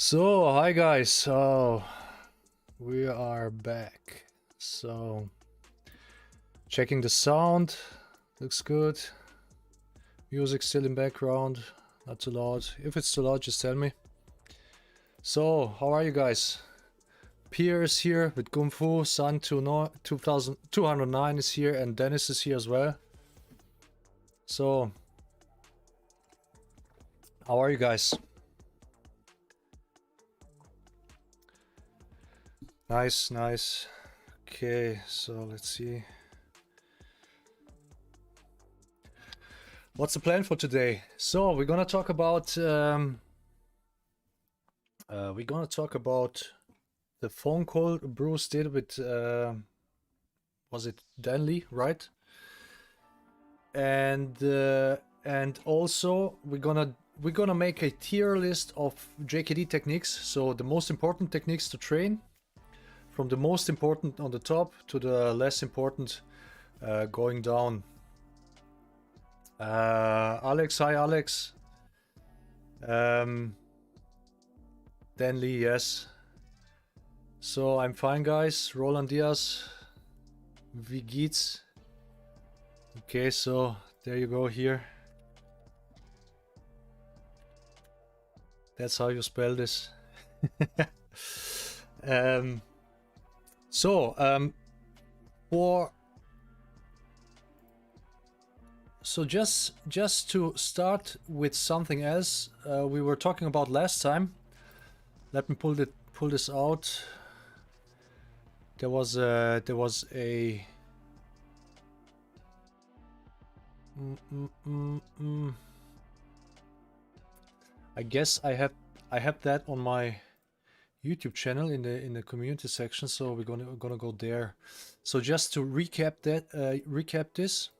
So, hi guys. So, we are back. So, checking the sound. Looks good. Music still in background. Not too loud. If it's too loud, just tell me. So, how are you guys? Pierre is here with Kung Fu. Sun 2209 is here, and Dennis is here as well. So, how are you guys? Nice, nice. Okay, so let's see. What's the plan for today? So we're gonna talk about the phone call Bruce did with was it Danley, right? And also we're gonna make a tier list of JKD techniques. So the most important techniques to train, from the most important on the top to the less important going down. Alex, hi Alex. Danley, yes. So I'm fine, guys. Roland Diaz, wie geht's? Okay, so there you go here. That's how you spell this. So just to start with something else we were talking about last time. Let me pull this out. There was a I guess I have that on my YouTube channel in the community section, so we're gonna go there. So just to recap this,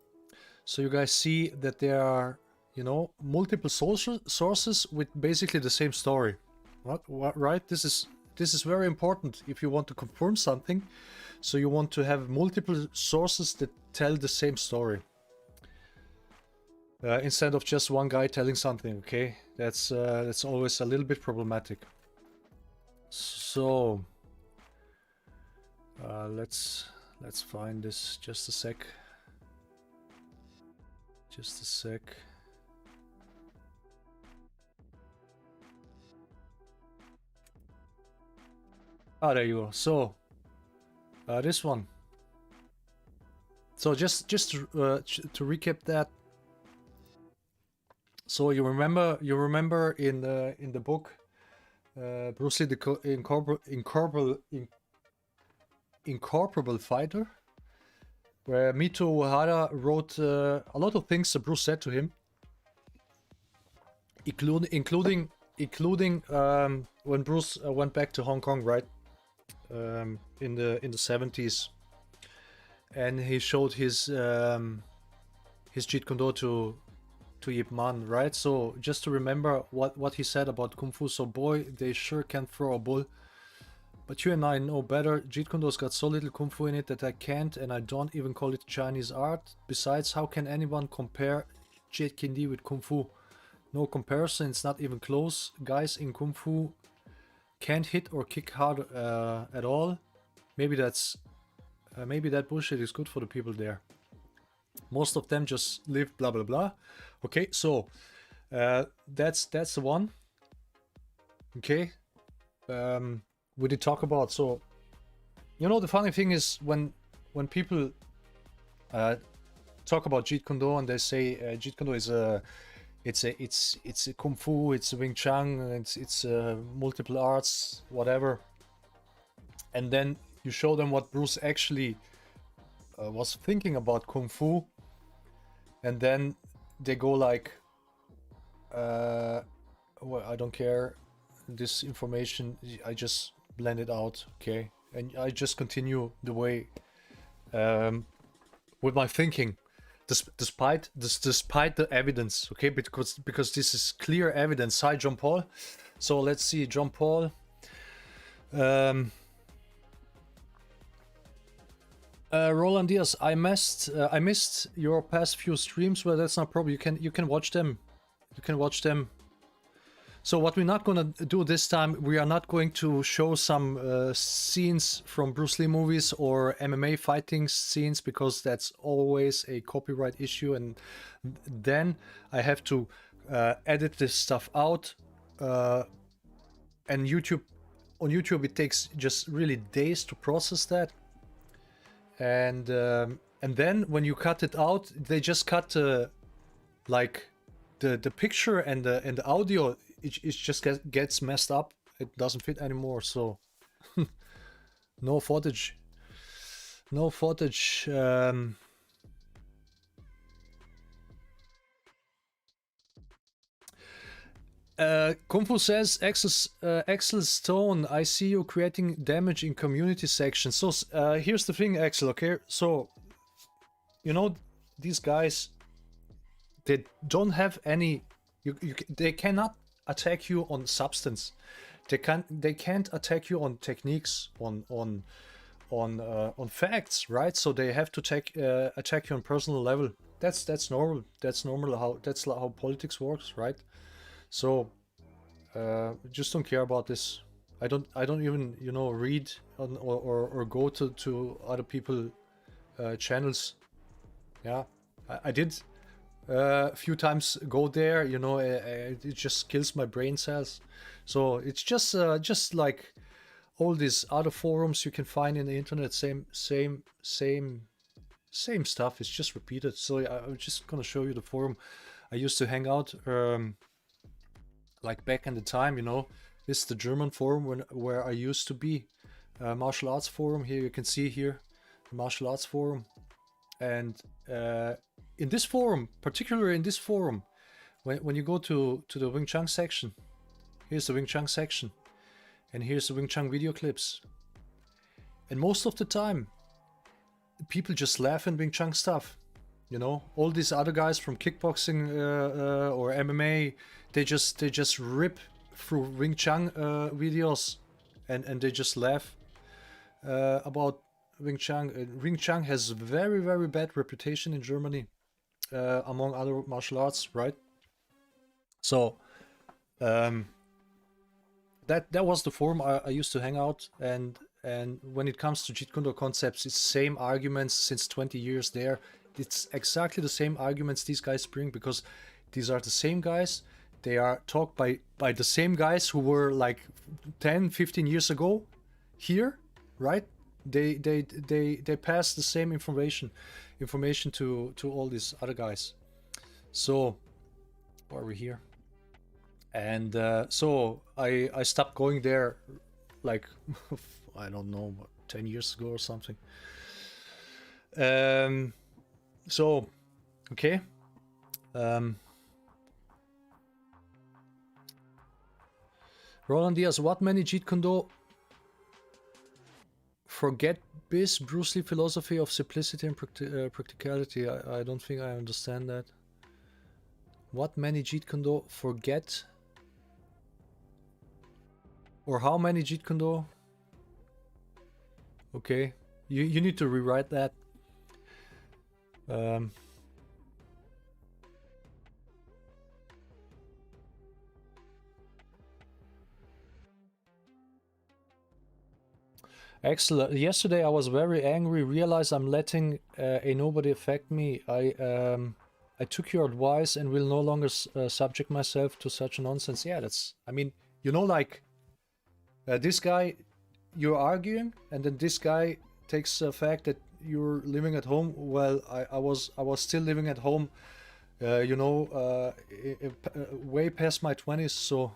so you guys see that there are, you know, multiple sources with basically the same story. What right? This is very important if you want to confirm something. So you want to have multiple sources that tell the same story. Instead of just one guy telling something, okay? That's always a little bit problematic. So let's find this. Just a sec. Ah, there you go. So this one. So just to recap that. So you remember in the book, Bruce Lee, the Incomparable Fighter, where Mito Ohara wrote a lot of things that Bruce said to him, including when Bruce went back to Hong Kong, right, in the 70s, and he showed his Jeet Kune to Yip Man, right? So just to remember what he said about Kung Fu. So boy, they sure can throw a bull. But you and I know better. Jeet Kundo's got so little kung fu in it that I can't, and I don't even call it Chinese art. Besides, how can anyone compare JKD with kung fu? No comparison, it's not even close. Guys in kung fu can't hit or kick hard at all. Maybe that's maybe that bullshit is good for the people there. Most of them just live blah blah blah. Okay, so that's the one. Okay, we did talk about. So you know, the funny thing is when people talk about Jeet Kune Do and they say Jeet Kune Do is it's a kung fu, it's a Wing Chun, it's multiple arts, whatever. And then you show them what Bruce actually was thinking about kung fu, and then they go like, well, I don't care. This information I just blend it out, okay, and I just continue the way with my thinking. Despite the evidence, okay, because this is clear evidence. Hi, John Paul. So let's see, John Paul. Roland Diaz, I missed your past few streams. Well, that's not a problem. You can watch them. You can watch them. So what we're not gonna do this time, we are not going to show some scenes from Bruce Lee movies or MMA fighting scenes, because that's always a copyright issue, and then I have to edit this stuff out. And on YouTube it takes just really days to process that. And then when you cut it out, they just cut like the picture and the audio. It just gets messed up. It doesn't fit anymore. So no footage. No footage. Kung Fu says, Axel Stone, I see you creating damage in community section. So here's the thing, Axel, okay? So, you know, these guys, they don't have any... they cannot attack you on substance. They can't attack you on techniques, on facts, right? So they have to attack you on personal level. That's normal. That's normal. That's how politics works, right? So just don't care about this. I don't even, you know, read on, or go to other people channels. Yeah, I did a few times go there, you know. It just kills my brain cells. So it's just like all these other forums you can find in the internet. Same stuff. It's just repeated. So I'm just gonna show you the forum I used to hang out like back in the time, you know. This is the German forum where I used to be. Martial arts forum. Here you can see here the martial arts forum. And in this forum, particularly in this forum, when you go to the Wing Chun section, here's the Wing Chun section, and here's the Wing Chun video clips. And most of the time, people just laugh at Wing Chun stuff. You know, all these other guys from kickboxing or MMA, they just rip through Wing Chun videos, and they just laugh about Wing Chun. Wing Chun has very, very bad reputation in Germany, among other martial arts, right? So that was the forum I used to hang out, and when it comes to Jeet Kune Do concepts, it's the same arguments since 20 years there. It's exactly the same arguments these guys bring, because these are the same guys. They are taught by the same guys who were like 10, 15 years ago here, right? They pass the same information to all these other guys. So why are we here? And so I stopped going there like I don't know, 10 years ago or something. So okay, Roland Diaz, what many Jeet Kune Do forget this Bruce Lee philosophy of simplicity and practicality? I don't think I understand that. What many Jeet Kune Do forget? Or how many Jeet Kune Do? Okay, you need to rewrite that. Excellent. Yesterday I was very angry. Realized I'm letting a nobody affect me. I took your advice and will no longer subject myself to such nonsense. Yeah, that's. I mean, you know, like this guy, you're arguing, and then this guy takes the fact that you're living at home. Well, I was still living at home. You know, way past my 20s. So,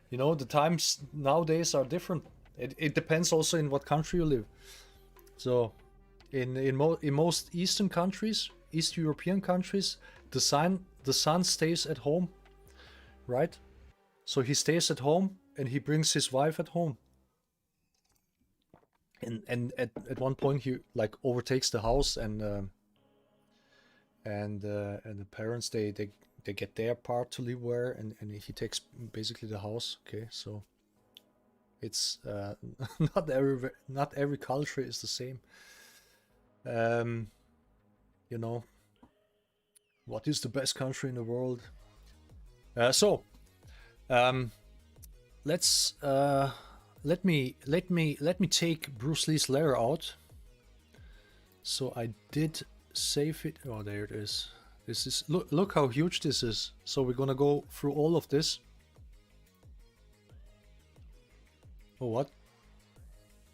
you know, the times nowadays are different. It depends also in what country you live. So, in most Eastern countries, East European countries, the son stays at home, right? So he stays at home and he brings his wife at home. And at one point he like overtakes the house and the parents they get their part to live where and he takes basically the house. Okay, so it's not every culture is the same. You know, what is the best country in the world? Let's let me take Bruce Lee's letter out. So I did save it. Oh, there it is. This is look how huge this is. So we're gonna go through all of this. Oh, what?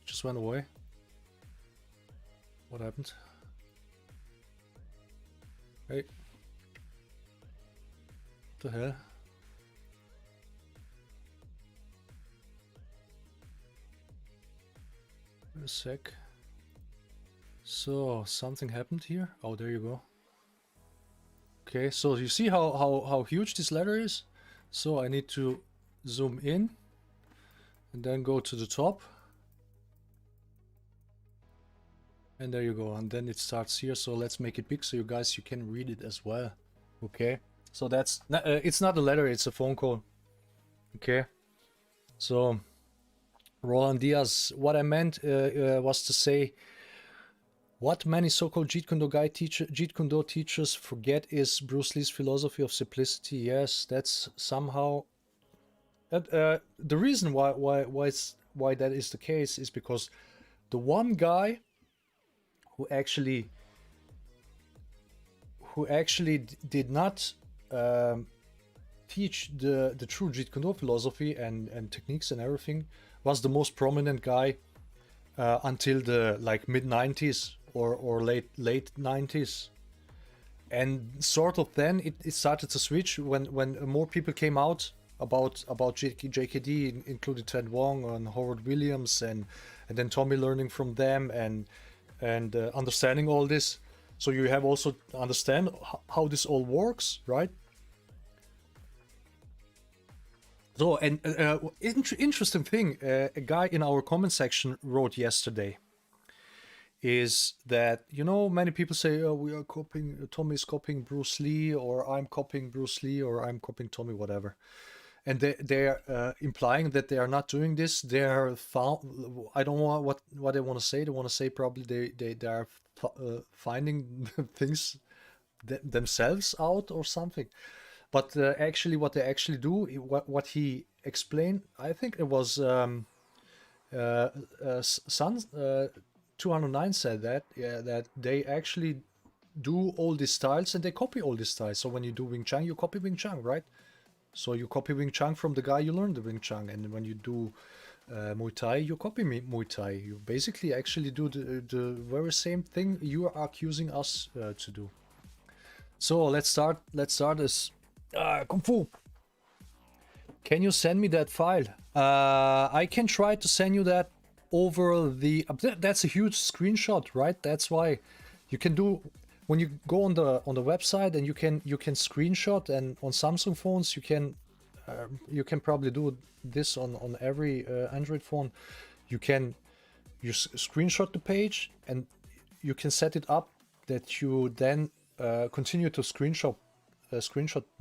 Just went away. What happened? Hey. What the hell? Wait a sec. So something happened here. Oh, there you go. Okay, so you see how huge this letter is? So I need to zoom in and then go to the top. And there you go. And then it starts here. So let's make it big so you guys you can read it as well. Okay. So that's it's not a letter, it's a phone call. Okay. So Roland Diaz, what I meant was to say what many so-called Jeet Kune teachers forget is Bruce Lee's philosophy of simplicity. Yes, that's somehow the reason why that is the case is because the one guy who actually did not teach the true Jeet Kune philosophy and techniques and everything was the most prominent guy until the like mid 90s or late 90s, and sort of then it started to switch when more people came out about JKD, including Ted Wong and Howard Williams and then Tommy learning from them and understanding all this. So you have also understand how this all works, right? So, and interesting thing, a guy in our comment section wrote yesterday is that, you know, many people say, oh, we are copying, Tommy's copying Bruce Lee, or I'm copying Bruce Lee, or I'm copying Tommy, whatever. And they're implying that they are not doing this. They're I don't know what they want to say. They want to say probably they are finding things themselves out or something. But actually, what they actually do, what he explained, I think it was Sun 209 said that, yeah, that they actually do all these styles and they copy all these styles. So when you do Wing Chun, you copy Wing Chun, right? So you copy Wing Chun from the guy you learned the Wing Chun, and when you do Muay Thai, you copy Muay Thai. You basically actually do the very same thing you are accusing us to do. So let's start this Kung Fu. Can you send me that file? I can try to send you that over the. That's a huge screenshot, right? That's why you can do when you go on the website and you can screenshot, and on Samsung phones you can probably do this on every Android phone. You screenshot the page and you can set it up that you then continue to screenshot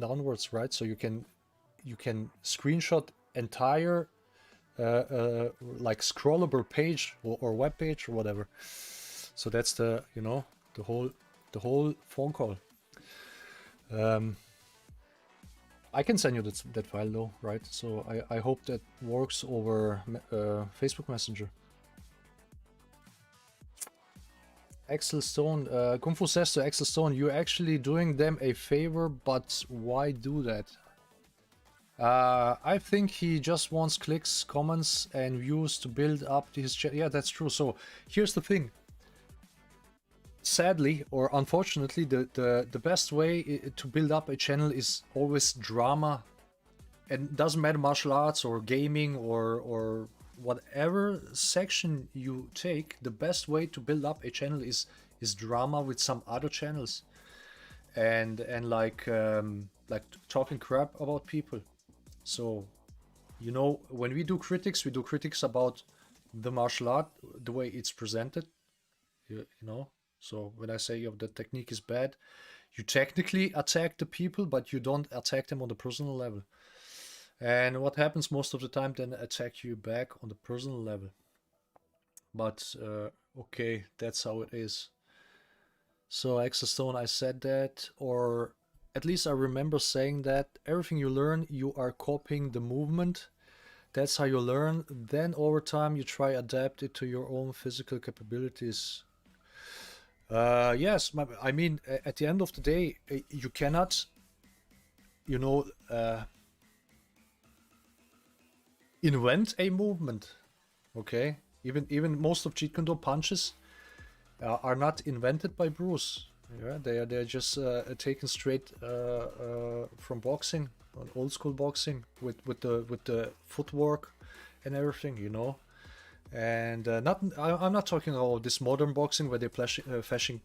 downwards, right? So you can screenshot entire like scrollable page or web page or whatever. So that's the, you know, the whole phone call. I can send you that file though, right? So I hope that works over Facebook Messenger. Axel Stone, Kung Fu says to Axel Stone, you're actually doing them a favor, but why do that? I think he just wants clicks, comments, and views to build up his channel. Yeah, that's true. So here's the thing. Sadly, or unfortunately, the best way to build up a channel is always drama. And it doesn't matter martial arts or gaming or whatever section you take, the best way to build up a channel is drama with some other channels. And like talking crap about people. So, you know, when we do critics about the martial art, the way it's presented, you know. So when I say the technique is bad, you technically attack the people, but you don't attack them on the personal level. And what happens most of the time, then attack you back on the personal level. But okay, that's how it is. So Exostone, I said that, or at least I remember saying that everything you learn, you are copying the movement. That's how you learn. Then over time, you try adapt it to your own physical capabilities. Yes, I mean, at the end of the day, you cannot, you know, invent a movement. Okay, even most of Jeet Kune punches are not invented by Bruce. Yeah, they're just taken straight from boxing, old school boxing, with the footwork and everything, you know. And I'm not talking about this modern boxing where they're flashing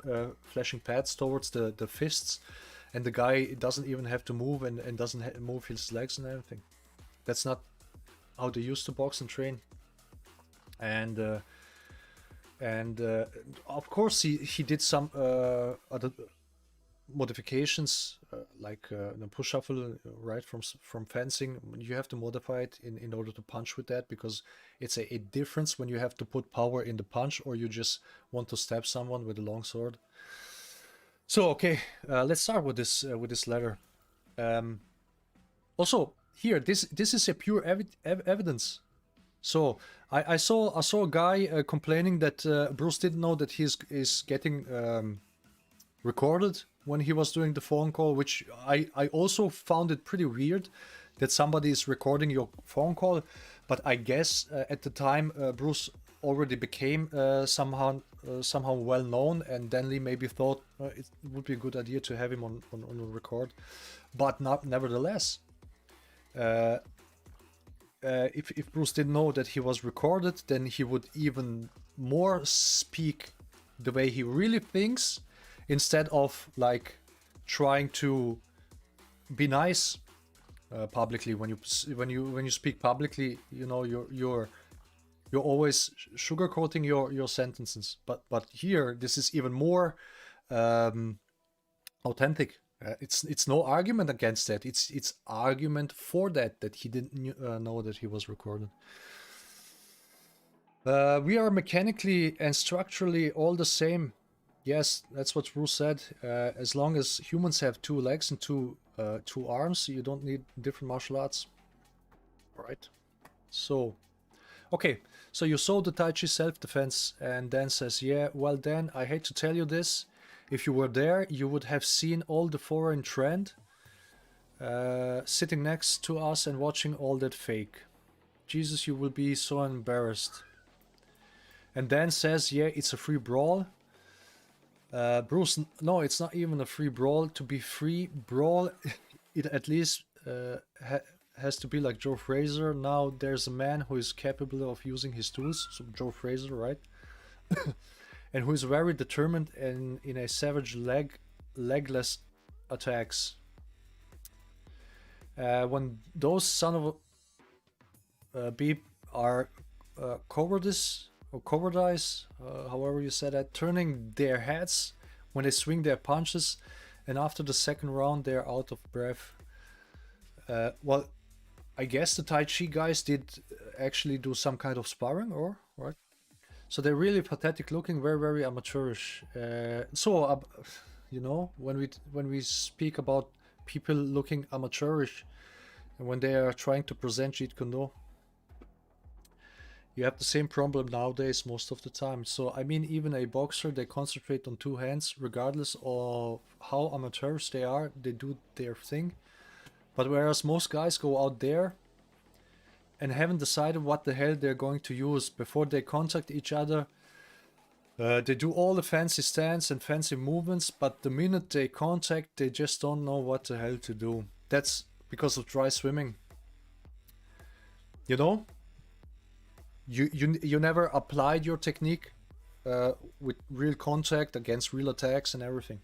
pads towards the fists, and the guy doesn't even have to move and doesn't move his legs and everything. That's not how they used to box and train. And of course he did some other modifications, like the push shuffle, right, from fencing. You have to modify it in order to punch with that, because it's a difference when you have to put power in the punch or you just want to stab someone with a long sword. So okay, let's start with this letter. Also here, this is a pure evidence. So I saw a guy complaining that Bruce didn't know that he is getting recorded when he was doing the phone call, which I also found it pretty weird that somebody is recording your phone call. But I guess at the time Bruce already became somehow well known, and Denley maybe thought it would be a good idea to have him on the record. But nevertheless. If Bruce didn't know that he was recorded, then he would even more speak the way he really thinks, instead of like trying to be nice publicly. When you speak publicly, you know, you're always sugarcoating your sentences. But here, this is even more authentic. It's no argument against that. It's argument for that he didn't know that he was recorded. We are mechanically and structurally all the same. Yes, that's what Bruce said. As long as humans have 2 legs and two arms, you don't need different martial arts. All right. So, okay. So you saw the Tai Chi self-defense, and Dan says, yeah, well, Dan, I hate to tell you this. If you were there, you would have seen all the foreign trend sitting next to us and watching all that fake. Jesus, you will be so embarrassed. And Dan says, yeah, it's a free brawl. Bruce, no, it's not even a free brawl. To be free brawl, it at least has to be like Joe Frazier. Now there's a man who is capable of using his tools. So Joe Frazier, right? And who is very determined in a savage legless attacks. When those son of beep are cowardice, however you said that, turning their heads when they swing their punches, and after the second round they're out of breath. Well, I guess the Tai Chi guys did actually do some kind of sparring, or right? So they're really pathetic looking, very, very amateurish. You know, when we speak about people looking amateurish, and when they are trying to present Jeet Kune, you have the same problem nowadays most of the time. So I mean, even a boxer, they concentrate on two hands, regardless of how amateurish they are. They do their thing. But whereas most guys go out there and haven't decided what the hell they're going to use before they contact each other. They do all the fancy stance and fancy movements, but the minute they contact, they just don't know what the hell to do. That's because of dry swimming. You know? You never applied your technique with real contact against real attacks and everything.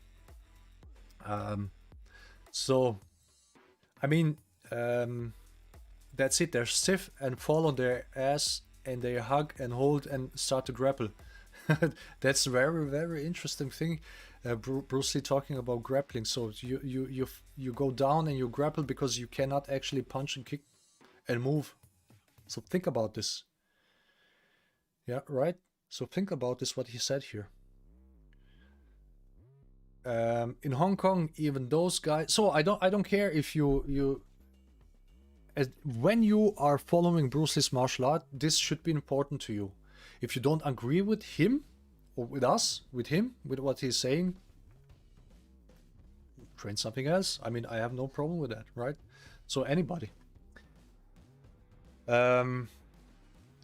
So, I mean, that's it. They're stiff and fall on their ass, and they hug and hold and start to grapple. That's a very, very interesting thing. Bruce Lee talking about grappling. So you go down and you grapple because you cannot actually punch and kick and move. So think about this. Yeah, right. So think about this. What he said here. In Hong Kong, even those guys. So I don't care if when you are following Bruce Lee's martial art, this should be important to you. If you don't agree with him, or with us, with him, with what he's saying, train something else. I mean, I have no problem with that, right? So anybody. In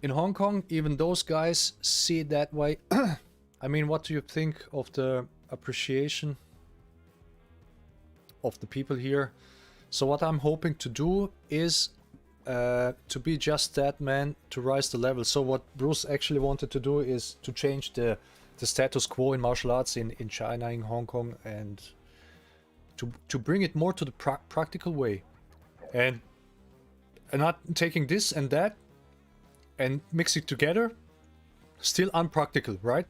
Hong Kong, even those guys see it that way. I mean, what do you think of the appreciation of the people here? So what I'm hoping to do is to be just that man, to rise the level. So what Bruce actually wanted to do is to change the status quo in martial arts in China, in Hong Kong, and to bring it more to the practical way, and not taking this and that and mix it together. Still unpractical, right?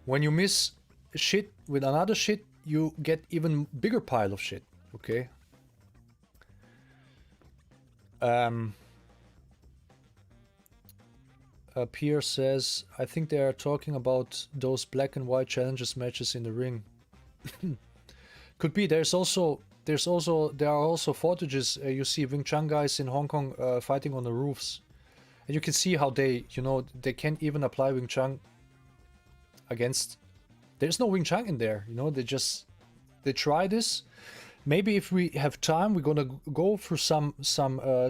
When you miss shit with another shit, you get even bigger pile of shit. Okay. Pierre says, I think they are talking about those black and white challenges matches in the ring. Could be. There are also footages. You see Wing Chun guys in Hong Kong fighting on the roofs, and you can see how they, you know, they can't even apply Wing Chun against. There's no Wing Chun in there. You know, they try this. Maybe if we have time, we're gonna go through some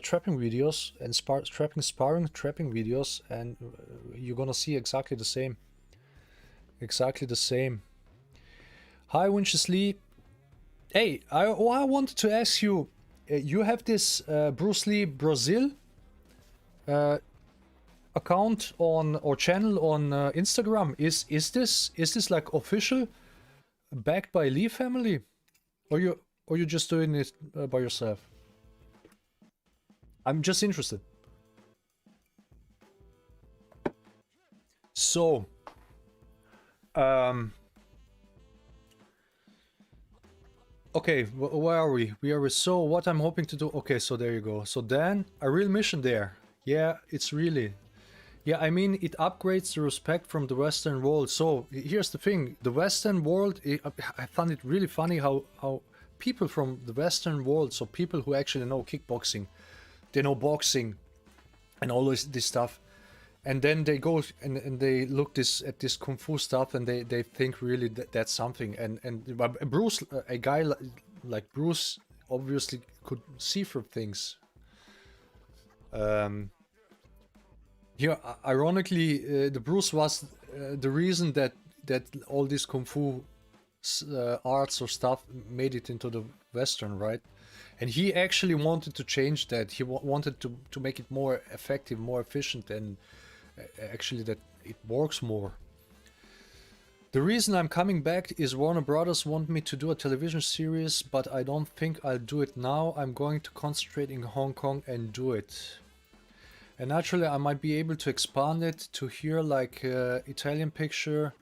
trapping videos and sparring trapping videos, and you're gonna see exactly the same. Exactly the same. Hi, Winches Lee. Hey, I wanted to ask you. You have this Bruce Lee Brazil account on or channel on Instagram. Is this like official, backed by Lee family, or you just doing it by yourself? I'm just interested. So, okay, where are we? So what I'm hoping to do. Okay, so there you go. So then a real mission there. Yeah, it's really. Yeah, I mean, it upgrades the respect from the Western world. So here's the thing: the Western world. I found it really funny how people from the Western world, so people who actually know kickboxing, they know boxing, and all this stuff, and then they go and they look at this kung fu stuff, and they think really that's something. And Bruce, a guy like Bruce, obviously could see through things. Here, ironically, the Bruce was the reason that all this kung fu arts or stuff made it into the Western, right? And he actually wanted to change that. He wanted to make it more effective, more efficient, and actually that it works more. The reason I'm coming back is Warner Brothers want me to do a television series, but I don't think I'll do it now. I'm going to concentrate in Hong Kong and do it. And naturally I might be able to expand it to here, like Italian Picture,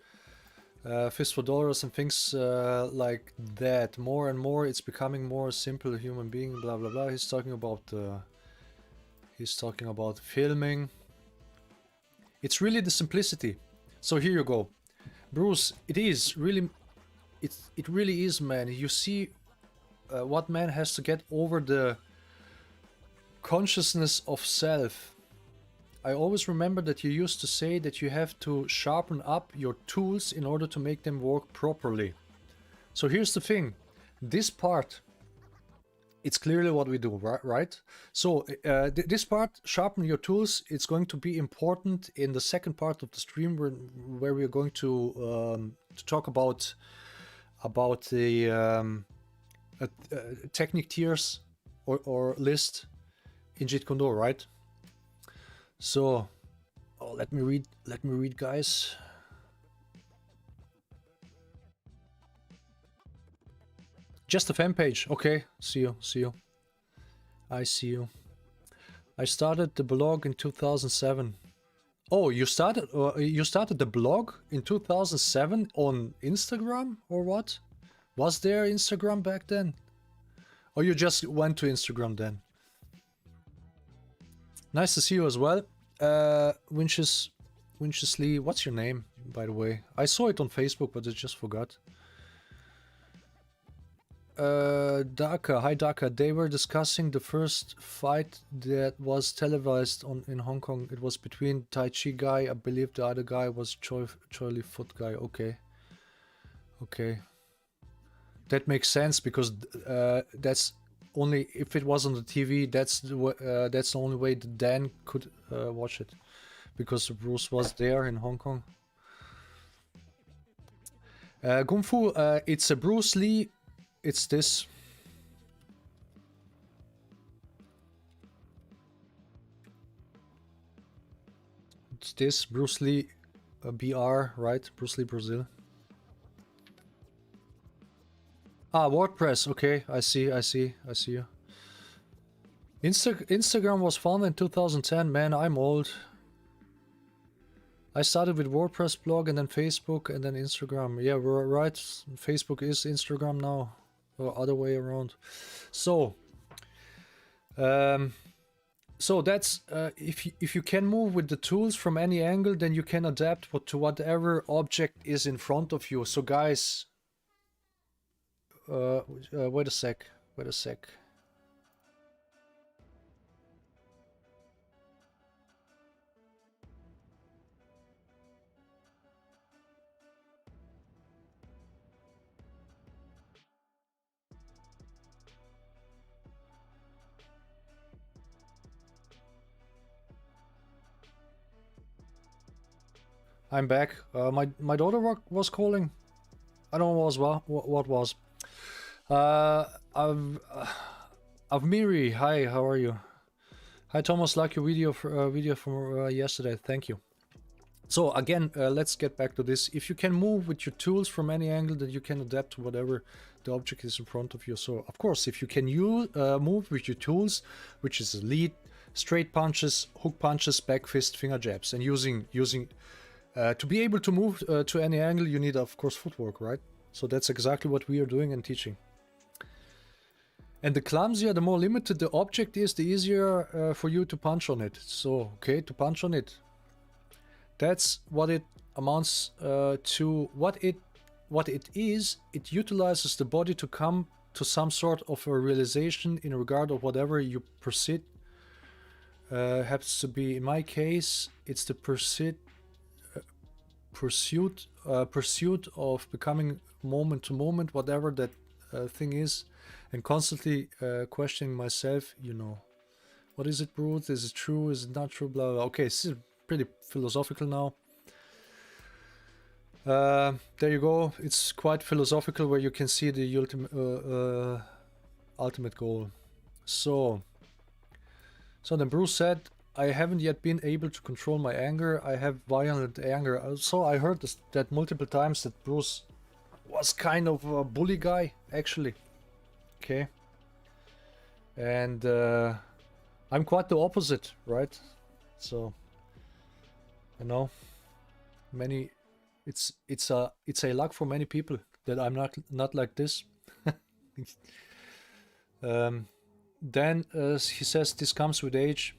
Fist for Dollars and things like that. More and more it's becoming more simple human being, blah blah blah. He's talking about He's talking about filming. It's really the simplicity. So here you go. Bruce, it is really... It really is, man. You see what man has to get over the consciousness of self. I always remember that you used to say that you have to sharpen up your tools in order to make them work properly. So here's the thing. This part, it's clearly what we do, right? So this part, sharpen your tools, it's going to be important in the second part of the stream where we're going to talk about the technique tiers or list in Jeet Kune, right? So, oh, let me read, guys. Just a fan page. Okay, see you. I see you. I started the blog in 2007. Oh, you started the blog in 2007 on Instagram or what? Was there Instagram back then? Or you just went to Instagram then? Nice to see you as well. Winches Lee, what's your name, by the way? I saw it on Facebook, but I just forgot. Dhaka, hi Dhaka. They were discussing the first fight that was televised in Hong Kong. It was between Tai Chi guy. I believe the other guy was Choi Li Foot guy. Okay. That makes sense because that's only if it was on the TV. That's the only way that Dan could watch it, because Bruce was there in Hong Kong. Kung Fu, it's a Bruce Lee. It's this. It's this Bruce Lee BR, right? Bruce Lee Brazil. Ah, WordPress. Okay, I see you. Instagram was founded in 2010. Man, I'm old. I started with WordPress blog and then Facebook and then Instagram. Yeah, we're right. Facebook is Instagram now, or other way around. So, so that's if you can move with the tools from any angle, then you can adapt to whatever object is in front of you. So, guys. Wait a sec. I'm back. My daughter was calling. I don't know what was. Avmiri, hi, how are you? Hi Thomas, like your video from yesterday. Thank you. So again, let's get back to this. If you can move with your tools from any angle, then you can adapt to whatever the object is in front of you. So of course, if you can move with your tools, which is lead, straight punches, hook punches, back fist, finger jabs, and using to be able to move to any angle, you need of course footwork, right? So that's exactly what we are doing and teaching. And the clumsier, the more limited the object is, the easier for you to punch on it. So, okay, to punch on it. That's what it amounts to. What it is, it utilizes the body to come to some sort of a realization in regard of whatever you pursuit. Happens to be, in my case, it's the pursuit of becoming moment to moment, whatever that thing is, and constantly questioning myself, you know, what is it, Bruce? Is it true? Is it not true? Blah, blah. Okay, this is pretty philosophical now. There you go. It's quite philosophical, where you can see the ultimate goal. So then Bruce said, I haven't yet been able to control my anger. I have violent anger. So I heard that multiple times, that Bruce was kind of a bully guy, actually. Okay. And I'm quite the opposite, right? So, you know, it's a luck for many people that I'm not like this. Then he says this comes with age.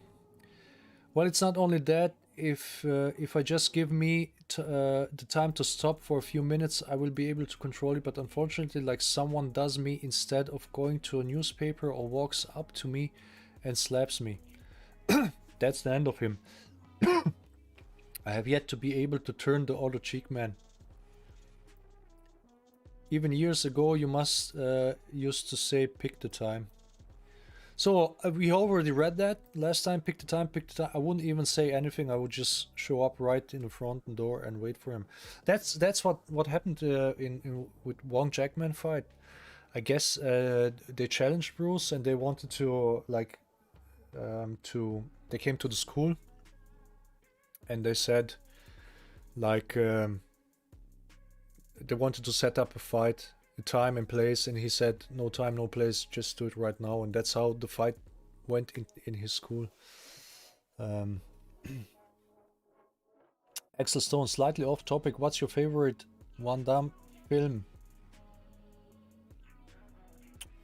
Well, it's not only that. If I just give me the time to stop for a few minutes, I will be able to control it. But unfortunately, like someone does me instead of going to a newspaper or walks up to me and slaps me. That's the end of him. I have yet to be able to turn the other cheek, man. Even years ago, you must used to say pick the time. So we already read that last time. Pick the time, pick the time. I wouldn't even say anything. I would just show up right in the front door and wait for him. That's what happened in with Wong Jackman fight. I guess they challenged Bruce and they wanted to like they came to the school and they said like they wanted to set up a fight, a time and place, and he said no time, no place, just do it right now. And that's how the fight went in his school. Axel Stone, slightly off topic. What's your favorite Van Damme film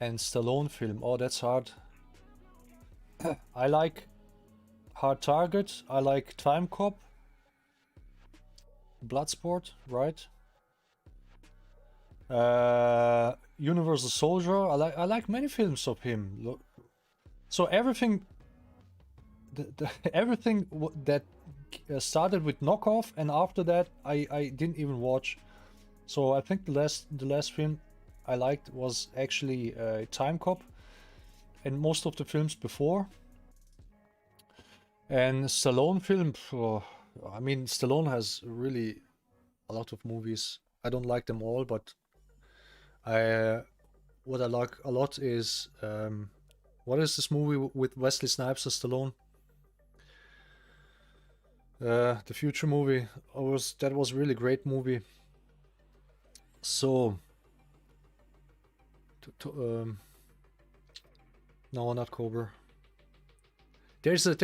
and Stallone film? Oh, that's hard. I like Hard Target. I like Time Cop. Bloodsport, right? Universal Soldier. I like many films of him. So everything, everything that started with Knockoff, and after that I didn't even watch. So I think the last film I liked was actually Time Cop, and most of the films before. And Stallone film, oh, I mean Stallone has really a lot of movies. I don't like them all, but what I like a lot is what is this movie with Wesley Snipes and Stallone? The Future movie. That was really great movie. So no, not Cobra. There's a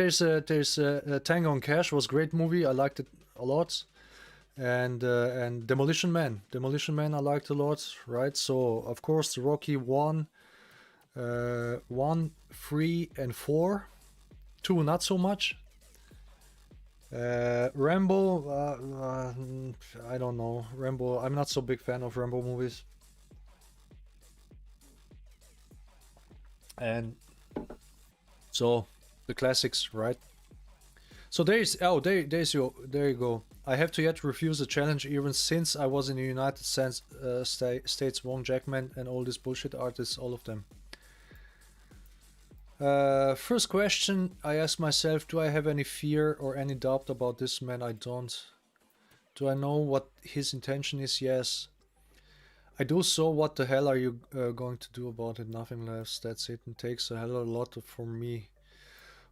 Tango and Cash was a great movie. I liked it a lot. And Demolition Man I liked a lot, right? So of course the Rocky 1, 3 and 4, 2 not so much. Rambo, I don't know. Rambo, I'm not so big fan of Rambo movies. And so the classics, right? So there you go. I have to yet refuse a challenge even since I was in the United States. Wong Jackman and all these bullshit artists, all of them. First question I ask myself, do I have any fear or any doubt about this man? I don't. Do I know what his intention is? Yes. I do, so what the hell are you going to do about it? Nothing less, that's it. It takes a hell of a lot for me.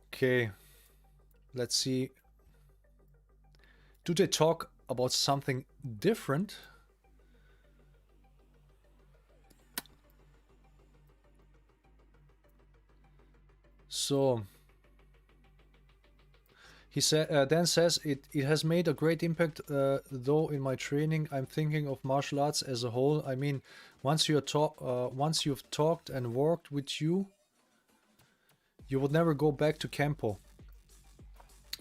Okay. Let's see. Do they talk about something different? So he then says it has made a great impact, though in my training I'm thinking of martial arts as a whole. I mean, once you've talked and worked with you would never go back to Kempo.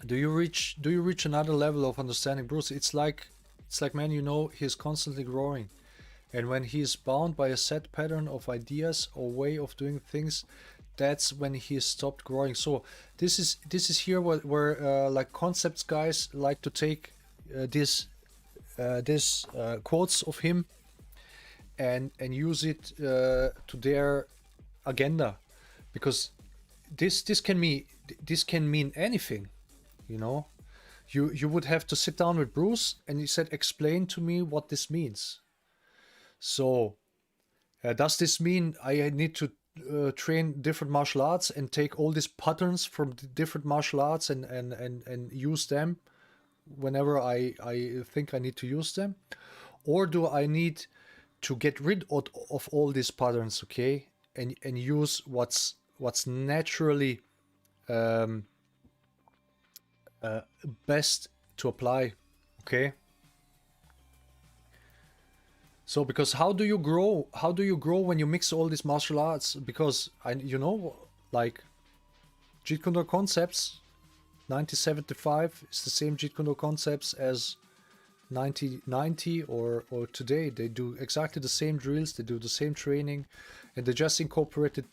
Do you reach another level of understanding Bruce? It's like man, you know, he's constantly growing, and when he is bound by a set pattern of ideas or way of doing things, that's when he stopped growing. So this is here where like concepts guys like to take this quotes of him and use it to their agenda, because this can mean anything. You know, you would have to sit down with Bruce and he said, explain to me what this means. So does this mean I need to train different martial arts and take all these patterns from the different martial arts and use them whenever I think I need to use them? Or do I need to get rid of all these patterns, okay, and use what's naturally best to apply, okay? So because how do you grow when you mix all these martial arts? Because you know, like Jeet Kune concepts 9075 is the same Jeet Kune concepts as 9090 or today. They do exactly the same drills, they do the same training, and they just incorporated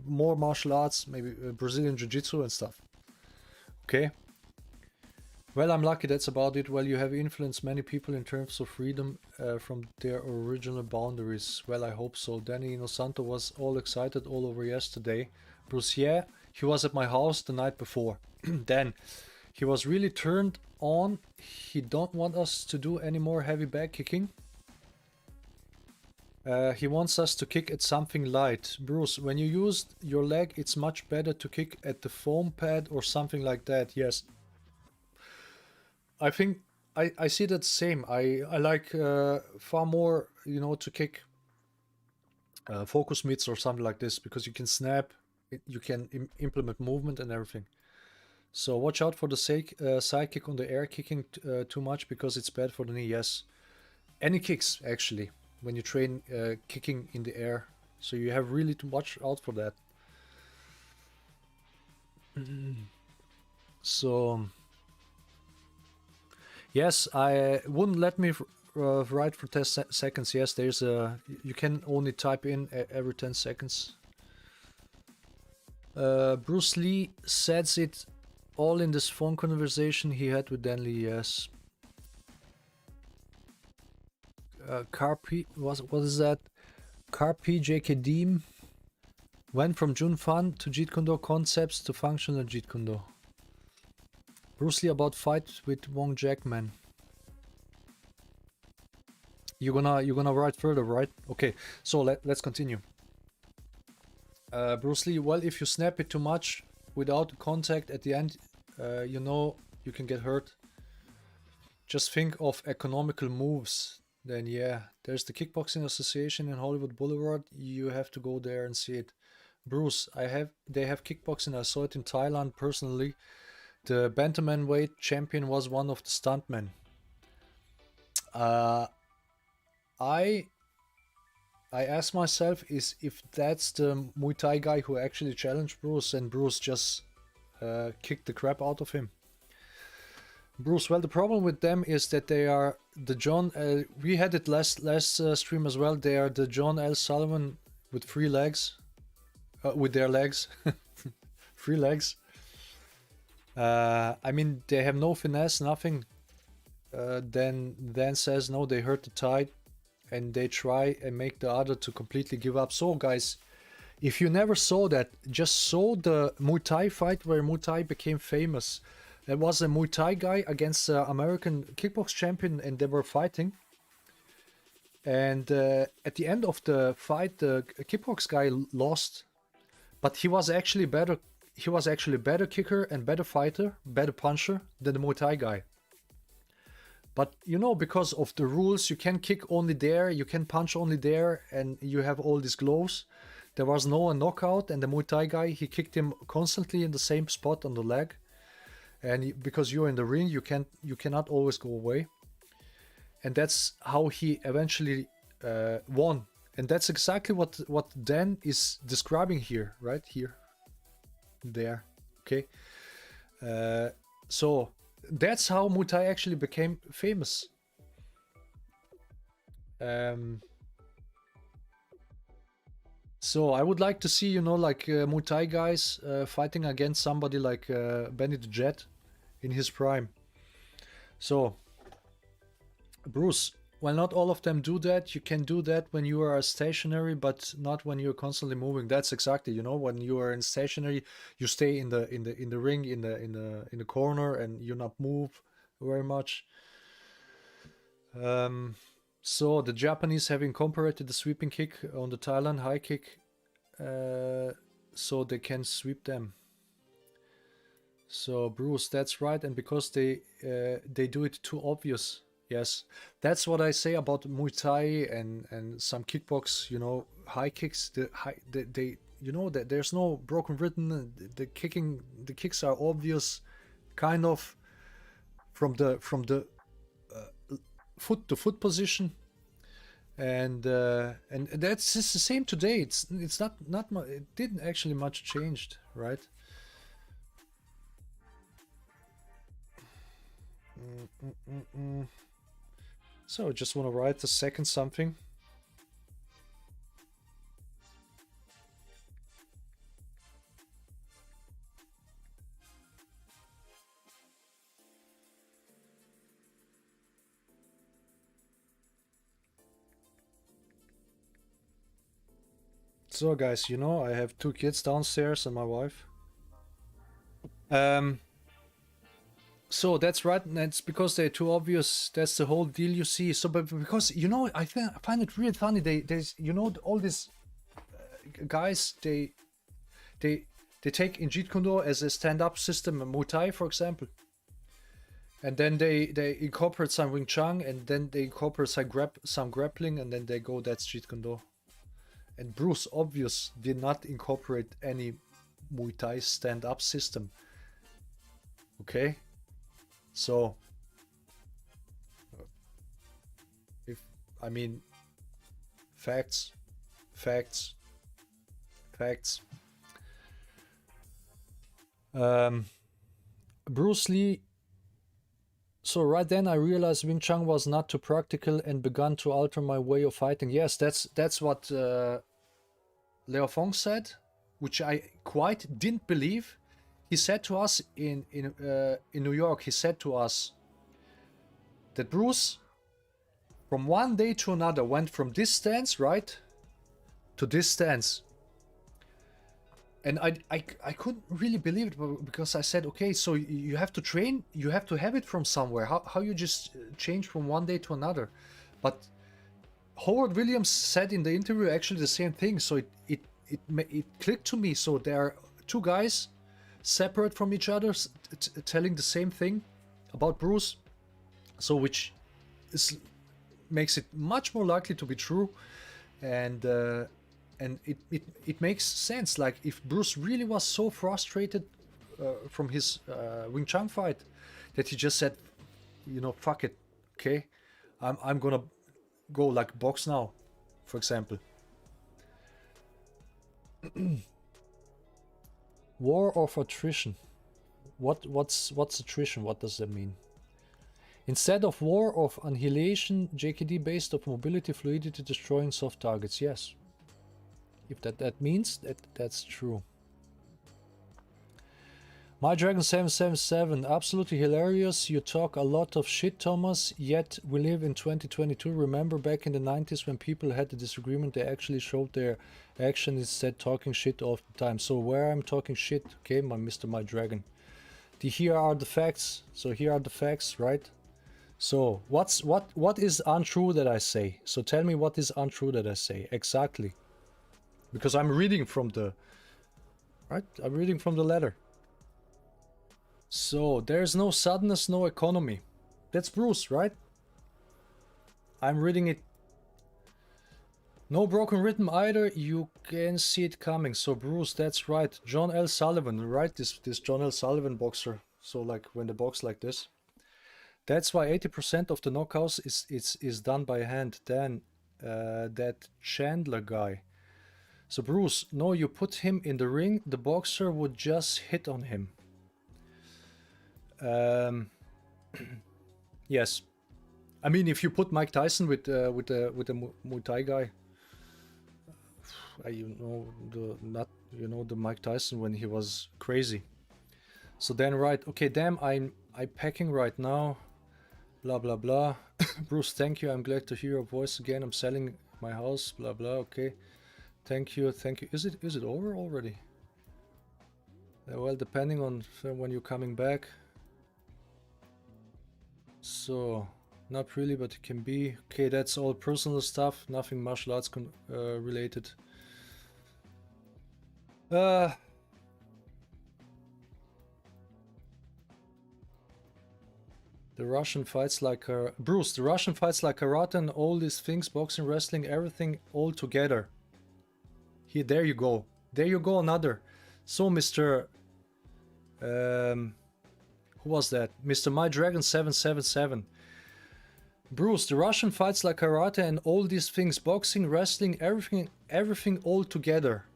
more martial arts, maybe Brazilian Jiu-Jitsu and stuff. Okay. Well, I'm lucky, that's about it. Well, you have influenced many people in terms of freedom from their original boundaries. Well, I hope so. Danny Inosanto was all excited all over yesterday. Bruce, yeah, he was at my house the night before. Then he was really turned on. He don't want us to do any more heavy back kicking. He wants us to kick at something light. Bruce, when you use your leg, it's much better to kick at the foam pad or something like that. Yes. I think I see that same. I like far more, you know, to kick focus mitts or something like this, because you can snap, you can implement movement and everything. So watch out for the side kick on the air kicking too much, because it's bad for the knee. Yes, any kicks actually when you train kicking in the air. So you have really to watch out for that. So yes, I wouldn't let me write for 10 seconds. Yes, there's a, you can only type in every 10 seconds. Bruce Lee says it all in this phone conversation he had with Dan Lee. Yes. Carpi, what is that? Carpi JKD went from Jun Fan to Jeet Kune concepts to functional Jeet Kune. Bruce Lee about fight with Wong Jackman. You're gonna write further, right? Okay, so let's continue. Bruce Lee, well, if you snap it too much without contact at the end, you know you can get hurt. Just think of economical moves. Then yeah, there's the Kickboxing Association in Hollywood Boulevard. You have to go there and see it. Bruce, they have kickboxing. I saw it in Thailand personally. The bantamweight champion was one of the stuntmen. I asked myself if that's the Muay Thai guy who actually challenged Bruce, and Bruce just kicked the crap out of him. Bruce, well, the problem with them is that they are the John. We had it last stream as well. They are the John L. Sullivan with 3 legs, with their legs, 3 legs. I mean, they have no finesse, nothing. Then says no, they hurt the tide, and they try and make the other to completely give up. So guys, if you never saw that, just saw the Muay Thai fight where Muay Thai became famous. There was a Muay Thai guy against an American kickbox champion, and they were fighting. And at the end of the fight, the kickbox guy lost, but he was actually better. He was actually better kicker and better fighter, better puncher than the Muay Thai guy. But you know, because of the rules, you can kick only there, you can punch only there, and you have all these gloves. There was no knockout, and the Muay Thai guy, he kicked him constantly in the same spot on the leg. And because you're in the ring, you cannot always go away. And that's how he eventually won. And that's exactly what Dan is describing here, right here. There, okay. So that's how Muay Thai actually became famous. So I would like to see, you know, like Muay Thai guys fighting against somebody like Benny the Jet in his prime. So Bruce, well, not all of them do that. You can do that when you are stationary, but not when you're constantly moving. That's exactly, you know, when you are in stationary, you stay in the ring, in the corner, and you not move very much. So the Japanese have incorporated the sweeping kick on the Thailand high kick, so they can sweep them. So Bruce, that's right, and because they do it too obvious. Yes, that's what I say about Muay Thai and some kickbox, you know, high kicks. They you know that there's no broken rhythm. The kicks are obvious, kind of from the foot to foot position, and that's just the same today. It's not it didn't actually much changed, right? So I just want to write the second something. So guys, you know, I have 2 kids downstairs and my wife. So that's right, and it's because they're too obvious. That's the whole deal, you see. So, but because, you know, I find it really funny. There's, you know, all these guys, they take in Jeet Kune as a stand-up system, Muay Thai, for example. And then they incorporate some Wing Chun, and then they incorporate some grappling, and then they go, that's Jeet Kune. And Bruce Obvious did not incorporate any Muay Thai stand-up system. Okay? So, if, I mean, facts. Bruce Lee. So right then I realized Wing Chun was not too practical and began to alter my way of fighting. Yes, that's what Leo Fong said, which I quite didn't believe. He said to us in New York, he said to us that Bruce, from one day to another, went from this stance, right, to this stance. And I couldn't really believe it, because I said, okay, so you have to train, you have to have it from somewhere. How you just change from one day to another? But Howard Williams said in the interview actually the same thing. So it clicked to me. So there are 2 guys separate from each other, telling the same thing about Bruce, so which makes it much more likely to be true, and it makes sense. Like, if Bruce really was so frustrated from his Wing Chun fight that he just said, you know, fuck it, okay, I'm gonna go like box now, for example. War of attrition. What's attrition? What does that mean? Instead of war of annihilation, JKD based of mobility, fluidity, destroying soft targets. Yes. If that means that's true. My Dragon 777, absolutely hilarious. You talk a lot of shit, Thomas, yet we live in 2022. Remember back in the 90s when people had a disagreement, they actually showed their action instead talking shit all the time. So where I'm talking shit, okay, my Mr. My Dragon. Here are the facts. So here are the facts, right? So what is untrue that I say? So tell me what is untrue that I say. Exactly. Because I'm reading from the I'm reading from the letter. So there's no sadness, no economy. That's Bruce, right? I'm reading it. No broken rhythm either. You can see it coming. So Bruce, that's right. John L. Sullivan, right? This John L. Sullivan boxer. So like when they box like this. That's why 80% of the knockouts is done by hand. Then that Chandler guy. So Bruce, no, you put him in the ring, the boxer would just hit on him. Yes, I mean, if you put Mike Tyson with the Muay Thai guy, you know the Mike Tyson when he was crazy. So then, right, okay, damn, I'm packing right now, blah blah blah. Bruce, thank you. I'm glad to hear your voice again. I'm selling my house, blah blah. Okay, thank you. Is it over already? Well, depending on when you're coming back. So, not really, but it can be. Okay, that's all personal stuff, nothing martial arts related. The Russian fights like Bruce, the Russian fights like karate and all these things, boxing, wrestling, everything all together. Here, there you go. There you go, another. So, Mr. Who was that? Mr. My Dragon 777. Bruce, the Russian fights like karate and all these things, boxing, wrestling, everything all together.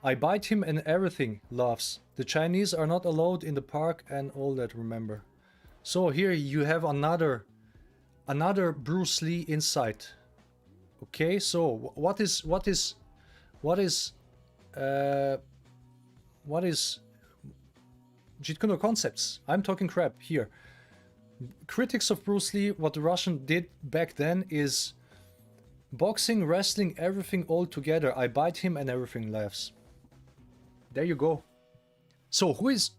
I bite him and everything, laughs. The Chinese are not allowed in the park and all that, remember. So here you have another Bruce Lee insight. Okay, so what is Jeet Kune concepts? I'm talking crap here. Critics of Bruce Lee, what the Russian did back then is boxing, wrestling, everything all together. I bite him and everything laughs. There you go. So who is...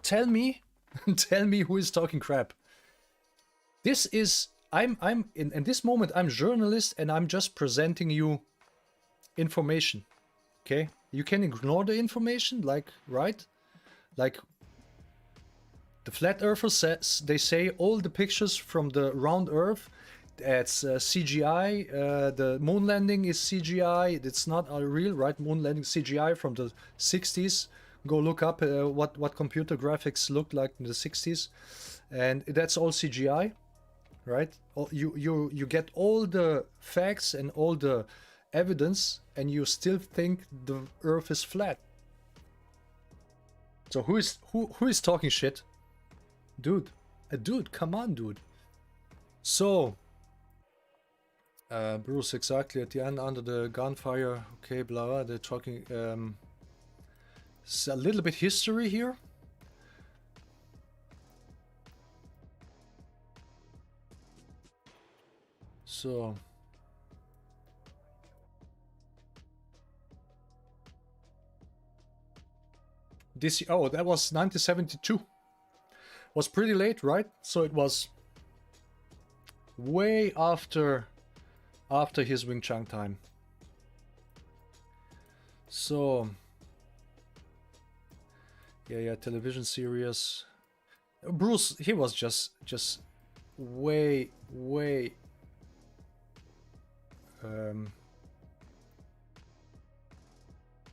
Tell me who is talking crap. This is... in this moment, I'm journalist and I'm just presenting you information. Okay? You can ignore the information, like, right? Like, the flat earthers says, they say all the pictures from the round earth, it's CGI, the moon landing is CGI, it's not real, right? Moon landing CGI from the 60s. Go look up what computer graphics looked like in the 60s. And that's all CGI, right? You get all the facts and all the evidence and you still think the earth is flat. So who is talking shit? Dude, come on, dude. So, Bruce, exactly at the end under the gunfire. Okay, blah, blah. They're talking. A little bit history here. So. This, oh, that was 1972. Was pretty late, right? So it was way after his Wing Chun time. So yeah, television series. Bruce, he was just way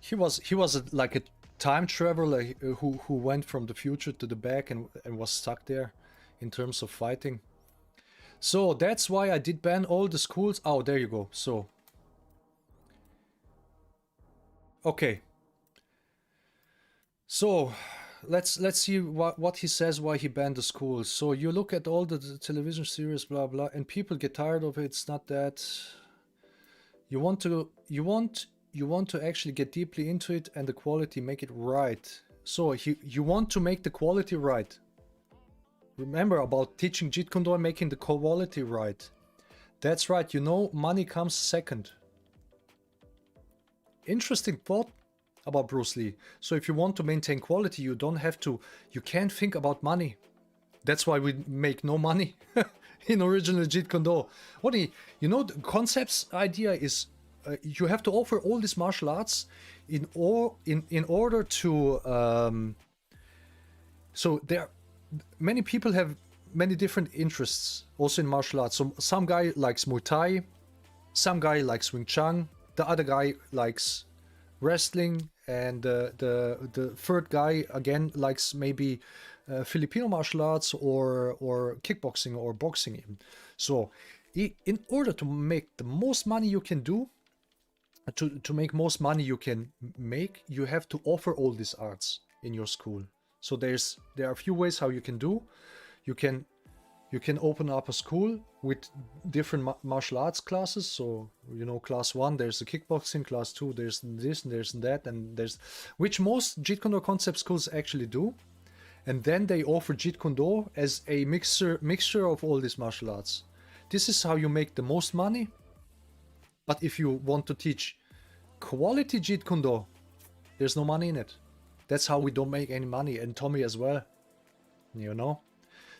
he was like a time traveler who went from the future to the back and was stuck there in terms of fighting. So that's why I did ban all the schools. Oh, there you go. So okay. So let's see what he says why he banned the schools. So you look at all the television series, blah blah, and people get tired of it. It's not that you want to actually get deeply into it and the quality, make it right. So you want to make the quality right. Remember about teaching Jeet Kune Do and making the quality right. That's right, you know, money comes second. Interesting thought about Bruce Lee. So if you want to maintain quality, you can't think about money. That's why we make no money in original Jeet Kune Do. You know, the concept's idea is you have to offer all these martial arts in order to so there many people have many different interests also in martial arts. So some guy likes Muay Thai, some guy likes Wing Chun, the other guy likes wrestling, and the third guy again likes maybe Filipino martial arts or kickboxing or boxing even. So in order to make the most money you can do, to make most money you can make, you have to offer all these arts in your school. So there are a few ways how you can do. You can open up a school with different martial arts classes. So, you know, class 1 there's the kickboxing, class 2 there's this and there's that, and there's, which most Jeet Kune Do concept schools actually do. And then they offer Jeet Kune Do as a mixture of all these martial arts. This is how you make the most money. But if you want to teach quality Jeet Kune Do, there's no money in it. That's how we don't make any money, and Tommy as well, you know.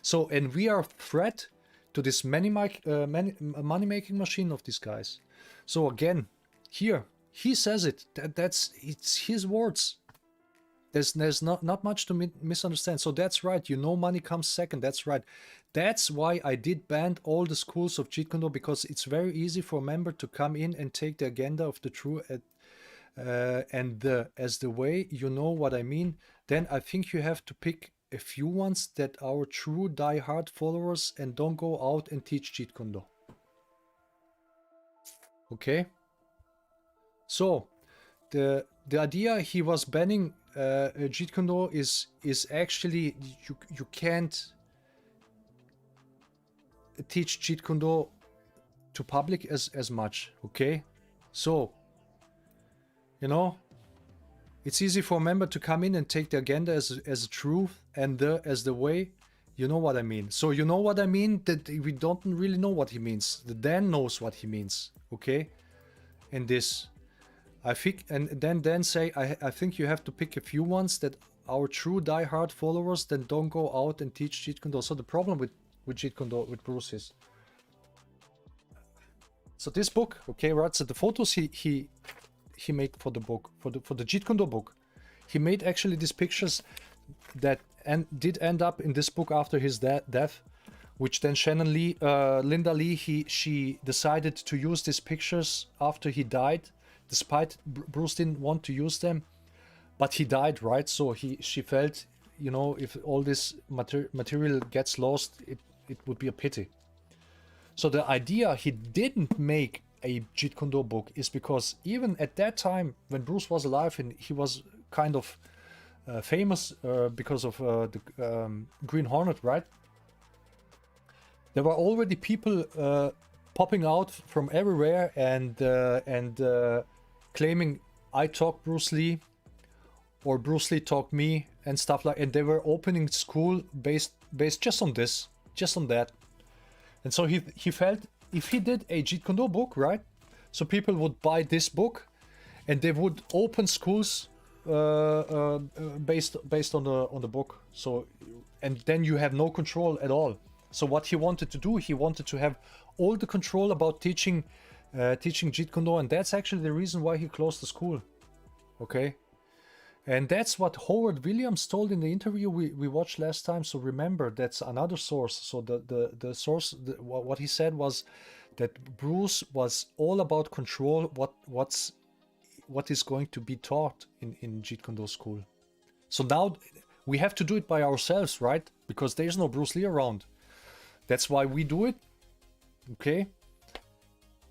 So, and we are a threat to this money-making machine of these guys. So again, here he says it. It's his words. There's not much to misunderstand. So that's right. You know, money comes second. That's right. That's why I did ban all the schools of Jeet Kune Do, because it's very easy for a member to come in and take the agenda of the true as the way, you know what I mean. Then I think you have to pick a few ones that are true die-hard followers and don't go out and teach Jeet Kune Do. Okay. So the idea he was banning Jeet Kune Do is actually you can't teach Jeet Kune Do to public as much, okay? So, you know, it's easy for a member to come in and take the agenda as a truth and as the way. You know what I mean. So you know what I mean, that we don't really know what he means. The Dan knows what he means, okay? And this, I think, and then say, I think you have to pick a few ones that are true die-hard followers, then don't go out and teach Jeet Kune Do. So the problem with Jeet Kune Do, with Bruce is, so this book, okay, right? So the photos he made for the book, for the Jeet Kune Do book, he made actually these pictures that did end up in this book after his death, which then Shannon Lee, Linda Lee, she decided to use these pictures after he died, despite Bruce didn't want to use them, but he died, right? So she felt, you know, if all this material gets lost, it would be a pity. So the idea he didn't make a Jeet Kune Do book is because even at that time when Bruce was alive and he was kind of famous because of the Green Hornet, right? There were already people popping out from everywhere and claiming I talked Bruce Lee or Bruce Lee talked me and stuff like, and they were opening school based just on this, just on that. And so he felt if he did a Jeet Kune Do book, right? So people would buy this book and they would open schools based on the book. So, and then you have no control at all. So what he wanted to do, he wanted to have all the control about teaching Jeet Kune Do, and that's actually the reason why he closed the school. Okay, and that's what Howard Williams told in the interview we watched last time. So remember, that's another source. So the source, what he said was that Bruce was all about control. What is going to be taught in Jeet Kune Do school. So now we have to do it by ourselves, right? Because there's no Bruce Lee around. That's why we do it. Okay.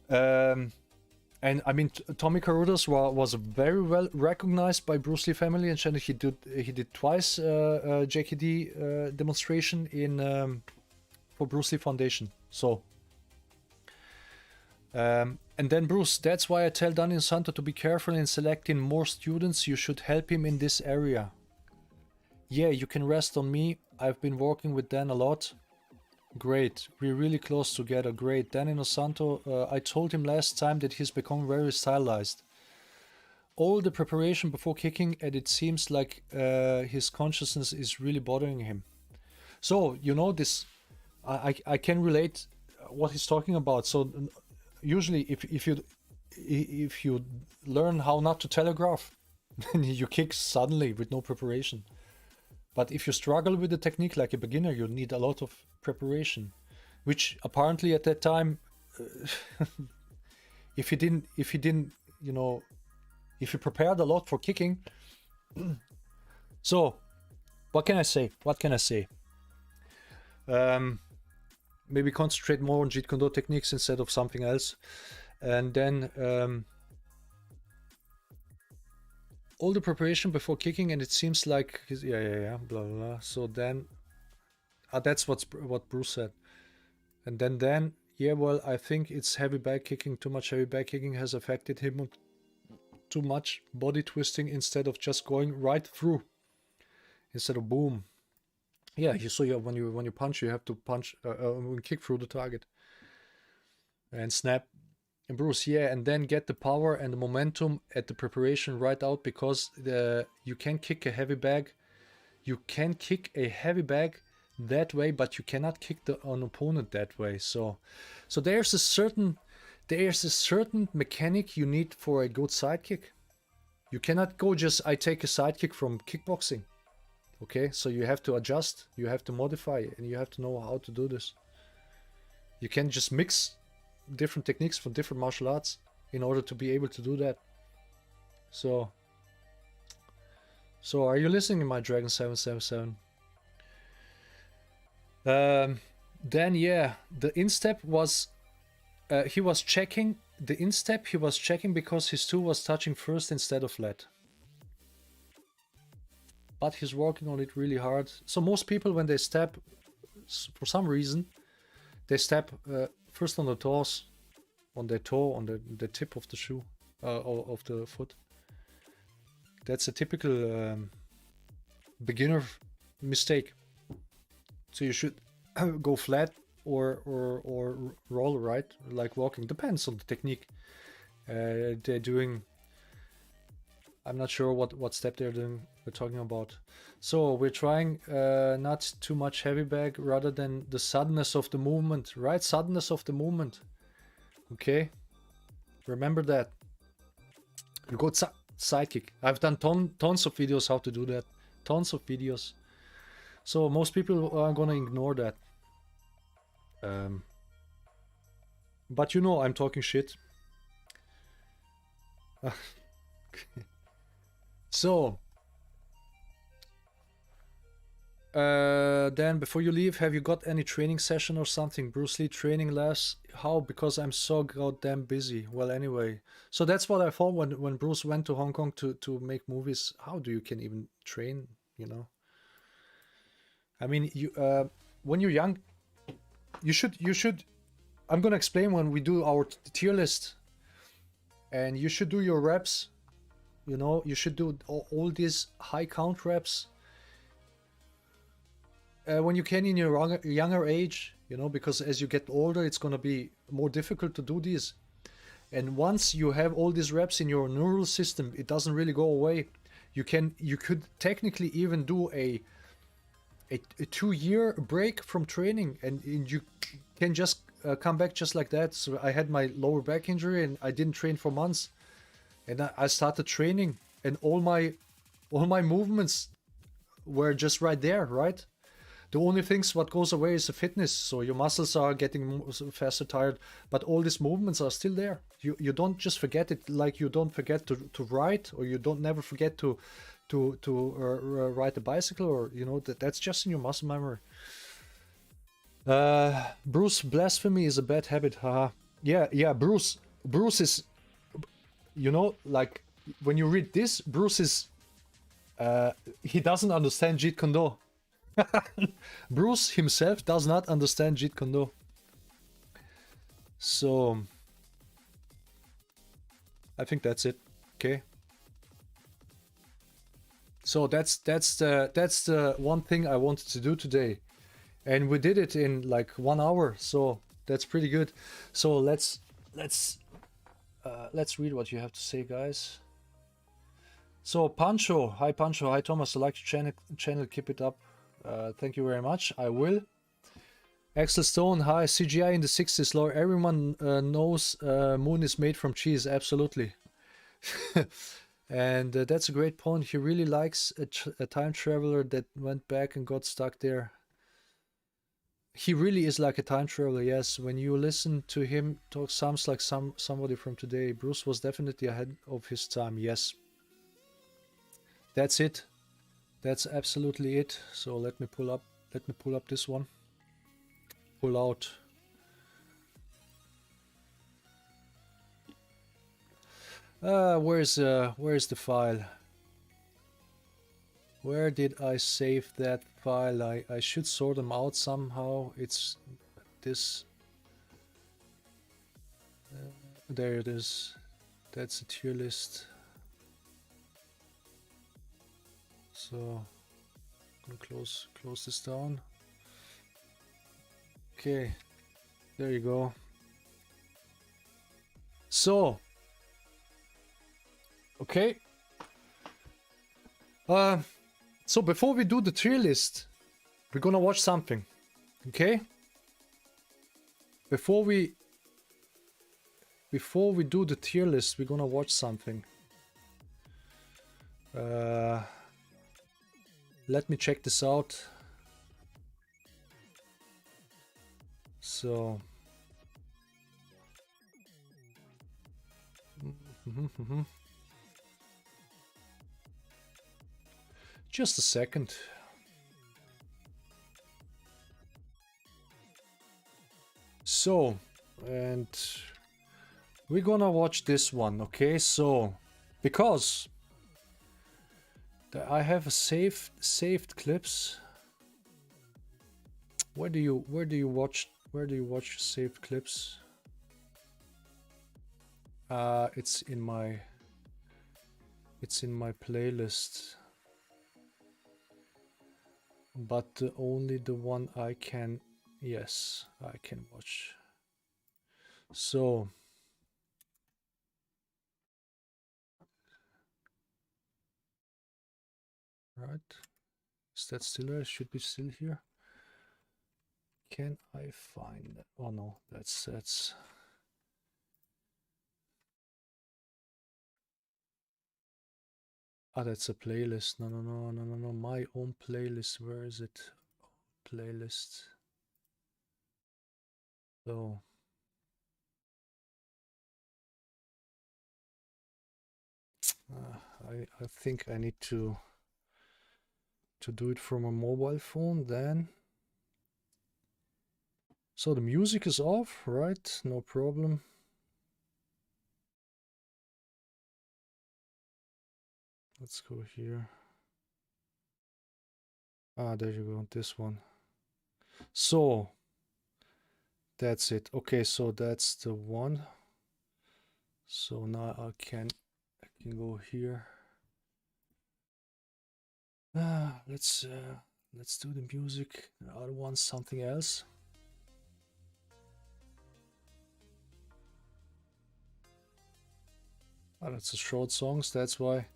And I mean, Tommy Caruthers was very well recognized by Bruce Lee family, and he did twice JKD demonstration in for Bruce Lee Foundation. So. And then Bruce, that's why I tell Daniel Santo to be careful in selecting more students. You should help him in this area. Yeah, you can rest on me. I've been working with Dan a lot. Great. We're really close together. Great. Daniel Santo, I told him last time that he's become very stylized. All the preparation before kicking, and it seems like his consciousness is really bothering him. So, you know, this, I can relate what he's talking about. So usually if you learn how not to telegraph, then you kick suddenly with no preparation. But if you struggle with the technique like a beginner, you need a lot of preparation, which apparently at that time, if you didn't, you know, if you prepared a lot for kicking. So what can I say? Maybe concentrate more on Jeet Kune Do techniques instead of something else. And then all the preparation before kicking, and it seems like blah blah blah. So then that's what Bruce said. And then yeah, well, I think it's heavy back kicking. Too much heavy back kicking has affected him. Too much body twisting instead of just going right through, instead of boom. Yeah, so yeah, when you punch, you have to punch, kick through the target and snap. And Bruce, yeah, and then get the power and the momentum at the preparation right out, because you can kick a heavy bag. You can kick a heavy bag that way, but you cannot kick an opponent that way. So there's a certain mechanic you need for a good sidekick. You cannot go just I take a sidekick from kickboxing. Okay, so you have to adjust, you have to modify, and you have to know how to do this. You can just mix different techniques from different martial arts in order to be able to do that. So are you listening, my Dragon 777? Then yeah, the instep was he was checking the instep. He was checking because his toe was touching first instead of flat. But he's working on it really hard. So most people, when they step, for some reason, They step first on the toes, on their toe, on the tip of the shoe, of the foot. That's a typical beginner mistake. So you should go flat or roll, right? Like walking. Depends on the technique they're doing. I'm not sure what step they're doing. We're talking about. So we're trying not too much heavy bag, rather than the suddenness of the movement, right? Suddenness of the movement. Okay, remember that. You go side kick. I've done tons of videos how to do that. Tons of videos. So most people are gonna ignore that. But you know I'm talking shit. So then before you leave, have you got any training session or something? Bruce Lee training less? How? Because I'm so goddamn busy. Well, anyway, so that's what I thought when Bruce went to Hong Kong to make movies. How do you can even train, you know? I mean, you when you're young, you should I'm gonna explain when we do our tier list, and you should do your reps, you know. You should do all these high count reps when you can in your younger age, you know, because as you get older it's gonna be more difficult to do these. And once you have all these reps in your neural system, it doesn't really go away. You could technically even do a 2-year break from training, and you can just come back just like that. So I had my lower back injury and I didn't train for months, and I started training, and all my movements were just right there, right? The only things what goes away is the fitness. So your muscles are getting faster tired, but all these movements are still there. You don't just forget it, like you don't forget to write, or you don't never forget to ride a bicycle, or you know, that's just in your muscle memory. Bruce, blasphemy is a bad habit. Haha. Yeah, Bruce is, you know, like when you read this, Bruce is he doesn't understand Jeet Kune. Bruce himself does not understand Jeet Kune. So I think that's it. Okay. So that's the one thing I wanted to do today, and we did it in like 1 hour. So that's pretty good. So let's read what you have to say, guys. So Pancho, hi Thomas, I like your channel, keep it up. Thank you very much. I will. Axel Stone, hi. CGI in the 60s, Laura. Everyone knows Moon is made from cheese. Absolutely. And that's a great point. He really likes a time traveler that went back and got stuck there. He really is like a time traveler, yes. When you listen to him talk, sounds like somebody from today. Bruce was definitely ahead of his time, yes. That's it. That's absolutely it. So let me pull up this one. Pull out. Where's the file? Where did I save that file? I should sort them out somehow. It's this. There it is. That's a tier list. So I'm gonna close this down. Okay, there you go. So okay, so before we do the tier list, we're gonna watch something. Okay, before we do the tier list, we're gonna watch something. Let me check this out. So just a second. So, and we're gonna watch this one, okay? So, because I have a saved clips. Where do you watch Where do you watch saved clips? It's in my playlist, but only the one I can. Yes, I can watch. So right, is that still there? It should be still here. Can I find that? Oh no, that's ah, that's a playlist. No. My own playlist. Where is it? Playlist. So I think I need to do it from a mobile phone then. So the music is off, right? No problem. Let's go here. Ah, there you go, this one. So that's it. Okay, so that's the one. So now I can go here. Let's do the music. The other one's something else. Oh, that's a short songs. That's why.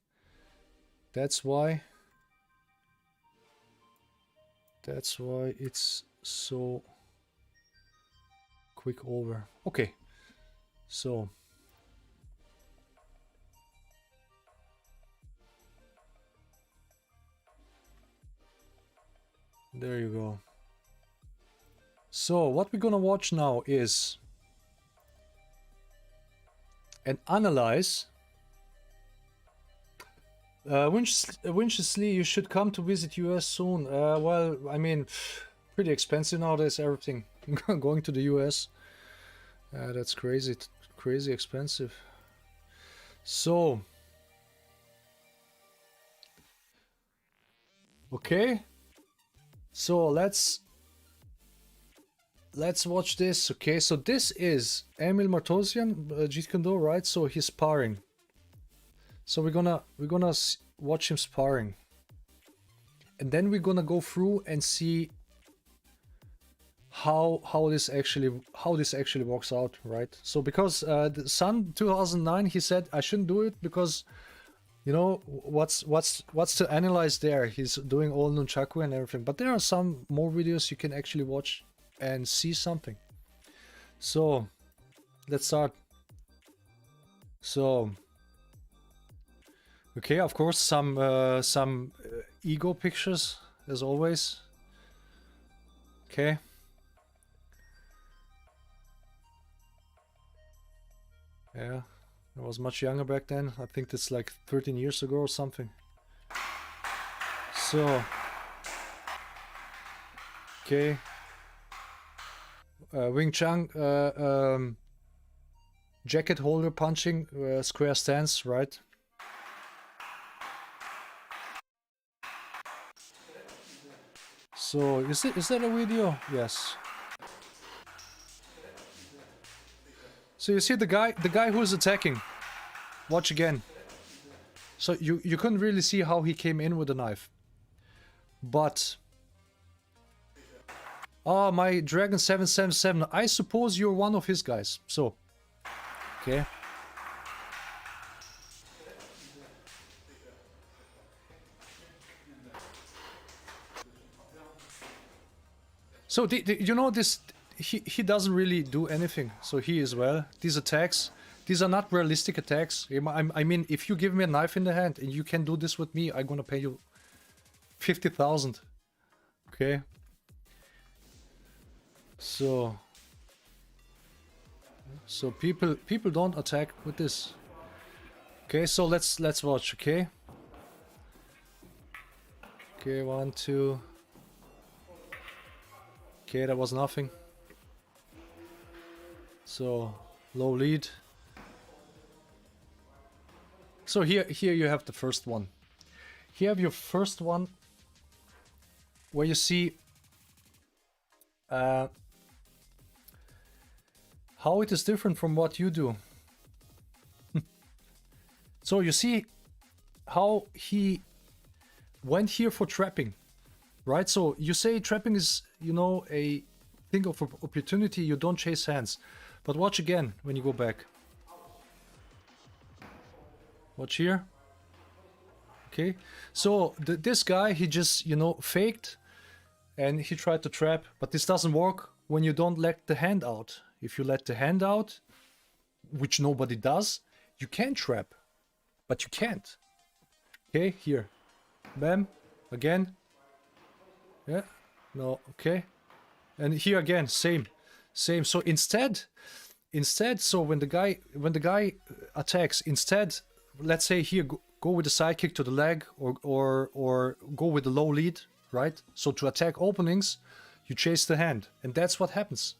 That's why it's so quick over. Okay, so there you go. So what we're gonna watch now is and analyze. Winchesley, you should come to visit US soon. Well, I mean, pretty expensive nowadays, everything. Going to the US. That's crazy, crazy expensive. So, okay. So let's watch this. Okay, so this is Emil Martirossian, Jeet Kune, right? So he's sparring. So we're gonna watch him sparring, and then we're gonna go through and see how this actually works out, right? So because the Sun 2009, he said I shouldn't do it because, you know, what's to analyze there? He's doing all nunchaku and everything, but there are some more videos you can actually watch and see something. So let's start. So okay, of course, some ego pictures as always. Okay. Yeah, I was much younger back then. I think that's like 13 years ago or something. So, okay. Wing Chun, jacket holder punching, square stance, right? So, is that a video? Yes. So you see the guy who's attacking. Watch again. So you couldn't really see how he came in with the knife. But oh, my Dragon 777. I suppose you're one of his guys. So okay. So you know this, he doesn't really do anything. So he as well. These attacks, these are not realistic attacks. I mean, if you give me a knife in the hand and you can do this with me, I'm gonna pay you 50,000. Okay. So people don't attack with this. Okay, so let's watch. Okay. Okay, 1, 2. Okay, that was nothing. So low lead. So here you have the first one. Here you have your first one where you see how it is different from what you do. So you see how he went here for trapping, right? So you say trapping is, you know, a thing of opportunity. You don't chase hands. But watch again when you go back. Watch here. Okay, so this guy, he just, you know, faked and he tried to trap, but this doesn't work when you don't let the hand out. If you let the hand out, which nobody does, you can trap, but you can't. Okay, here. Bam. Again. Yeah. No, okay. And here again, same. So instead, so when the guy attacks, instead, let's say here, go with the side kick to the leg, or go with the low lead, right? So to attack openings, you chase the hand, and that's what happens.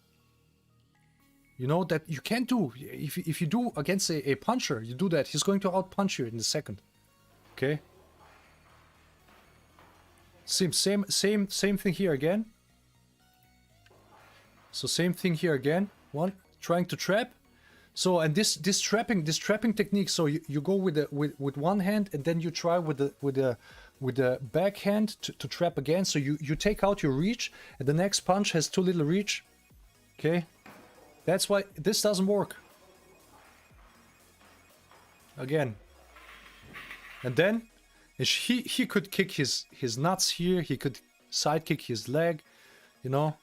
You know that you can't do. If you do against a puncher, you do that, he's going to out punch you in a second. Okay. Same thing here again. So same thing here again. One trying to trap. So, and this trapping technique. So you go with one hand, and then you try with the back hand to trap again. So you take out your reach, and the next punch has too little reach. Okay, that's why this doesn't work. Again, and then he could kick his nuts here. He could side kick his leg, you know.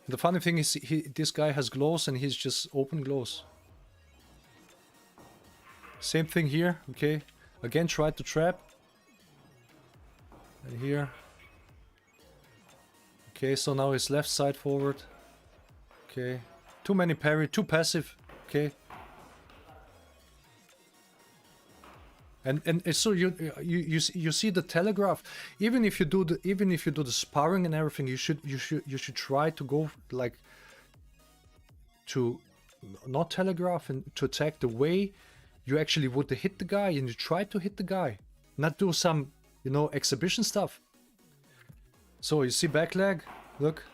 The funny thing is, this guy has gloves and he's just open gloves. Same thing here, okay. Again, tried to trap. And here. Okay, so now his left side forward. Okay. Too many parry, too passive. Okay. And so you see the telegraph. Even if you do the sparring and everything, you should try to go like to not telegraph and to attack the way you actually would hit the guy, and you try to hit the guy, not do some, you know, exhibition stuff. So you see back leg, look.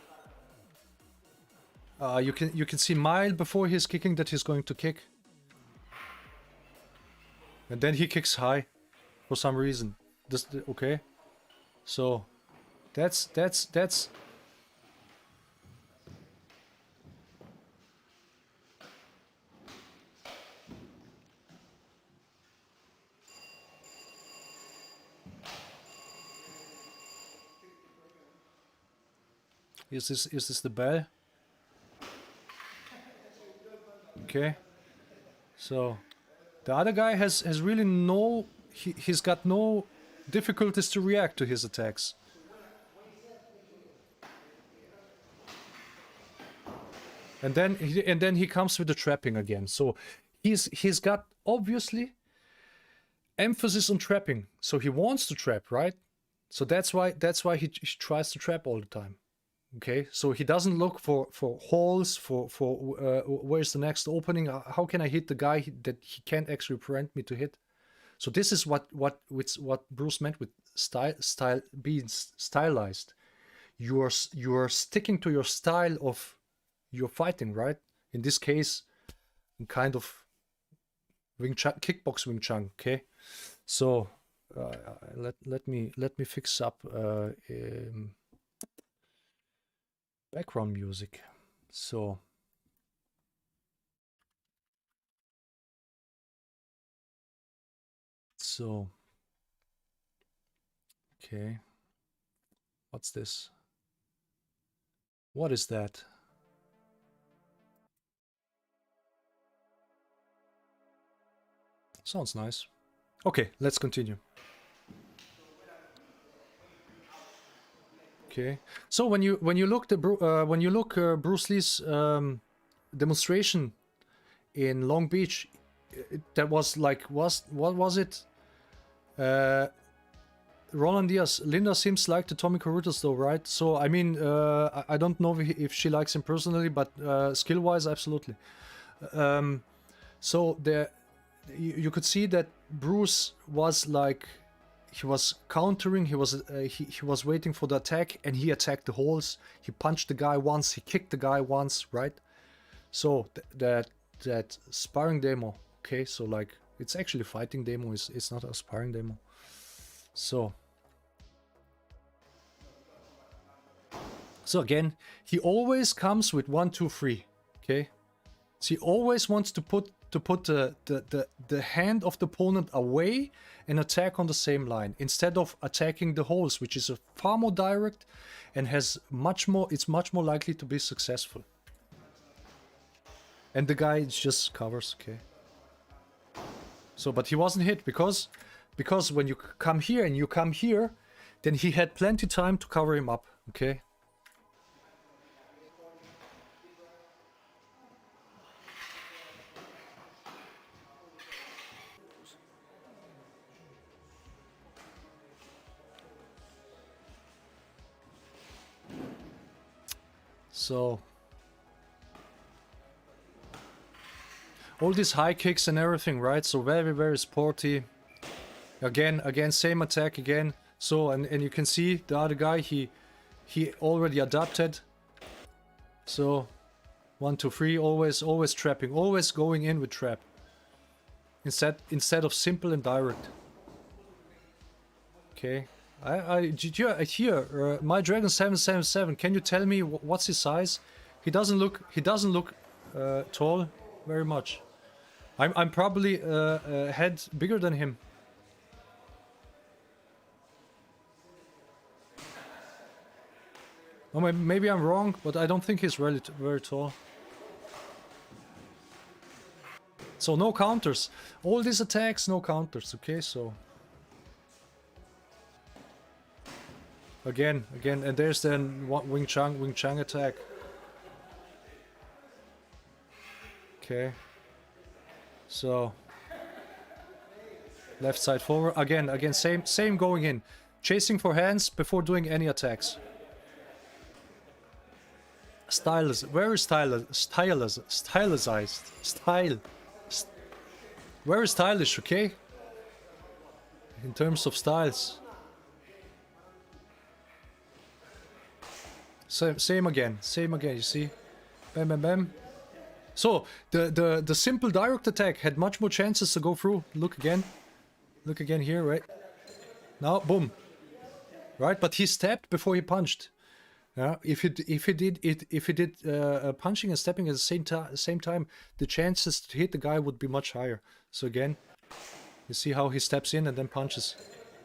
You can see mild before he's kicking that he's going to kick. And then he kicks high for some reason. Okay. So that's Is this the bell? Okay. So the other guy has really he's got no difficulties to react to his attacks. And then he comes with the trapping again. So he's got obviously emphasis on trapping. So he wants to trap, right? So that's why he tries to trap all the time. Okay, so he doesn't look for holes, for where's the next opening, how can I hit the guy that he can't actually prevent me to hit. So this is what Bruce meant with being stylized. You are sticking to your style of your fighting, right? In this case, kind of Wing Chun, kickbox Wing Chun. Okay, so let me fix up background music. So okay, what's this? What is that? Sounds nice. Okay, let's continue. Okay, so when you look Bruce Lee's demonstration in Long Beach, that was like what was it? Roland Diaz. Linda seems like the Tommy Carruthers though, right? So I mean, I don't know if she likes him personally, but skill-wise, absolutely. So you could see that Bruce was like, countering. He was waiting for the attack, and he attacked the holes. He punched the guy once. He kicked the guy once, right? So that sparring demo. Okay, so like it's actually fighting demo. It's not a sparring demo. So again, he always comes with 1, 2, 3. Okay, so he always wants to put the hand of the opponent away and attack on the same line instead of attacking the holes, which is a far more direct and has much more. It's much more likely to be successful. And the guy just covers. Okay. So, but he wasn't hit because when you come here and you come here, then he had plenty time to cover him up. Okay. So all these high kicks and everything, right? So very, very sporty. Again, same attack again. So and you can see the other guy, he already adapted. So 1, 2, 3, always trapping, always going in with trap. Instead of simple and direct. Okay. I here my Dragon 777. Can you tell me what's his size? He doesn't look tall very much. I'm probably a head bigger than him. Or maybe I'm wrong, but I don't think he's really very tall. So no counters. All these attacks, no counters. Okay, so. Again, and there's then Wing Chun attack. Okay. So left side forward. Again, same going in. Chasing for hands before doing any attacks. Very stylish, okay? In terms of styles. Same again, you see? Bam, bam, bam. So, the simple direct attack had much more chances to go through. Look again here, right? Now, boom. Right, but he stepped before he punched. Yeah, if he did punching and stepping at the same time, the chances to hit the guy would be much higher. So again, you see how he steps in and then punches.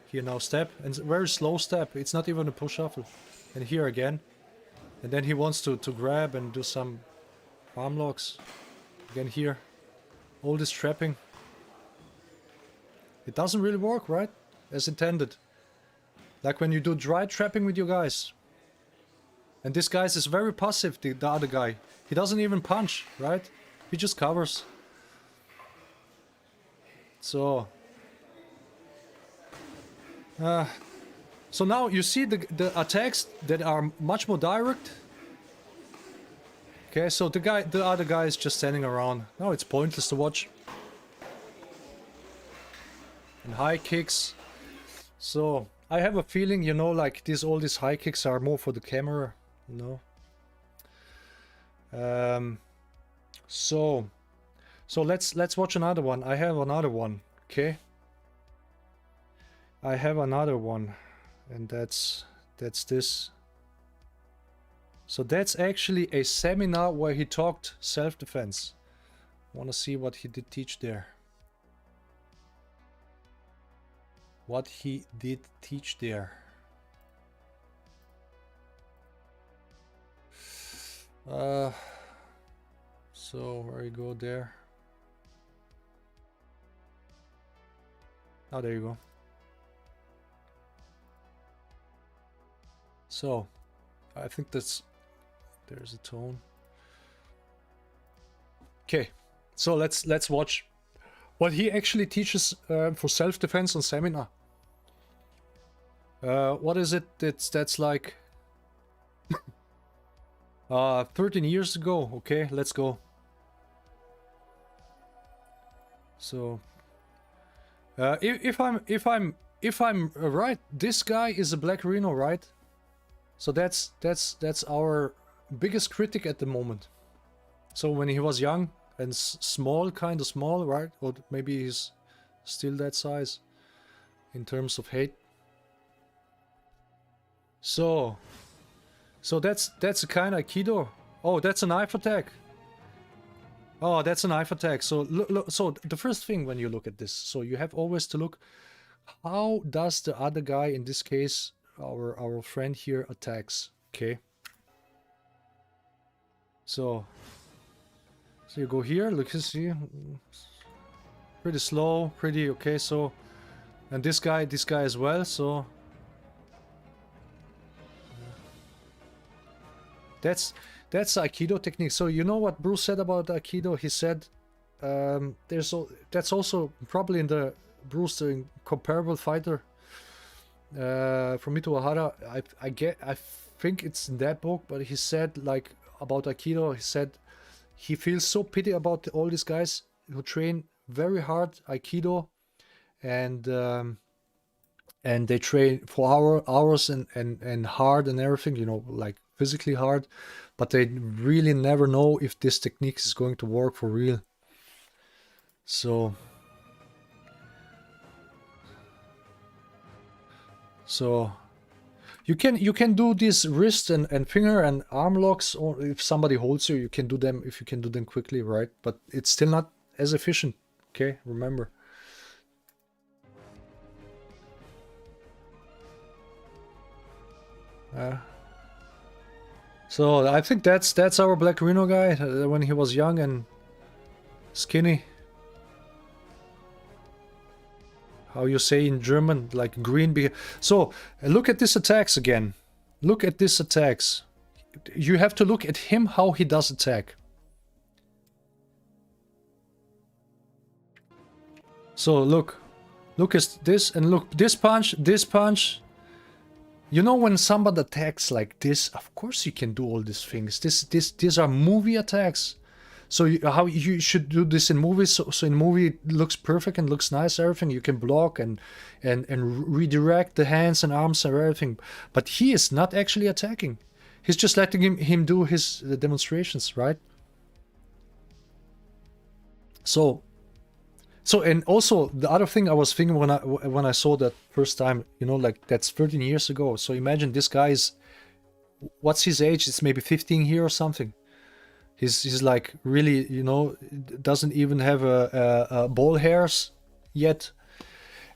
Here now step, and very slow step. It's not even a push shuffle. And here again. And then he wants to grab and do some arm locks. Again here. All this trapping. It doesn't really work, right? As intended. Like when you do dry trapping with your guys. And this guy is very passive, the other guy. He doesn't even punch, right? He just covers. So... so now you see the attacks that are much more direct. Okay, so the other guy is just standing around. Now it's pointless to watch. And high kicks. So I have a feeling, you know, like all these high kicks are more for the camera, you know. So let's watch another one. I have another one. Okay. I have another one. And that's this. So that's actually a seminar where he talked self-defense. Want to see what he did teach there. What he did teach there. So where you go there. Oh, there you go. So, I think there's a tone. Okay, so let's watch what he actually teaches for self-defense on seminar. What is it? That's like 13 years ago. Okay, let's go. So, if I'm if I'm right, this guy is a Black Rhino, right? So that's our biggest critic at the moment. So when he was young and small, kind of small, right? Or maybe he's still that size in terms of height. So that's a kind of Aikido. Oh, that's a knife attack. Oh, that's a knife attack. So look, so the first thing when you look at this, so you have always to look, how does the other guy, in this case, our friend here, attacks? Okay. So you go here, look, you see, pretty slow, pretty okay. So, and this guy as well. So that's Aikido technique. So you know what Bruce said about Aikido? He said that's also probably in the Bruce, the incomparable fighter from Mito Ohara. I think it's in that book, but he said, like, about Aikido, he said he feels so pity about all these guys who train very hard Aikido, and they train for hours and hard and everything, you know, like physically hard, but they really never know if this technique is going to work for real. So you can do these wrist and finger and arm locks, or if somebody holds you, you can do them, if you can do them quickly, right? But it's still not as efficient. Okay, remember. So I think that's our Black Rhino guy when he was young and skinny. How you say in German, like green. So look at these attacks again. Look at these attacks. You have to look at him, how he does attack. So look at this, and look, this punch, this punch. You know, when somebody attacks like this, of course you can do all these things. These are movie attacks. So how you should do this in movies? So in movie it looks perfect and looks nice, everything. You can block and redirect the hands and arms and everything. But he is not actually attacking. He's just letting him do his demonstrations, right? So and also the other thing I was thinking when I saw that first time, you know, like that's 13 years ago. So imagine this guy is, what's his age? It's maybe 15 here or something. He's like really, you know, doesn't even have a ball hairs yet,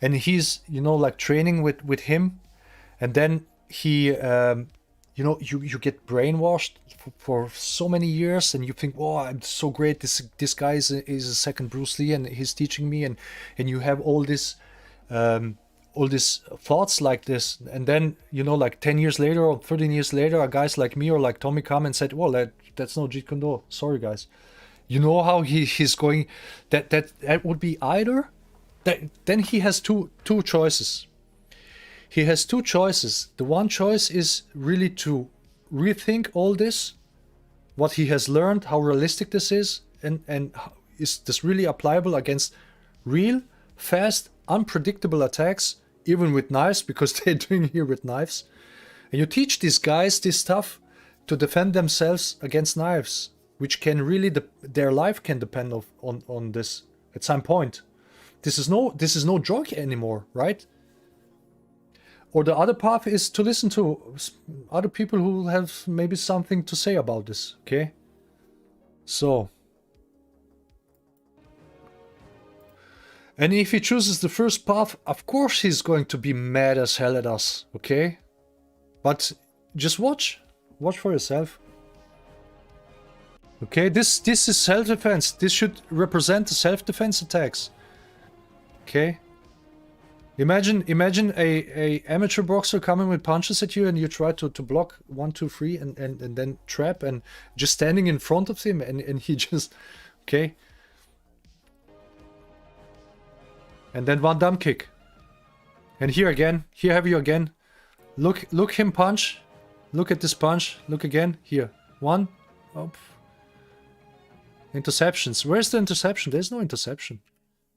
and he's, you know, like training with him, and then he, you know, you get brainwashed for so many years, and you think, oh, I'm so great. This guy is a second Bruce Lee, and he's teaching me, and you have all these thoughts like this, and then, you know, like 10 years later or 13 years later, a guys like me or like Tommy come and said, well, that's no Jeet Kune. Sorry, guys. You know how he's going. That would be either. Then he has two choices. He has two choices. The one choice is really to rethink all this, what he has learned, how realistic this is, and is this really applicable against real, fast, unpredictable attacks, even with knives, because they're doing here with knives. And you teach these guys this stuff to defend themselves against knives, which can really, their life can depend on this at some point. This is no joke anymore, right? Or the other path is to listen to other people who have maybe something to say about this, okay? So, and if he chooses the first path, of course he's going to be mad as hell at us, okay? But just watch for yourself. Okay, this is self-defense. This should represent the self-defense attacks. Okay? Imagine a amateur boxer coming with punches at you, and you try to block 1, 2, 3 and then trap, and just standing in front of him, and he just, okay? And then one dumb kick. And here have you again. Look him punch. Look at this punch. Look again. Here. One. Oh. Interceptions. Where's the interception? There's no interception.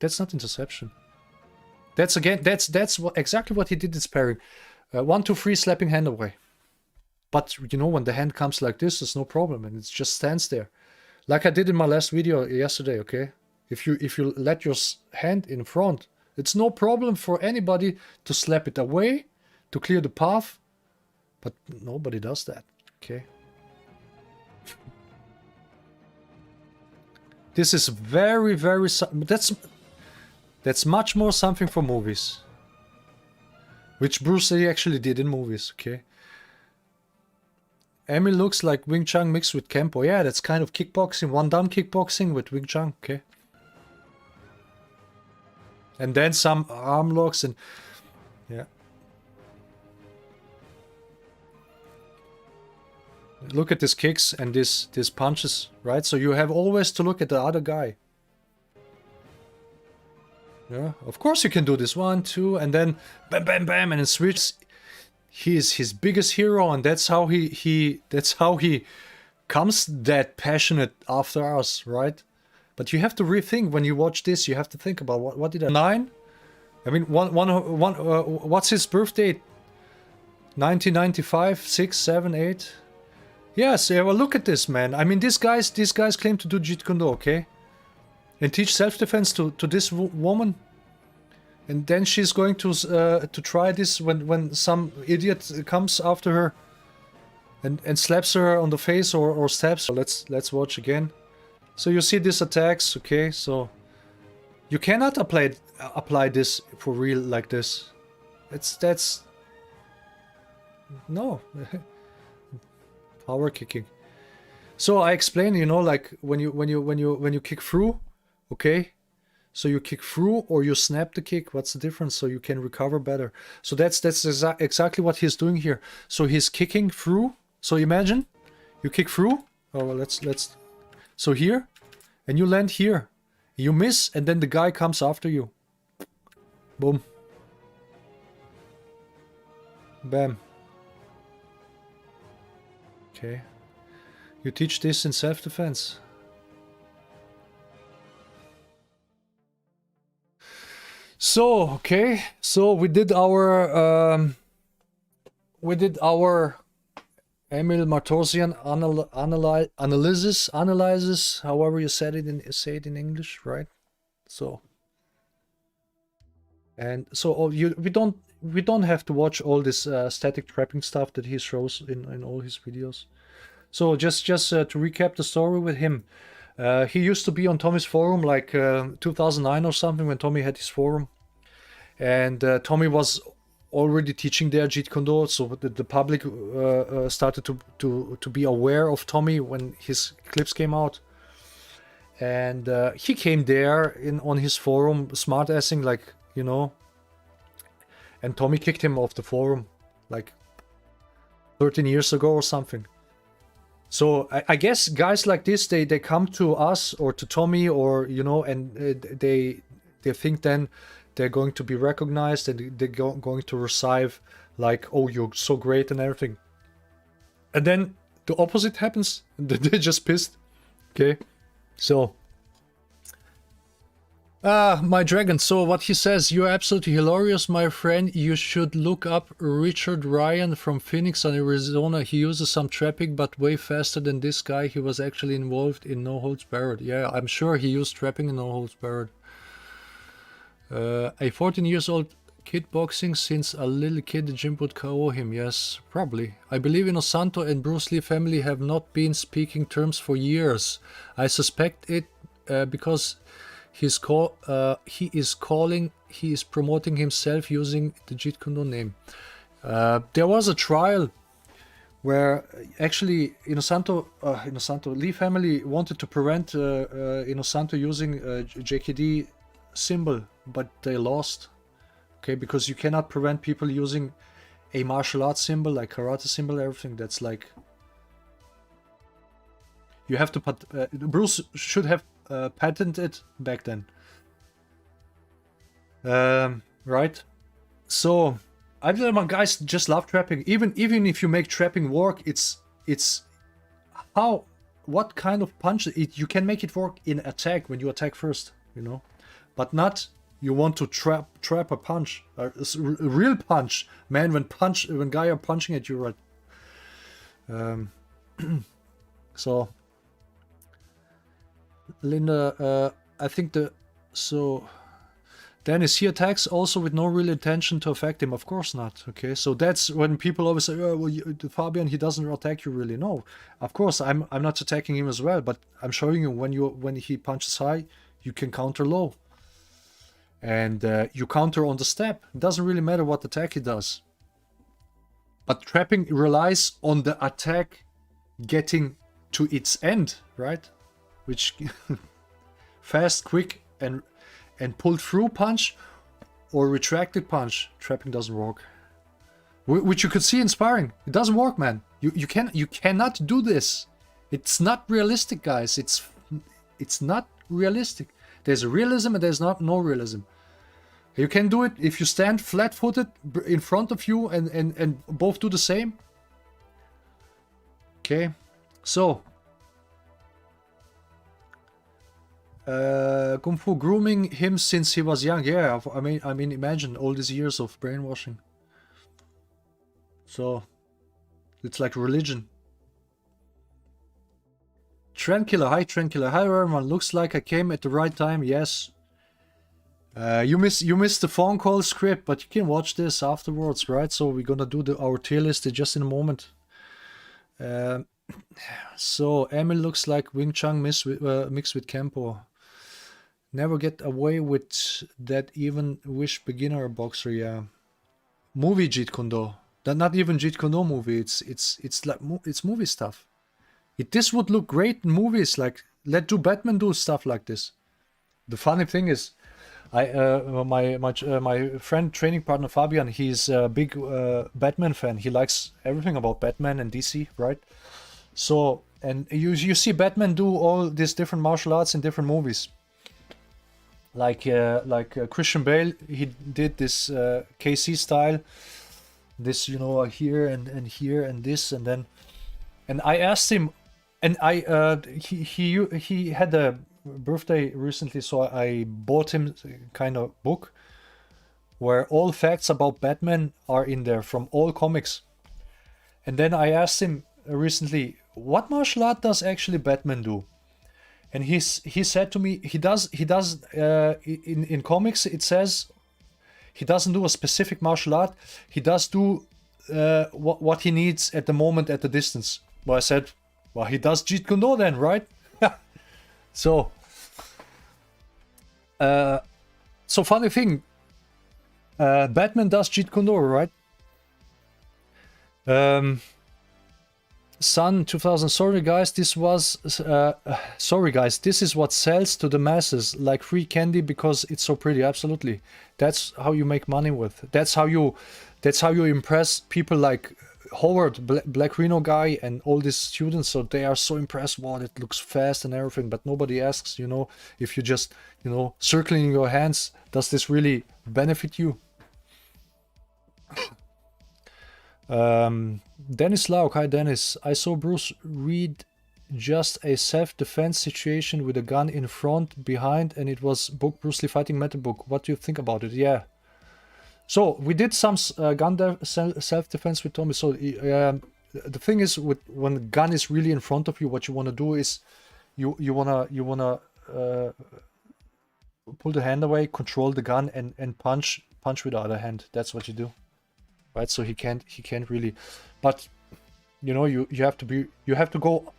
That's not interception. That's again, that's what, exactly what he did in sparring. 1, 2, 3, slapping hand away. But you know, when the hand comes like this, there's no problem, and it just stands there, like I did in my last video yesterday. Okay, if you let your hand in front, it's no problem for anybody to slap it away, to clear the path, but nobody does that. Okay. This is very, very... That's much more something for movies. Which Bruce Lee actually did in movies, okay? Emil looks like Wing Chun mixed with Kempo. Yeah, that's kind of kickboxing. One down kickboxing with Wing Chun, okay? And then some arm locks and... Yeah. Look at these kicks and these punches, right? So you have always to look at the other guy. Yeah, of course you can do this 1, 2, and then bam, bam, bam, and then switch. He is his biggest hero, and that's how he comes that passionate after us, right? But you have to rethink when you watch this. You have to think about what did I 9? I mean, what's his birth date? 1995, 6, 7, 8. Yes, yeah, well, look at this, man. I mean, these guys claim to do Jeet Kune, okay? And teach self-defense to this woman. And then she's going to try this when some idiot comes after her and slaps her on the face or stabs her. Let's watch again. So you see these attacks, okay? So you cannot apply this for real like this. That's no. Power kicking. So I explain, you know, like when you kick through, okay? So you kick through or you snap the kick. What's the difference? So you can recover better. So that's exactly what he's doing here. So he's kicking through. So imagine you kick through. Oh, well, let's. So here, and you land here. You miss, and then the guy comes after you. Boom. Bam. Okay. You teach this in self-defense. So, okay. So we did our Emil Martirossian analysis, however you say it in English, right? So, and so we don't have to watch all this static trapping stuff that he shows in all his videos. So just to recap the story with him, he used to be on Tommy's forum like 2009 or something when Tommy had his forum, and Tommy was already teaching there Jeet Kune, so the public started to be aware of Tommy when his clips came out, and he came there on his forum smart-assing, like, you know, and Tommy kicked him off the forum like 13 years ago or something. So I guess guys like this, they come to us or to Tommy, or, you know, and they think then they're going to be recognized and they're going to receive like, oh, you're so great and everything. And then the opposite happens. They're just pissed. Okay. So my dragon. So what he says, you're absolutely hilarious, my friend. You should look up Richard Ryan from Phoenix, Arizona. He uses some trapping, but way faster than this guy. He was actually involved in No Holds Barred. Yeah, I'm sure he used trapping in No Holds Barred. A 14 years old kid boxing since a little kid, the gym would KO him. Yes, probably. I believe Inosanto and Bruce Lee family have not been speaking terms for years. I suspect it because he is promoting himself using the Jeet Kune name. There was a trial where actually Inosanto Lee family wanted to prevent Inosanto using JKD symbol, but they lost. Okay, because you cannot prevent people using a martial arts symbol like karate symbol, everything. That's like, you have to Bruce should have patented back then. Right? So I tell my guys, just love trapping. Even if you make trapping work, it's what kind of punch you can make it work in attack when you attack first, you know, but not you want to trap a punch, a real punch, man. When guy are punching at you, right? So, Linda, I think Dennis, he attacks also with no real intention to affect him. Of course not. Okay, so that's when people always say, "Oh, well, Fabian, he doesn't attack you really." No, of course I'm not attacking him as well, but I'm showing you when he punches high, you can counter low, and you counter on the step. It doesn't really matter what attack he does. But trapping relies on the attack getting to its end, right? Which fast, quick, and pulled through punch or retracted punch. Trapping doesn't work. Which you could see in sparring. It doesn't work, man. You cannot do this. It's not realistic, guys. It's not realistic. There's realism and there's no realism. You can do it if you stand flat-footed in front of you and both do the same. Okay, so Kung Fu grooming him since he was young. Yeah, I mean, imagine all these years of brainwashing. So it's like religion. Trendkiller, hi Trendkiller, hi everyone. Looks like I came at the right time. Yes. You missed the phone call script, but you can watch this afterwards, right? So we're gonna do our tier list just in a moment. So Emil looks like Wing Chun mixed with Kempo. Never get away with that, even wish beginner boxer. Yeah, movie Jeet Kune. Not even Jeet Kune movie. It's like it's movie stuff. This would look great in movies. Like let Batman do stuff like this. The funny thing is, my friend training partner Fabian, he's a big Batman fan. He likes everything about Batman and DC, right? So and you see Batman do all these different martial arts in different movies. Like Christian Bale, he did this KC style, this here and here and this and then, and I asked him, and he had a birthday recently, so I bought him kind of book where all facts about Batman are in there from all comics. And then I asked him recently, what martial art does actually Batman do? And he said to me, he does in comics it says he doesn't do a specific martial art. He does do what he needs at the moment at the distance. Well, I said, well, he does Jeet Kune then, right? So funny thing, Batman does Jeet Kune, right? Sun 2000. Sorry guys, this is what sells to the masses, like free candy because it's so pretty. Absolutely, that's how you make money with. That's how you impress people like Howard, Black Rhino guy, and all these students. So they are so impressed. Wow, it looks fast and everything, but nobody asks, if you just, circling your hands, does this really benefit you? Dennis Lauk, hi Dennis. I saw Bruce read just a self-defense situation with a gun in front, behind, and it was book Bruce Lee Fighting Method book. What do you think about it? Yeah. So we did some gun self-defense with Tommy. So the thing is, when the gun is really in front of you, what you want to do is you wanna pull the hand away, control the gun, and punch with the other hand. That's what you do. Right, so he can't really, but you have to go,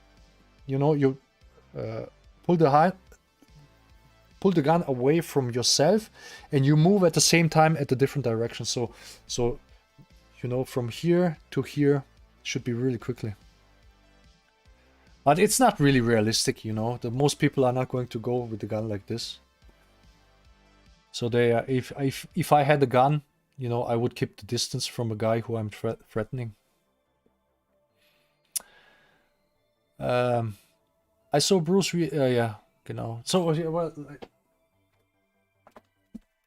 pull the gun away from yourself, and you move at the same time at the different directions. So from here to here should be really quickly. But it's not really realistic, that most people are not going to go with the gun like this. So they if I had a gun, I would keep the distance from a guy who I'm threatening. I saw Bruce. Yeah, genau. So well,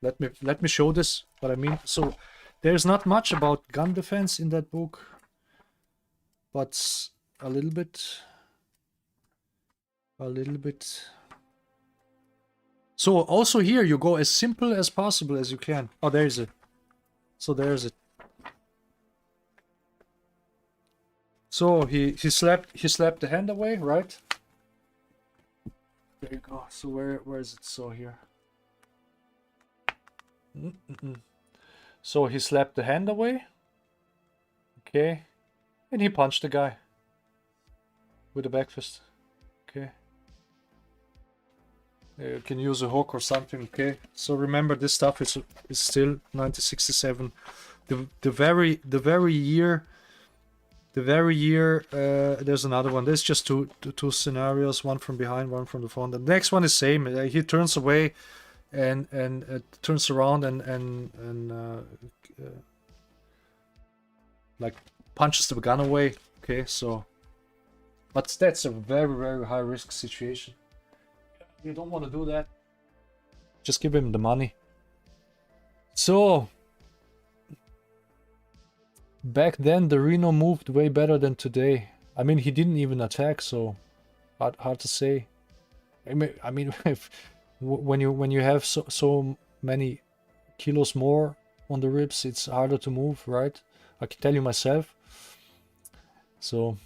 let me show this. What I mean. So there's not much about gun defense in that book, but a little bit. So also here you go as simple as possible as you can. Oh, there's it. So there's it. So he slapped the hand away, right? There you go. So where is it? So here. So he slapped the hand away. Okay. And he punched the guy with a back fist. Okay. You can use a hook or something. Okay. So remember, this stuff is still 1967. The very year. There's another one. There's just two scenarios, one from behind, one from the front. The next one is same. He turns away and turns around and like punches the gun away. Okay, so but that's a very high risk situation. You don't want to do that. Just give him the money. So back then, the Reno moved way better than today. I mean, he didn't even attack, so hard to say. I mean, when you have so many kilos more on the ribs, it's harder to move, right? I can tell you myself. So,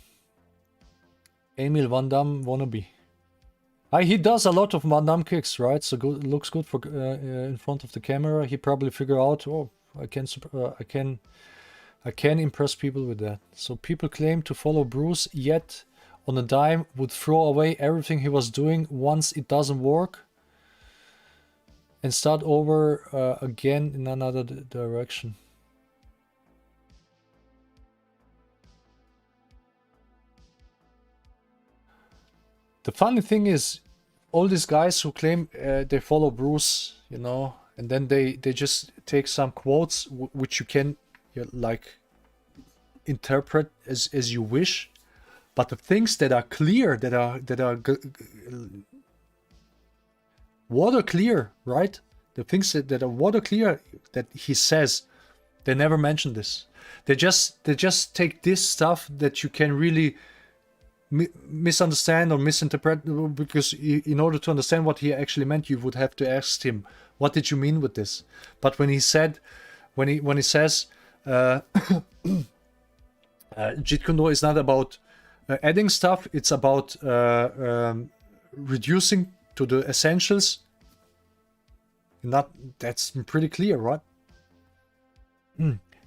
Emil Van Damme wannabe. He does a lot of Van Damme kicks, right? So good, looks good for in front of the camera. He probably figure out, oh, I can impress people with that. So people claim to follow Bruce, yet on a dime would throw away everything he was doing once it doesn't work and start over again in another direction. The funny thing is, all these guys who claim they follow Bruce, you know, and then they just take some quotes which you can like interpret as you wish, but the things that are clear, that are water clear, right? The things that are water clear that he says, they never mention this. They just take this stuff that you can really misunderstand or misinterpret, because in order to understand what he actually meant, you would have to ask him, what did you mean with this? But when he says Jeet Kune is not about adding stuff, it's about reducing to the essentials. That's pretty clear, right?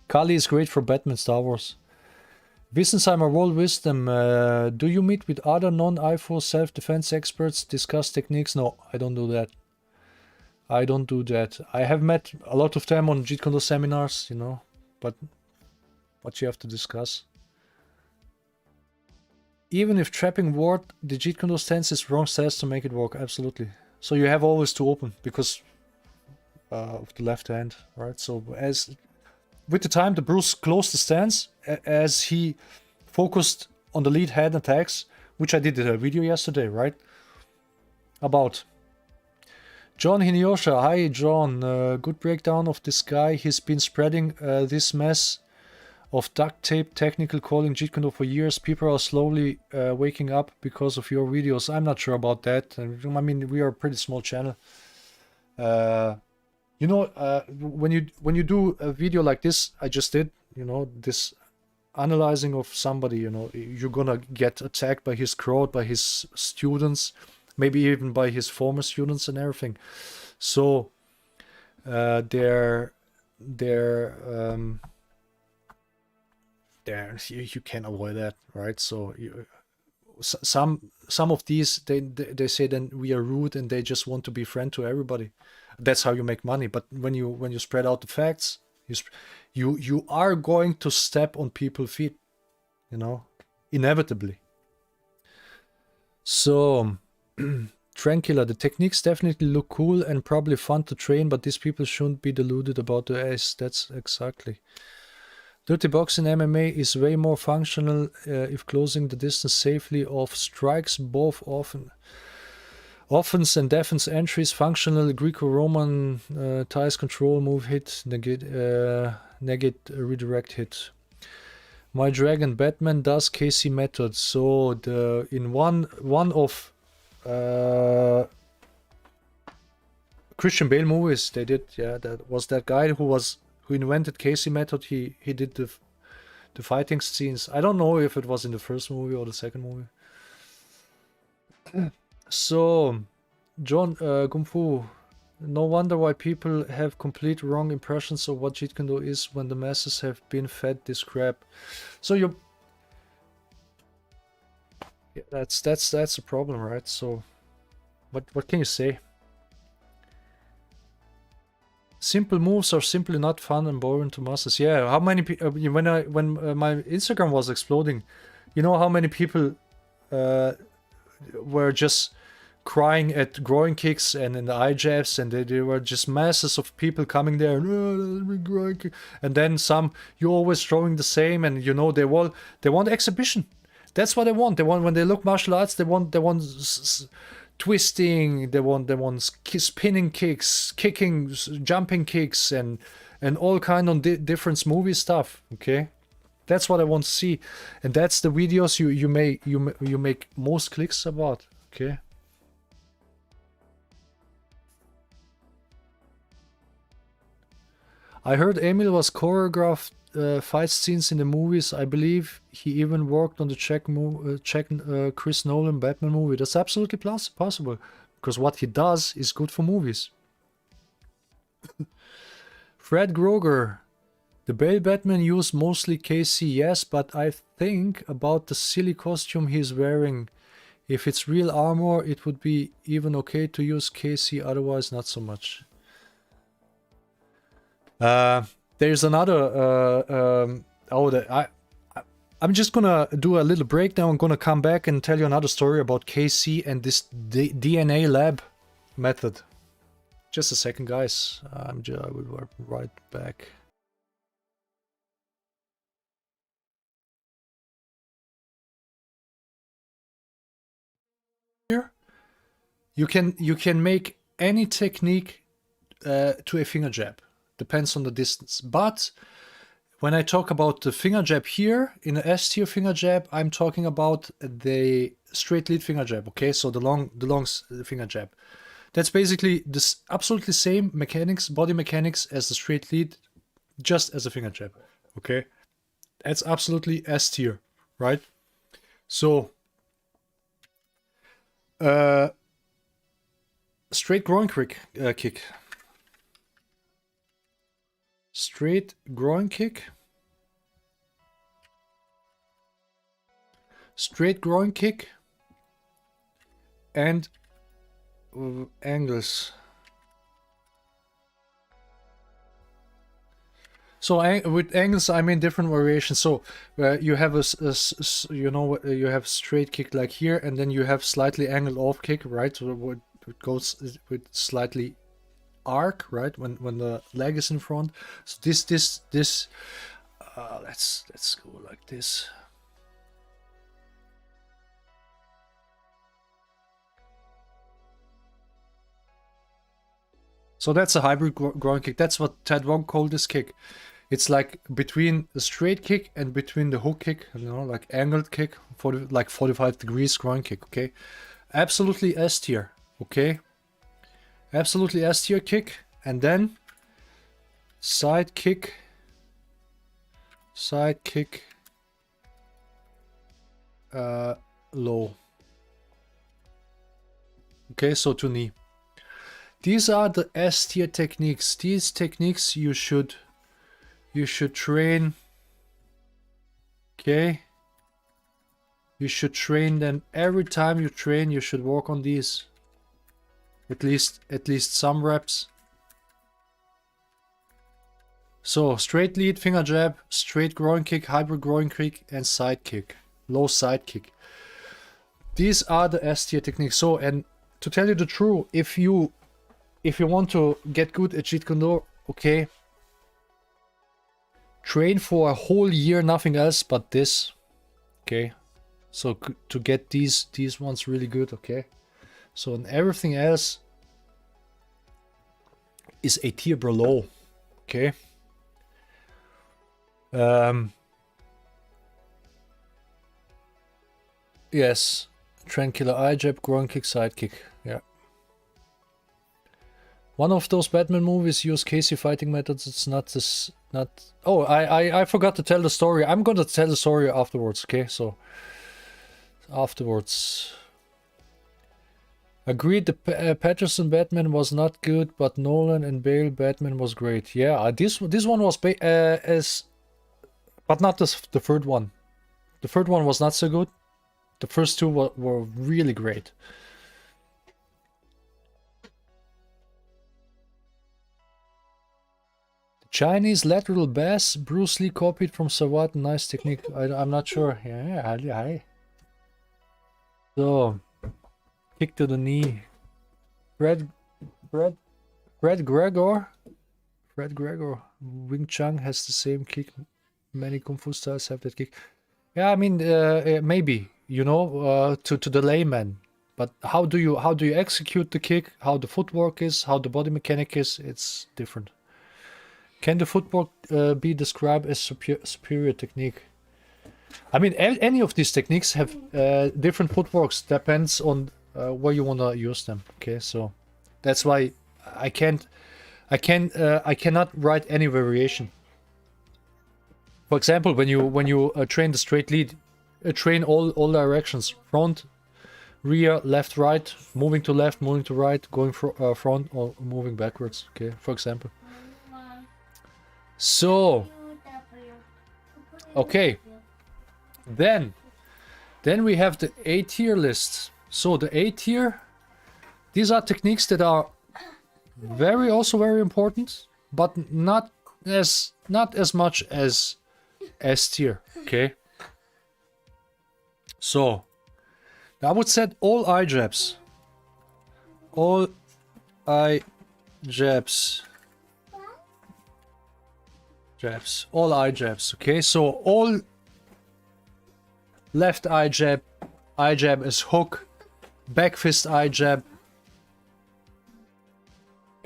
Kali is great for Batman Star Wars. Wissensheimer World Wisdom, do you meet with other non-IFO self-defense experts, discuss techniques? No, I don't do that. I don't do that. I have met a lot of them on Jeet Kune seminars, you know, but what you have to discuss. Even if trapping ward, the Jeet Kune stance is wrong stance to make it work. Absolutely. So you have always to open because of the left hand, right? So as with the time, the Bruce closed the stance as he focused on the lead hand attacks, which I did a video yesterday, right? About. John Hinyosha, hi John, good breakdown of this guy. He's been spreading this mess of duct tape technical calling Jeet Kune for years. People are slowly waking up because of your videos. I'm not sure about that. I mean, we are a pretty small channel. You know, when you do a video like this, I just did, you know, this analyzing of somebody, you know, you're gonna get attacked by his crowd, by his students, maybe even by his former students and everything. So you can avoid that, right? So some of these they say then we are rude and they just want to be friend to everybody. That's how you make money. But when you spread out the facts, you are going to step on people's feet, you know, inevitably. So Tranquilla, the techniques definitely look cool and probably fun to train, but these people shouldn't be deluded about the ace. That's exactly. Dirty boxing MMA is way more functional if closing the distance safely off strikes, both offense and defense entries, functional Greco-Roman ties, control, move, hit, negate, redirect, hit. My Dragon Batman does KC method. So in one of Christian Bale movies. They did, yeah. That was that guy who invented Casey method. He did the fighting scenes. I don't know if it was in the first movie or the second movie. So, John Kung Fu. No wonder why people have complete wrong impressions of what Jeet Kune is when the masses have been fed this crap. So yeah, that's the problem, right? So, what can you say? Simple moves are simply not fun and boring to masters. Yeah, how many people when my Instagram was exploding, you know how many people were just crying at groin kicks and in the eye jabs, and they were just masses of people coming there, and then some, you're always throwing the same, and you know they want exhibition. That's what they want. They want, when they look martial arts, they want twisting, they want spinning kicks, kicking, jumping kicks, and all kind of different movie stuff. Okay, that's what I want to see, and that's the videos you make most clicks about. Okay. I heard Emil was choreographed fight scenes in the movies. I believe he even worked on the Chris Nolan Batman movie. That's absolutely possible, because what he does is good for movies. Fred Groger. The Bale Batman used mostly KC, yes, but I think about the silly costume he's wearing. If it's real armor, it would be even okay to use KC, otherwise not so much. There's another I'm just gonna do a little break now. I'm gonna come back and tell you another story about KC and this DNA lab method. Just a second, guys. I will be right back. Here, you can make any technique to a finger jab. Depends on the distance. But when I talk about the finger jab here, in the S tier finger jab, I'm talking about the straight lead finger jab. Okay, so the long finger jab. That's basically this absolutely same mechanics, body mechanics as the straight lead, just as a finger jab. Okay, that's absolutely S tier, right? So, straight groin kick. Straight groin kick. Straight groin kick. And angles. So with angles, I mean different variations. So you have you have straight kick like here, and then you have slightly angled off kick, right? So it goes with slightly arc, right, when the leg is in front. So this let's go like this. So that's a hybrid groin kick. That's what Ted Wong called this kick. It's like between the straight kick and between the hook kick, you know, like angled kick, like 45 degrees groin kick. Okay, absolutely S tier. Okay, absolutely S tier kick, and then side kick, low. Okay, so to knee. These are the S tier techniques. These techniques you should train. Okay, you should train them every time you train. You should work on these. At least some reps. So straight lead, finger jab, straight groin kick, hybrid groin kick, and side kick, low side kick. These are the S tier techniques. So, and to tell you the truth, if you want to get good at Jeet Kune, okay, train for a whole year, nothing else but this. Okay, so to get these ones really good. Okay. So, and everything else is a tier below. Okay. Yes. Trend killer eye jab, groin kick, side kick. Yeah. One of those Batman movies use Casey fighting methods. It's not this. Not. Oh, I forgot to tell the story. I'm gonna tell the story afterwards. Okay, so afterwards. Agreed. The Patterson Batman was not good, but Nolan and Bale Batman was great. Yeah, this one was as, but not this, the third one. The third one was not so good. The first two were really great. Chinese lateral bass, Bruce Lee copied from Sawat. Nice technique. I'm not sure. Yeah. So, kick to the knee. Fred Gregor. Wing Chun has the same kick. Many Kung Fu styles have that kick. Yeah, I mean, maybe, you know, to the layman. But how do you execute the kick? How the footwork is? How the body mechanic is? It's different. Can the footwork be described as superior technique? I mean, any of these techniques have different footworks. Depends on where you want to use them. Okay, so that's why I cannot write any variation. For example, when you train the straight lead, train all directions: front, rear, left, right, moving to left, moving to right, going front, or moving backwards. Okay, for example. So, okay, then we have the A tier list. So the A tier, these are techniques that are also very important, but not as much as S tier. Okay. So I would set all eye jabs. All eye jabs. All eye jabs. Okay, so all left eye jab is hook, back fist eye jab.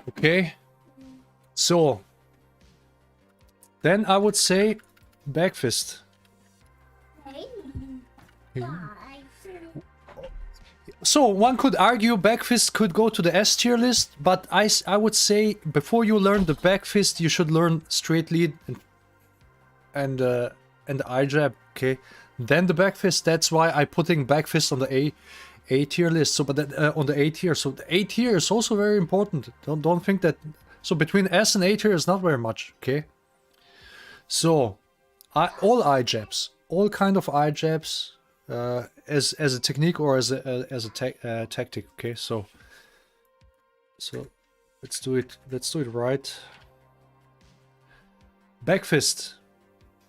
Okay, so then I would say back fist. So one could argue back fist could go to the S tier list, but I would say before you learn the back fist, you should learn straight lead and the eye jab. Okay, then the back fist. That's why I'm putting back fist on the A tier list. So, but on the A tier. So the A tier is also very important. Don't think that. So between S and A tier is not very much. Okay. So, all eye jabs, all kind of eye jabs. As a technique or as a tactic. Okay, so let's do it right. Back fist.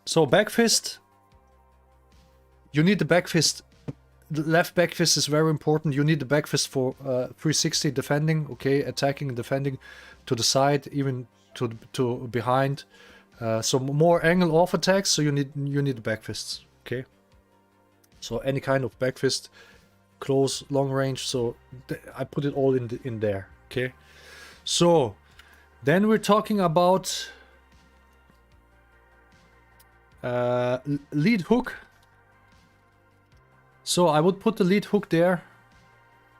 So back fist, you need the back fist. The left back fist is very important. You need the back fist for 360 defending. Okay, attacking and defending to the side, even to behind. So more angle off attacks. So you need the back fists. Okay. So any kind of back fist, close, long range. So I put it all in there. Okay. So then we're talking about lead hook. So I would put the lead hook there.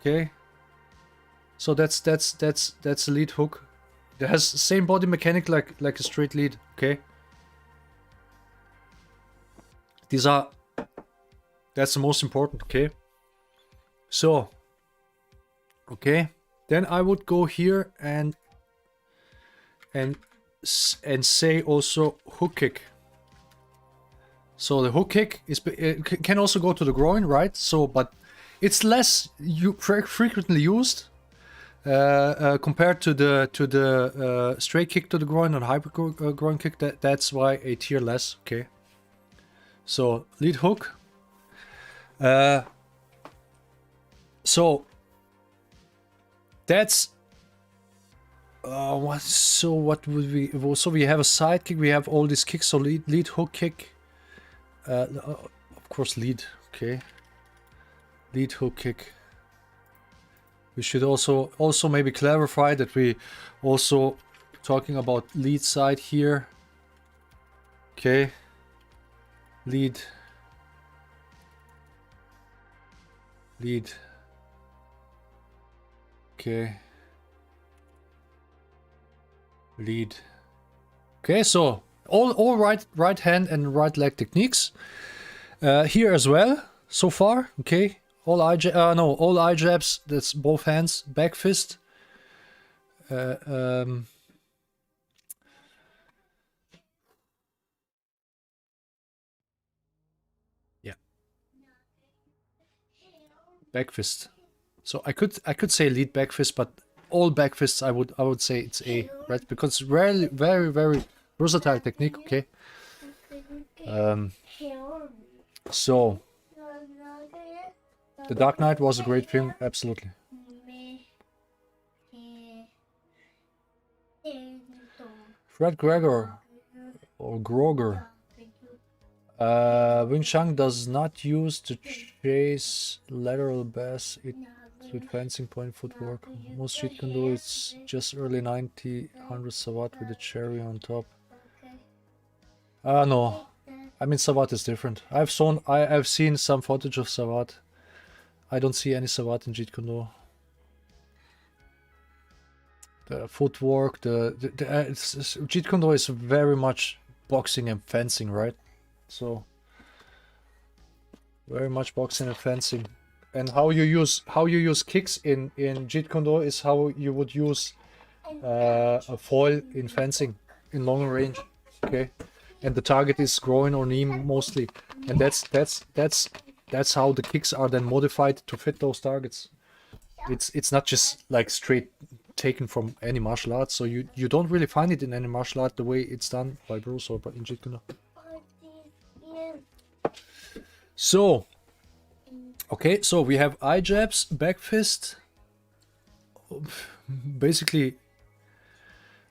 Okay. So that's the lead hook. It has the same body mechanic like a straight lead. Okay. That's the most important. Okay. So, okay. Then I would go here and say also hook kick. So the hook kick can also go to the groin, right? So, but it's less frequently used compared to the straight kick to the groin and hyper groin kick. That's why a tier less. Okay. So lead hook. So that's what would we? So we have a side kick. We have all these kicks. So lead hook kick. Of course, lead. Okay. Lead hook kick. We should also maybe clarify that we also talking about lead side here. Okay. Lead. Okay. Lead. Okay, so all right hand and right leg techniques. Here as well, so far, okay. All eye jabs, that's both hands, back fist. Yeah. Back fist. So I could say lead back fist, but all back fists I would say it's A, right? Because it's very versatile technique, okay? So the Dark Knight was a great film, absolutely. Fred Gregor or Groger. Wing Chun does not use to chase lateral bass with fencing point footwork. Most Jeet Kune do it's just early 100 Savat with a cherry on top. No. I mean Savat is different. I've seen some footage of Savat. I don't see any Savat in Jeet Kune do. The footwork, Jeet Kune do is very much boxing and fencing, right? So very much boxing and fencing, and how you use kicks in Jeet Kune do is how you would use a foil in fencing in long range. Okay, and the target is groin or knee mostly, and that's how the kicks are then modified to fit those targets. It's not just like straight taken from any martial art, so you don't really find it in any martial art the way it's done by Bruce or in Jeet Kune do. So, okay, so we have eye jabs, back fist, basically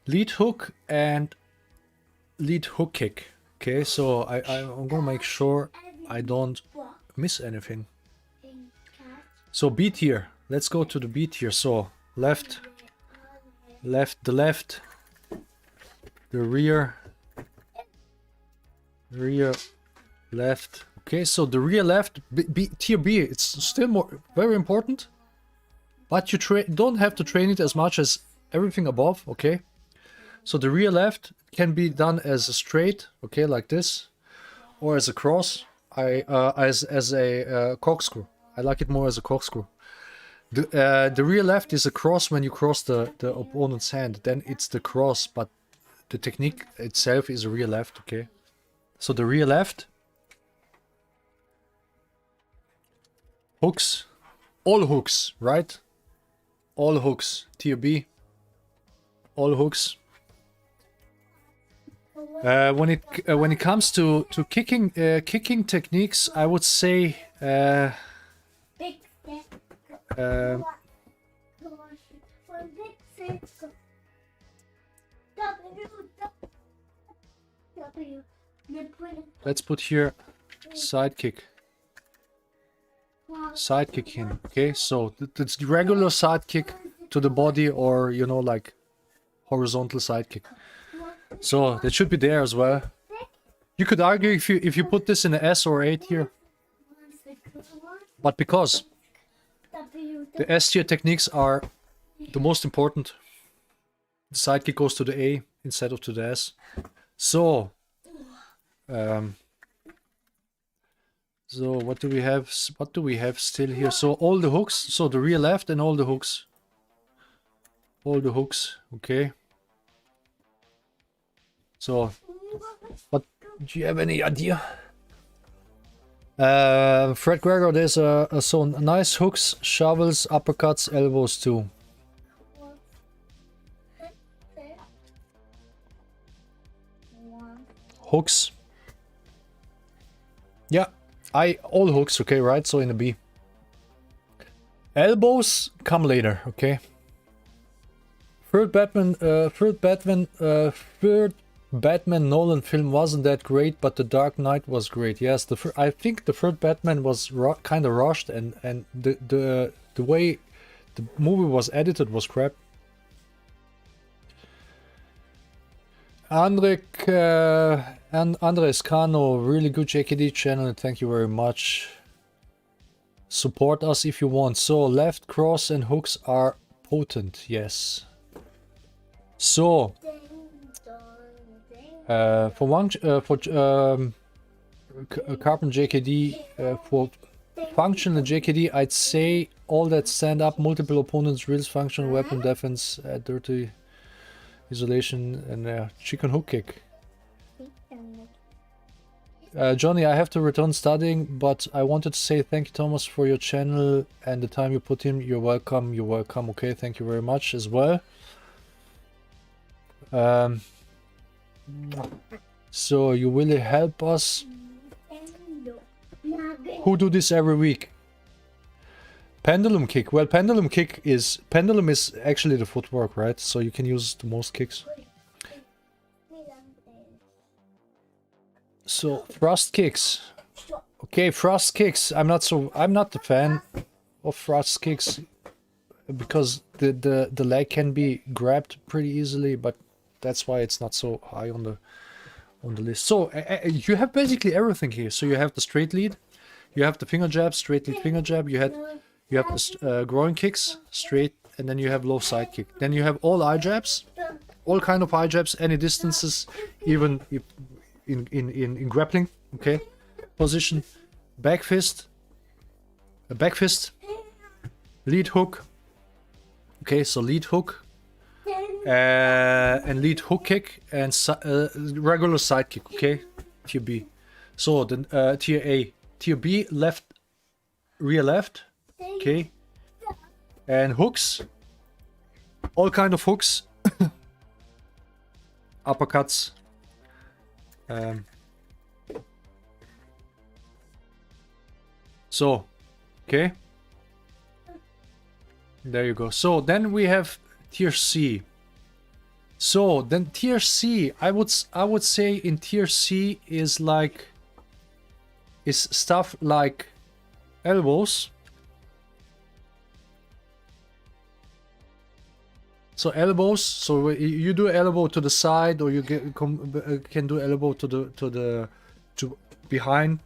lead hook and lead hook kick. Okay, so I'm gonna make sure I don't miss anything. So beat here, let's go to the beat here. So left, the left, the rear, left. Okay, so the rear left, tier B, it's still very important, but you don't have to train it as much as everything above, okay? So the rear left can be done as a straight, okay, like this, or as a cross, as a corkscrew. I like it more as a corkscrew. The rear left is a cross when you cross the opponent's hand, then it's the cross, but the technique itself is a rear left, okay? So the rear left, hooks, all hooks, right? All hooks, tier B, all hooks. When it comes to kicking techniques, I would say let's put here side kick in. Okay, so it's regular side kick to the body, or you know, like horizontal side kick. So that should be there as well. You could argue if you put this in a S or A tier, but because the S tier techniques are the most important, the side kick goes to the A instead of to the S. So so what do we have? What do we have still here? So all the hooks. So the rear left and all the hooks. All the hooks. Okay. So, what do you have any idea? Fred Gregor, there's so nice hooks, shovels, uppercuts, elbows too. Hooks. Yeah, all hooks, okay, right? So in a B. Elbows come later, okay. Third Batman Nolan film wasn't that great, but The Dark Knight was great. Yes, I think the third Batman was kind of rushed, and the way the movie was edited was crap. Andres Cano, really good JKD channel, thank you very much. Support us if you want. So left cross and hooks are potent, yes. So For one, Carbon JKD, for function in JKD, I'd say all that stand up, multiple opponents, drills, function, weapon, defense, dirty isolation, and chicken hook kick. Johnny, I have to return studying, but I wanted to say thank you, Thomas, for your channel and the time you put in. You're welcome. You're welcome. Okay, thank you very much as well. So you really help us. Who do this every week? Pendulum kick. Well, pendulum is actually the footwork, right? So you can use the most kicks. So thrust kicks. Okay, thrust kicks. I'm not the fan of thrust kicks because the leg can be grabbed pretty easily, but that's why it's not so high on the list. So you have basically everything here. So you have the straight lead, you have the finger jab, straight lead, finger jab. You have the groin kicks, straight, and then you have low side kick. Then you have all eye jabs, all kind of eye jabs, any distances, even if in grappling. Okay, position, back fist, a back fist, lead hook. Okay, so lead hook. And lead hook kick and regular side kick, okay? Tier B. So then tier A. Tier B, left, rear left, okay? And hooks. All kind of hooks. Uppercuts. So, okay? There you go. So then we have tier C. So then tier C, I would say in tier C is stuff like elbows. So elbows, so you do elbow to the side, or you can do elbow to behind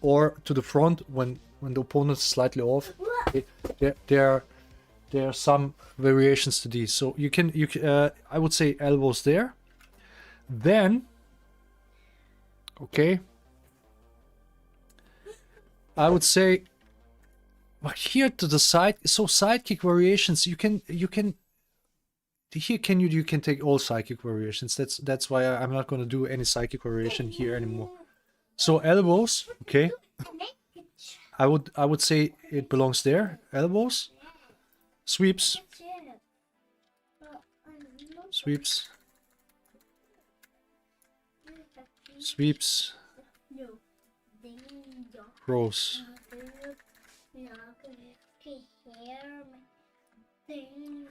or to the front when the opponent is slightly off. There are some variations to these, so you can I would say elbows there. Then, okay, I would say here to the side. So side kick variations, you can take all side kick variations. That's why I'm not going to do any side kick variation here anymore. So elbows, okay. I would say it belongs there. Elbows. Sweeps, sweeps, sweeps, throws,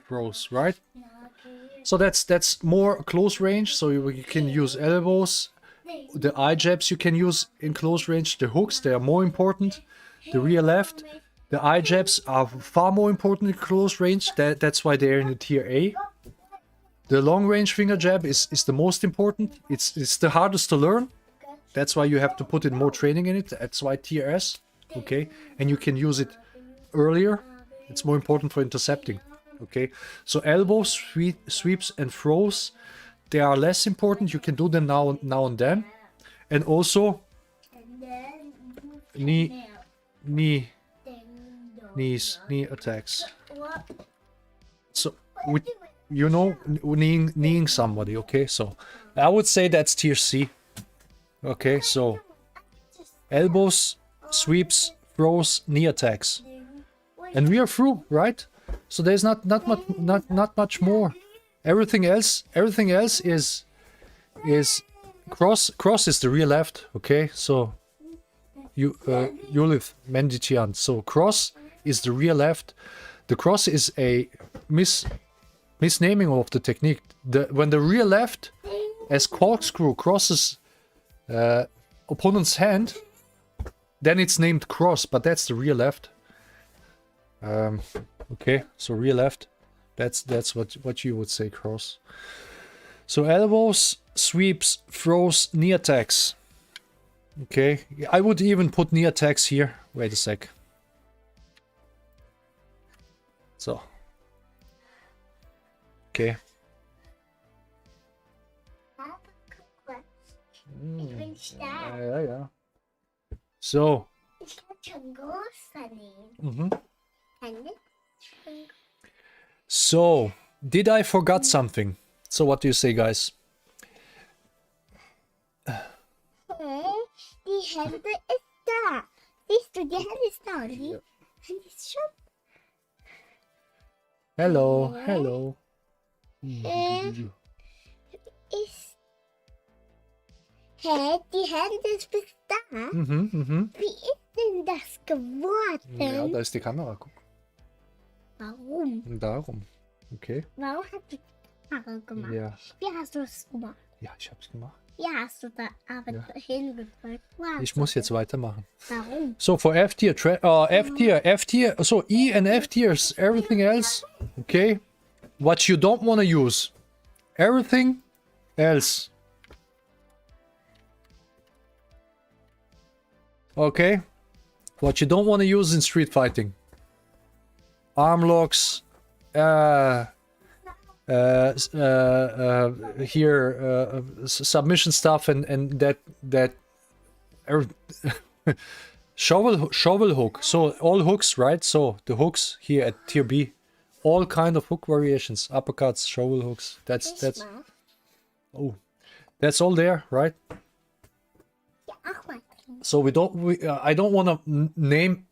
throws, right? So that's more close range. So you can use elbows, the eye jabs you can use in close range, the hooks, they are more important, the rear left. The eye jabs are far more important in close range. That's why they're in the tier A. The long range finger jab is the most important. It's the hardest to learn. That's why you have to put in more training in it. That's why tier S. Okay, and you can use it earlier. It's more important for intercepting. Okay, so elbows, sweeps, and throws, they are less important. You can do them now and then, and also knee attacks. So kneeing somebody. Okay, so I would say that's tier C. Okay, so elbows, sweeps, throws, knee attacks, and we are through, right? So there's not much more. Everything else is cross. Cross is the rear left. Okay, so Yulith Mendician. So cross is the rear left. The cross is a misnaming of the technique. When the rear left as corkscrew crosses opponent's hand, then it's named cross, but that's the rear left. Okay, so rear left, that's what you would say cross. So elbows, sweeps, throws, knee attacks. Okay, I would even put knee attacks here. Wait a sec. So, okay. Ich bin stark. Ja, ja. So. Ich kann schon größer nehmen. Mhm. Kann ich schon... So, did I forgot something? So what do you say, guys? Die Hände ist da. Siehst du, die Hände ist da. Und die Hände ist schon... Hello, hello. Ist... Hä? Die Hände ist bis da? Mhm, mhm. Wie ist denn das geworden? Ja, da ist die Kamera, guck. Warum? Darum. Okay. Warum hast du die Haare gemacht? Ja. Wie hast du es gemacht? Ja, ich hab's gemacht. Ja, hast du da aber Ja. hingedrückt. Ich muss jetzt weitermachen. Warum? So for F tier, F tier, so E and F tiers, everything else, okay? What you don't want to use, everything else. Okay? What you don't want to use in street fighting. Arm locks, submission stuff and that shovel hook. So all hooks, right? So the hooks here at tier B, all kind of hook variations, uppercuts, shovel hooks. That's oh, that's all there, right? Ja, ach mal. So I don't want to name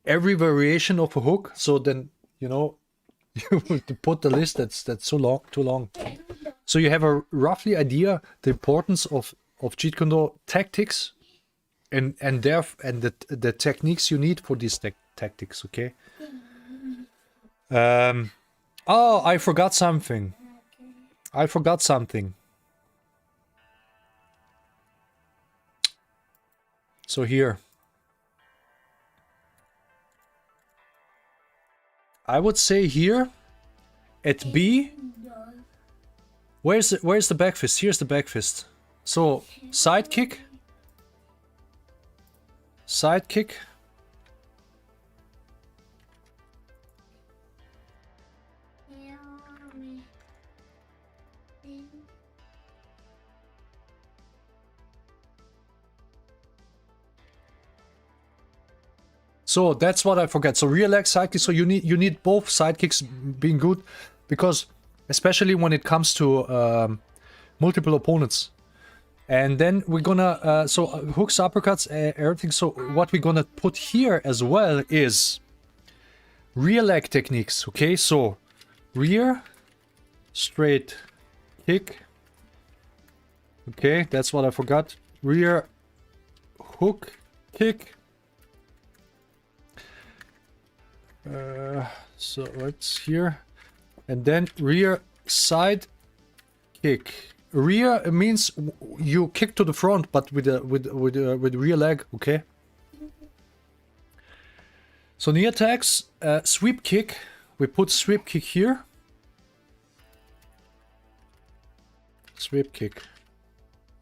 every variation of a hook. So then you know you have to put the list that's too long. So you have a roughly idea the importance of Jeet Kune tactics and the techniques you need for these tactics. Okay. Oh, I forgot something. So here, I would say here at B. Where's the back fist? Here's the back fist. So side kick. So that's what I forget. So rear leg side kick. So you need both side kicks being good, because especially when it comes to multiple opponents. And then we're gonna so hooks, uppercuts, everything. So what we're gonna put here as well is rear leg techniques. Okay, so rear straight kick. Okay, that's what I forgot. Rear hook kick. So it's here, and then rear side kick. Rear means you kick to the front, but with rear leg. Okay. So knee attacks, sweep kick. We put sweep kick here. Sweep kick.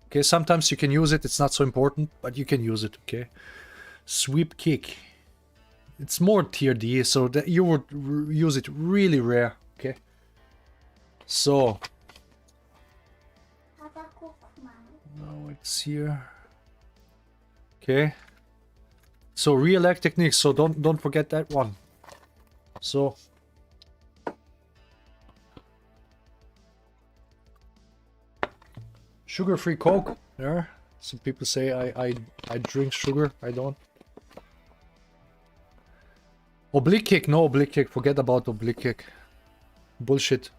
Okay. Sometimes you can use it. It's not so important, but you can use it. Okay. Sweep kick. It's more tier D, so that you would use it really rare. Okay. So now it's here. Okay. So rear leg techniques. So don't forget that one. So sugar-free Coke. There. Some people say I drink sugar. I don't. Oblique kick, no oblique kick. Forget about oblique kick. Bullshit.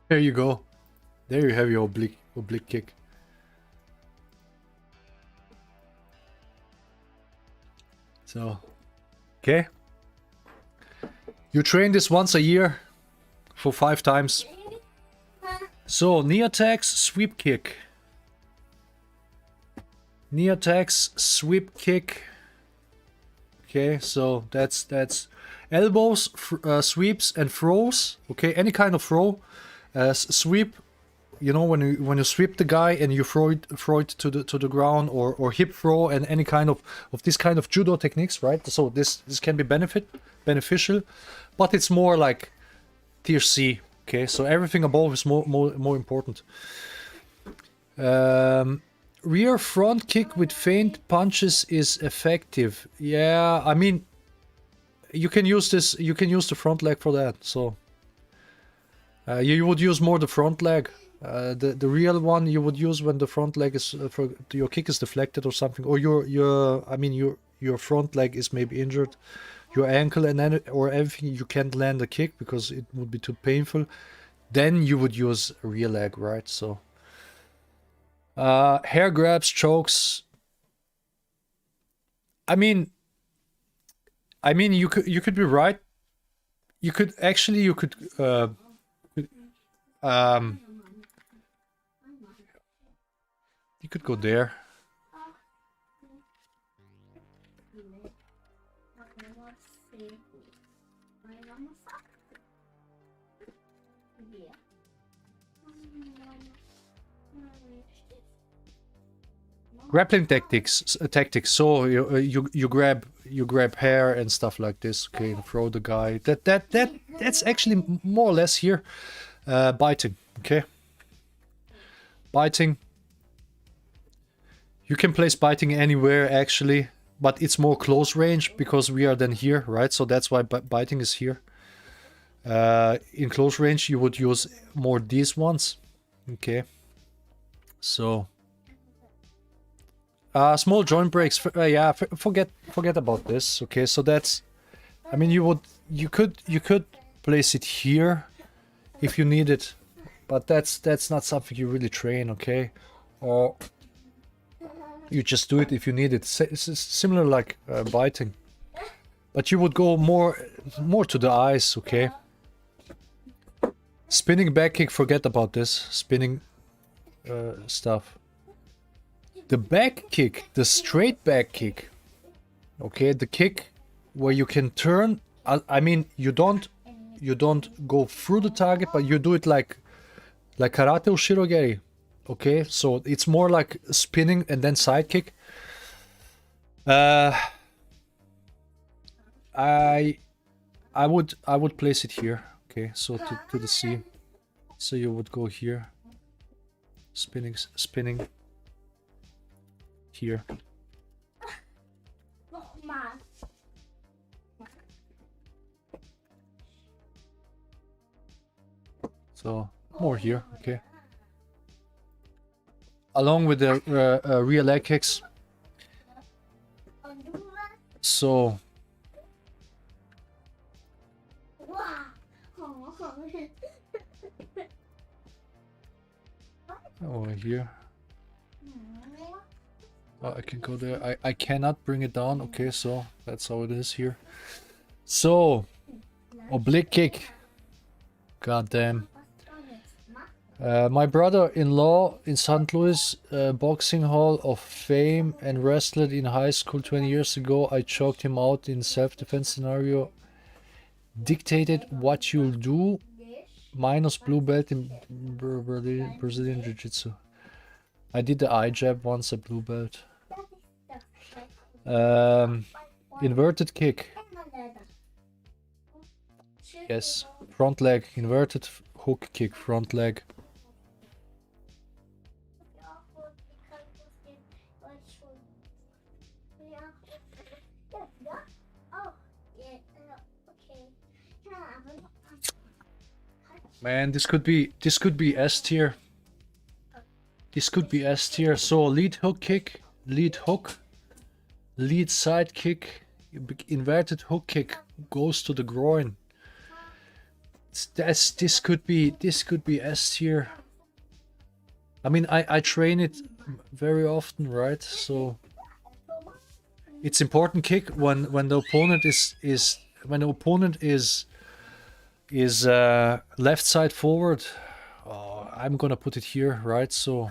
There you go. There you have your oblique kick. So, okay. You train this once a year for 5 times. So, knee attacks, sweep kick. Knee attacks, sweep kick. Okay, so that's elbows, sweeps and throws. Okay, any kind of throw. Sweep, you know, when you sweep the guy and you throw it to the ground, or hip throw, and any kind of this kind of judo techniques, right? So this can be beneficial, but it's more like tier C. Okay, so everything above is more important. Rear front kick with feint punches is effective. Yeah, I mean, you can use this. You can use the front leg for that. So you would use more the front leg. The real one you would use when the front leg is for your kick is deflected or something, or your front leg is maybe injured, your ankle and then or everything. You can't land a kick because it would be too painful. Then you would use a rear leg, right? So. Hair grabs, chokes. I mean, you could be right. You could you could go there. Grappling tactics. So you grab hair and stuff like this. Okay, and throw the guy. That's actually more or less here. Biting. Okay. Biting. You can place biting anywhere actually, but it's more close range because we are then here, right? So that's why biting is here. In close range, you would use more these ones. Okay. So. Small joint breaks. Yeah, forget about this. Okay, so that's. I mean, you could place it here if you need it, but that's not something you really train. Okay, or you just do it if you need it. It's similar like biting, but you would go more to the eyes. Okay. Spinning back kick. Forget about this spinning stuff. The back kick, the straight back kick, okay, the kick where you can turn. I mean, you don't go through the target, but you do it like karate or shirogeri, okay. So it's more like spinning and then side kick. I would place it here, okay. So to the C, so you would go here, spinning. Here. So more here, okay. Along with the rear leg kicks. So. Over here. Oh, I can go there. I cannot bring it down. Okay, so that's how it is here. So, oblique kick. God damn. My brother-in-law in St. Louis Boxing Hall of Fame and wrestled in high school 20 years ago. I choked him out in self-defense scenario. Dictated what you'll do. Minus blue belt in Brazilian Jiu-Jitsu. I did the eye jab once, a blue belt. Inverted kick. Yes, front leg, inverted hook kick, front leg. Man, this could be S tier. This could be S tier. So lead hook kick, lead hook, lead side kick, inverted hook kick goes to the groin. This could be S tier. I mean, I train it very often, right? So it's important kick when the opponent is left side forward. Oh, I'm gonna put it here, right? So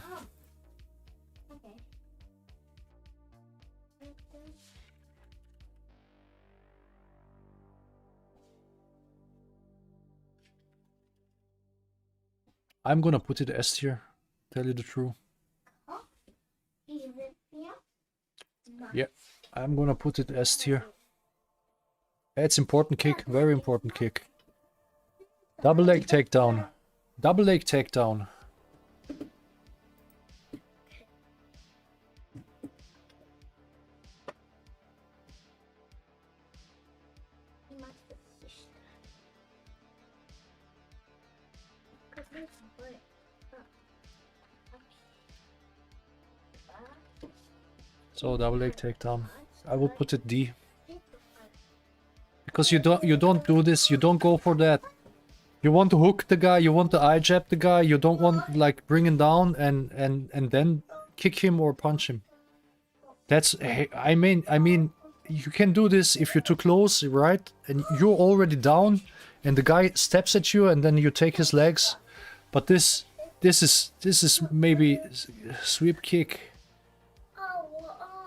I'm gonna put it S tier. Tell you the truth. Yeah, I'm gonna put it S tier. It's important kick, very important kick. Double leg takedown. Double leg takedown. So double leg takedown. I will put it D. Because you don't do this, you don't go for that. You want to hook the guy, you want to eye jab the guy, you don't want like bring him down and then kick him or punch him. That's I mean you can do this if you're too close, right? And you're already down and the guy steps at you and then you take his legs. But this is maybe sweep kick.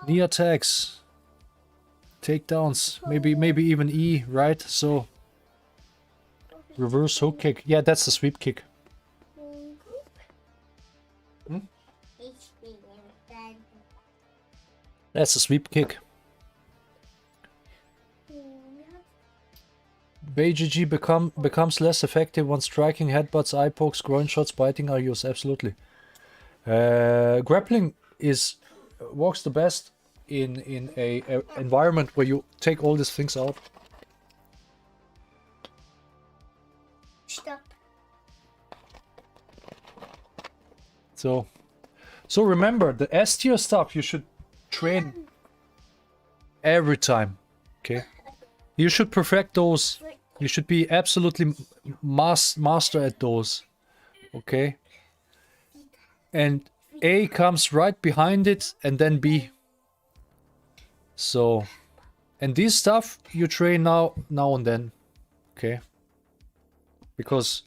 Knee attacks. Takedowns. Maybe even E, right? So reverse hook kick. Yeah, that's the sweep kick. Hmm? That's a sweep kick. BGG becomes less effective when striking, headbutts, eye pokes, groin shots, biting are used. Absolutely. Grappling works the best in a environment where you take all these things out. Stop. So remember, the S tier stuff you should train every time. Okay, you should perfect those. You should be absolutely master at those. Okay, and A comes right behind it, and then B. So, and this stuff you train now and then. Okay, because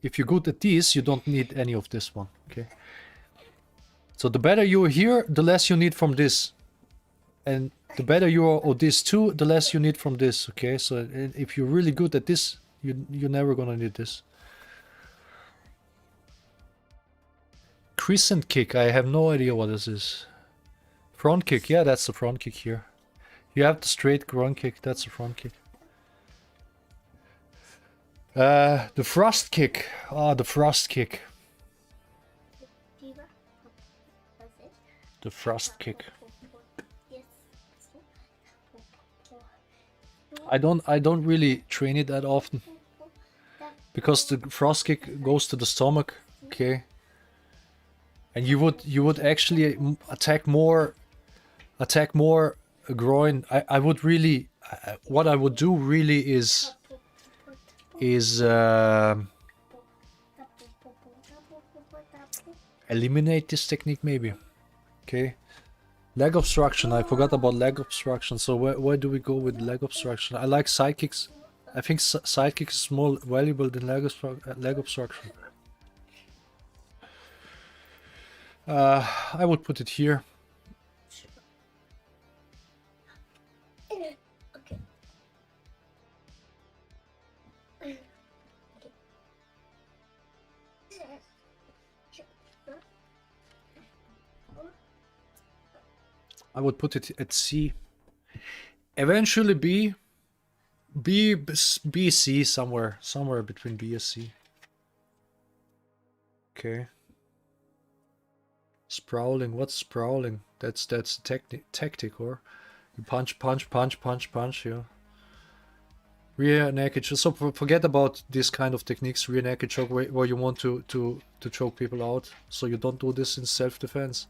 if you're good at these, you don't need any of this one. Okay. So the better you're here, the less you need from this. And the better you are at this too, the less you need from this. Okay, so if you're really good at this, you're never gonna need this. Crescent kick, I have no idea what this is. Front kick, yeah, that's the front kick here. You have the straight groin kick, that's the front kick. The thrust kick. Ah, the thrust kick. The thrust kick. I don't really train it that often. Because the thrust kick goes to the stomach, okay? And you would actually attack more groin. I would really what I would do really is eliminate this technique maybe. Okay. Leg obstruction. I forgot about leg obstruction. So where do we go with leg obstruction? I like side kicks. I think side kicks is more valuable than leg obstruction. I would put it here. I would put it at C. Eventually B, C, somewhere between B and C. Okay. Sprawling. What's sprawling? That's tactic, or you punch, yeah. Rear naked choke. So forget about this kind of techniques. Rear naked choke where you want to choke people out. So you don't do this in self-defense.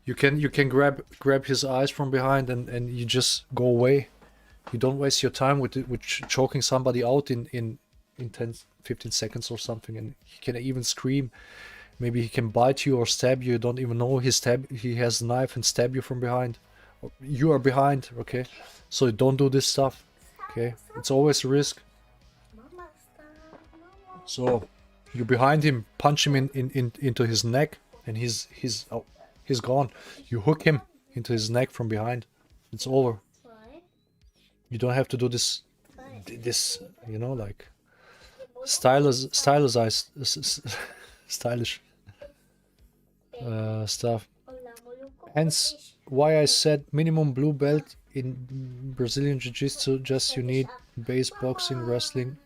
You can grab his eyes from behind and you just go away. You don't waste your time with choking somebody out in 10-15 seconds or something, and he can even scream. Maybe he can bite you or stab you. You don't even know he has a knife and stab you from behind. You are behind, okay? So don't do this stuff, okay? It's always a risk. So you're behind him, punch him into his neck, and he's gone. You hook him into his neck from behind. It's over. You don't have to do this, you know, like stylized stylish stuff. Hence why I said minimum blue belt in Brazilian Jiu-Jitsu, just you need base boxing, wrestling.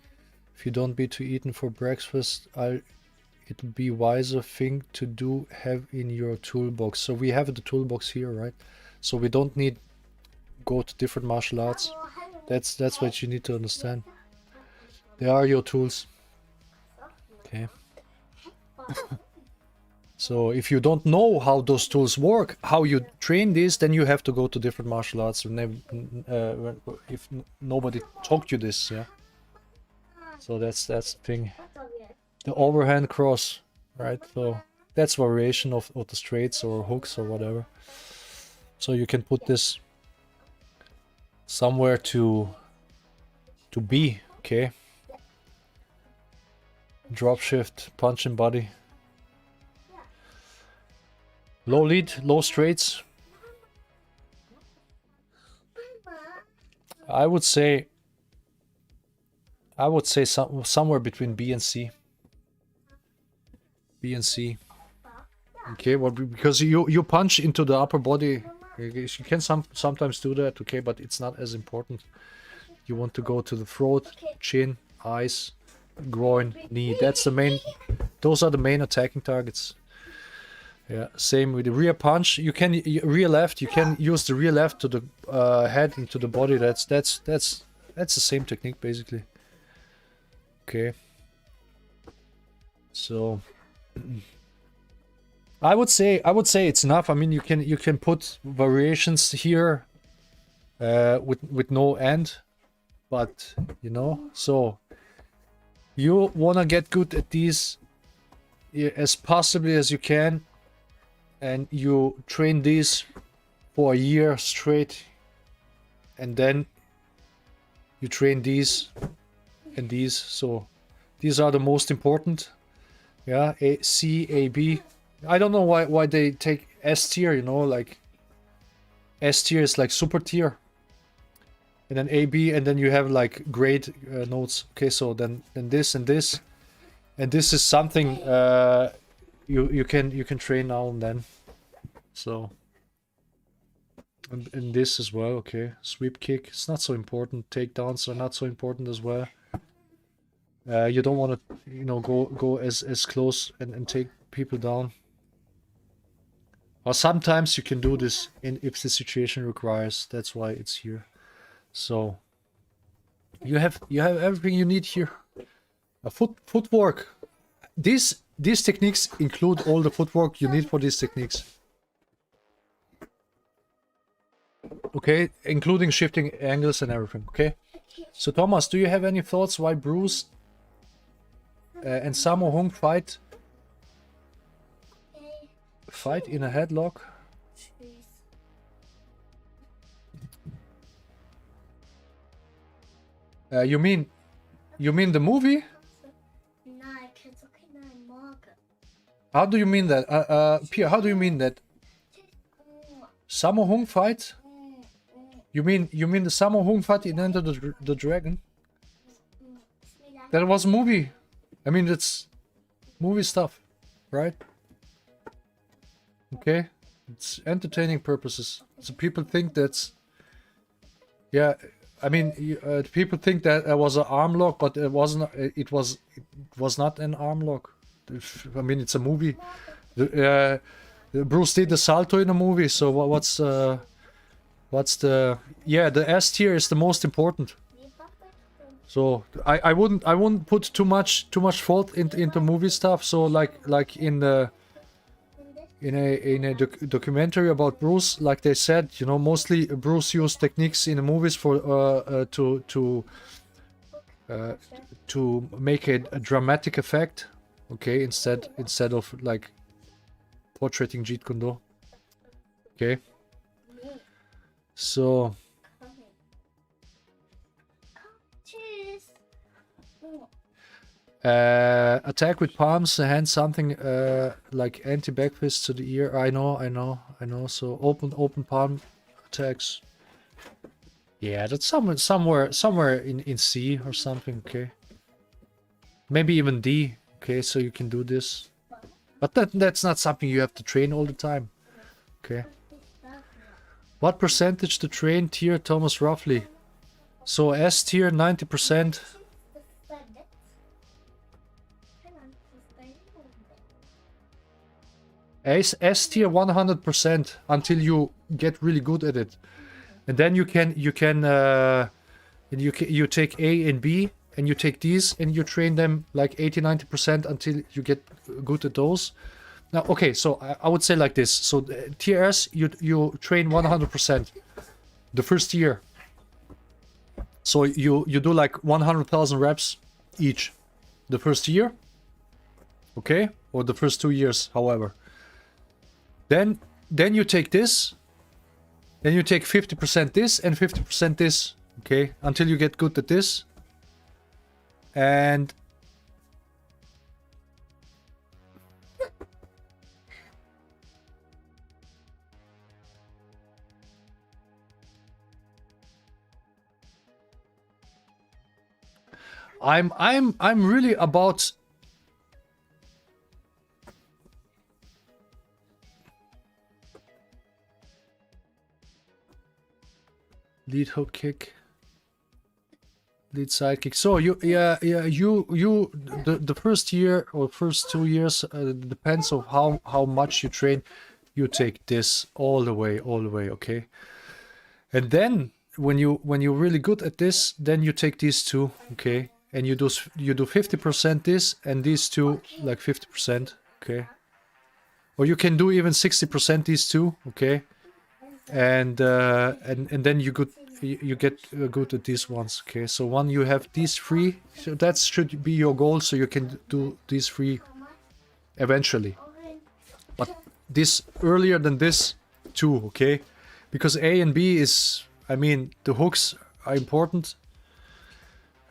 If you don't be too eaten for breakfast, it'd be wiser thing to do have in your toolbox. So we have the toolbox here, right? So we don't need go to different martial arts. That's what you need to understand. They are your tools. Okay. So if you don't know how those tools work, how you train this, then you have to go to different martial arts. If nobody taught you this, yeah. So that's the thing. The overhand cross, right? So that's variation of the straights or hooks or whatever. So you can put this somewhere to be, okay? Drop shift, punch and body. Low lead, low straights. I would say somewhere between B and C. B and C. Okay, well, because you punch into the upper body. You can sometimes do that, okay, but it's not as important. You want to go to the throat, chin, eyes, groin, knee. That's the main. Those are the main attacking targets. Yeah, same with the rear punch. You can rear left. You can use the rear left to the head into the body. That's the same technique basically. Okay. So I would say it's enough. I mean, you can put variations here with no end, but you know, so you wanna get good at these as possibly as you can, and you train these for a year straight, and then you train these and these. So these are the most important. Yeah, A, C, A, B. I don't know why they take S tier, you know, like S tier is like super tier. And then A, B, and then you have like grade notes. Okay, so then this and this. And this is something you can train now and then. So and this as well, okay. Sweep kick, it's not so important. Takedowns are not so important as well. You don't want to, you know, go as close and take people down. Or sometimes you can do this if the situation requires. That's why it's here. So you have everything you need here. Footwork. These techniques include all the footwork you need for these techniques. Okay, including shifting angles and everything. Okay. So Thomas, do you have any thoughts why Bruce and Sammo Hung fight in a headlock? You mean the movie? How do you mean that? Pierre, how do you mean that? Sammo Hung fight? You mean the Sammo Hung fight in Enter the Dragon? That was a movie. I mean, it's movie stuff, right? Okay, it's entertaining purposes. So people think that's, yeah. I mean, people think that it was an arm lock, but it wasn't. It was not an arm lock. I mean, it's a movie. Bruce did the salto in a movie. So what's the? Yeah, the S tier is the most important. So I wouldn't put too much thought into movie stuff. So like in a documentary about Bruce, like they said, you know, mostly Bruce used techniques in the movies for to make a dramatic effect. Okay, instead of like portraying Jeet Kune. Okay. So attack with palms, hands, something like anti-back fist to the ear. I know. So open palm attacks. Yeah, that's somewhere in C or something. Okay, maybe even D. Okay, so you can do this. But that's not something you have to train all the time. Okay. What percentage to train tier, Thomas, roughly? So S tier 90%. S tier 100% until you get really good at it, and then you take A and B and you take these and you train them like 80-90% until you get good at those. Now, okay, so I would say like this. So tier S, you train 100% the first year. So you do like 100,000 reps each the first year, okay, or the first 2 years, however. Then you take this, then you take 50% this and 50% this, okay, until you get good at this. And I'm really about lead hook kick, lead side kick. So the first year or first 2 years depends on how much you train. You take this all the way, okay. And then when you're really good at this, then you take these two, okay, and you do 50% this and these two like 50%, okay, or you can do even 60% these two, okay, and then you get good at these ones, okay. So when you have these three, so that should be your goal, so you can do these three eventually, but this earlier than this two, okay, because A and B is, I mean, the hooks are important,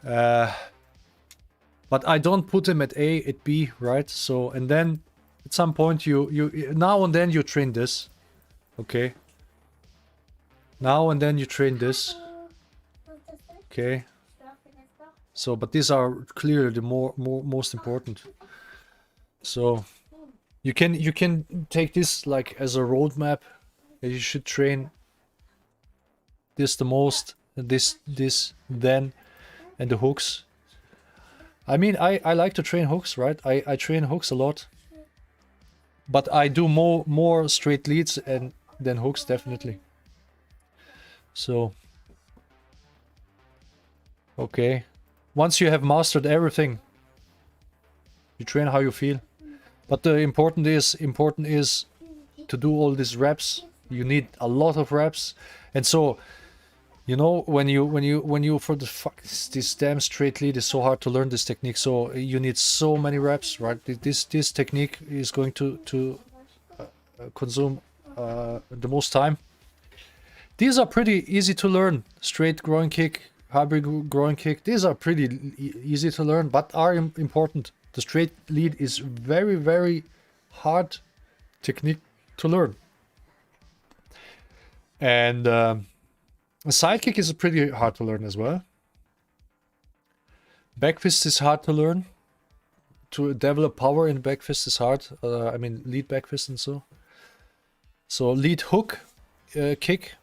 but I don't put them at A, at B, right? So, and then at some point you now and then you train this, okay. Now and then you train this, okay. So, but these are clearly the most important. So you can take this like as a roadmap. You should train this the most, this then, and the hooks. I mean, I like to train hooks, right? I train hooks a lot, but I do more straight leads and then hooks, definitely. So okay, once you have mastered everything, you train how you feel. But the important is to do all these reps. You need a lot of reps, and so, you know, when you for the fuck, this damn straight lead is so hard to learn this technique. So you need so many reps, right? This technique is going to consume the most time. These are pretty easy to learn. Straight groin kick, hybrid groin kick. These are pretty easy to learn, but are important. The straight lead is very, very hard technique to learn. And a side kick is pretty hard to learn as well. Back fist is hard to learn. To develop power in back fist is hard. I mean, lead back fist and so. So lead hook kick.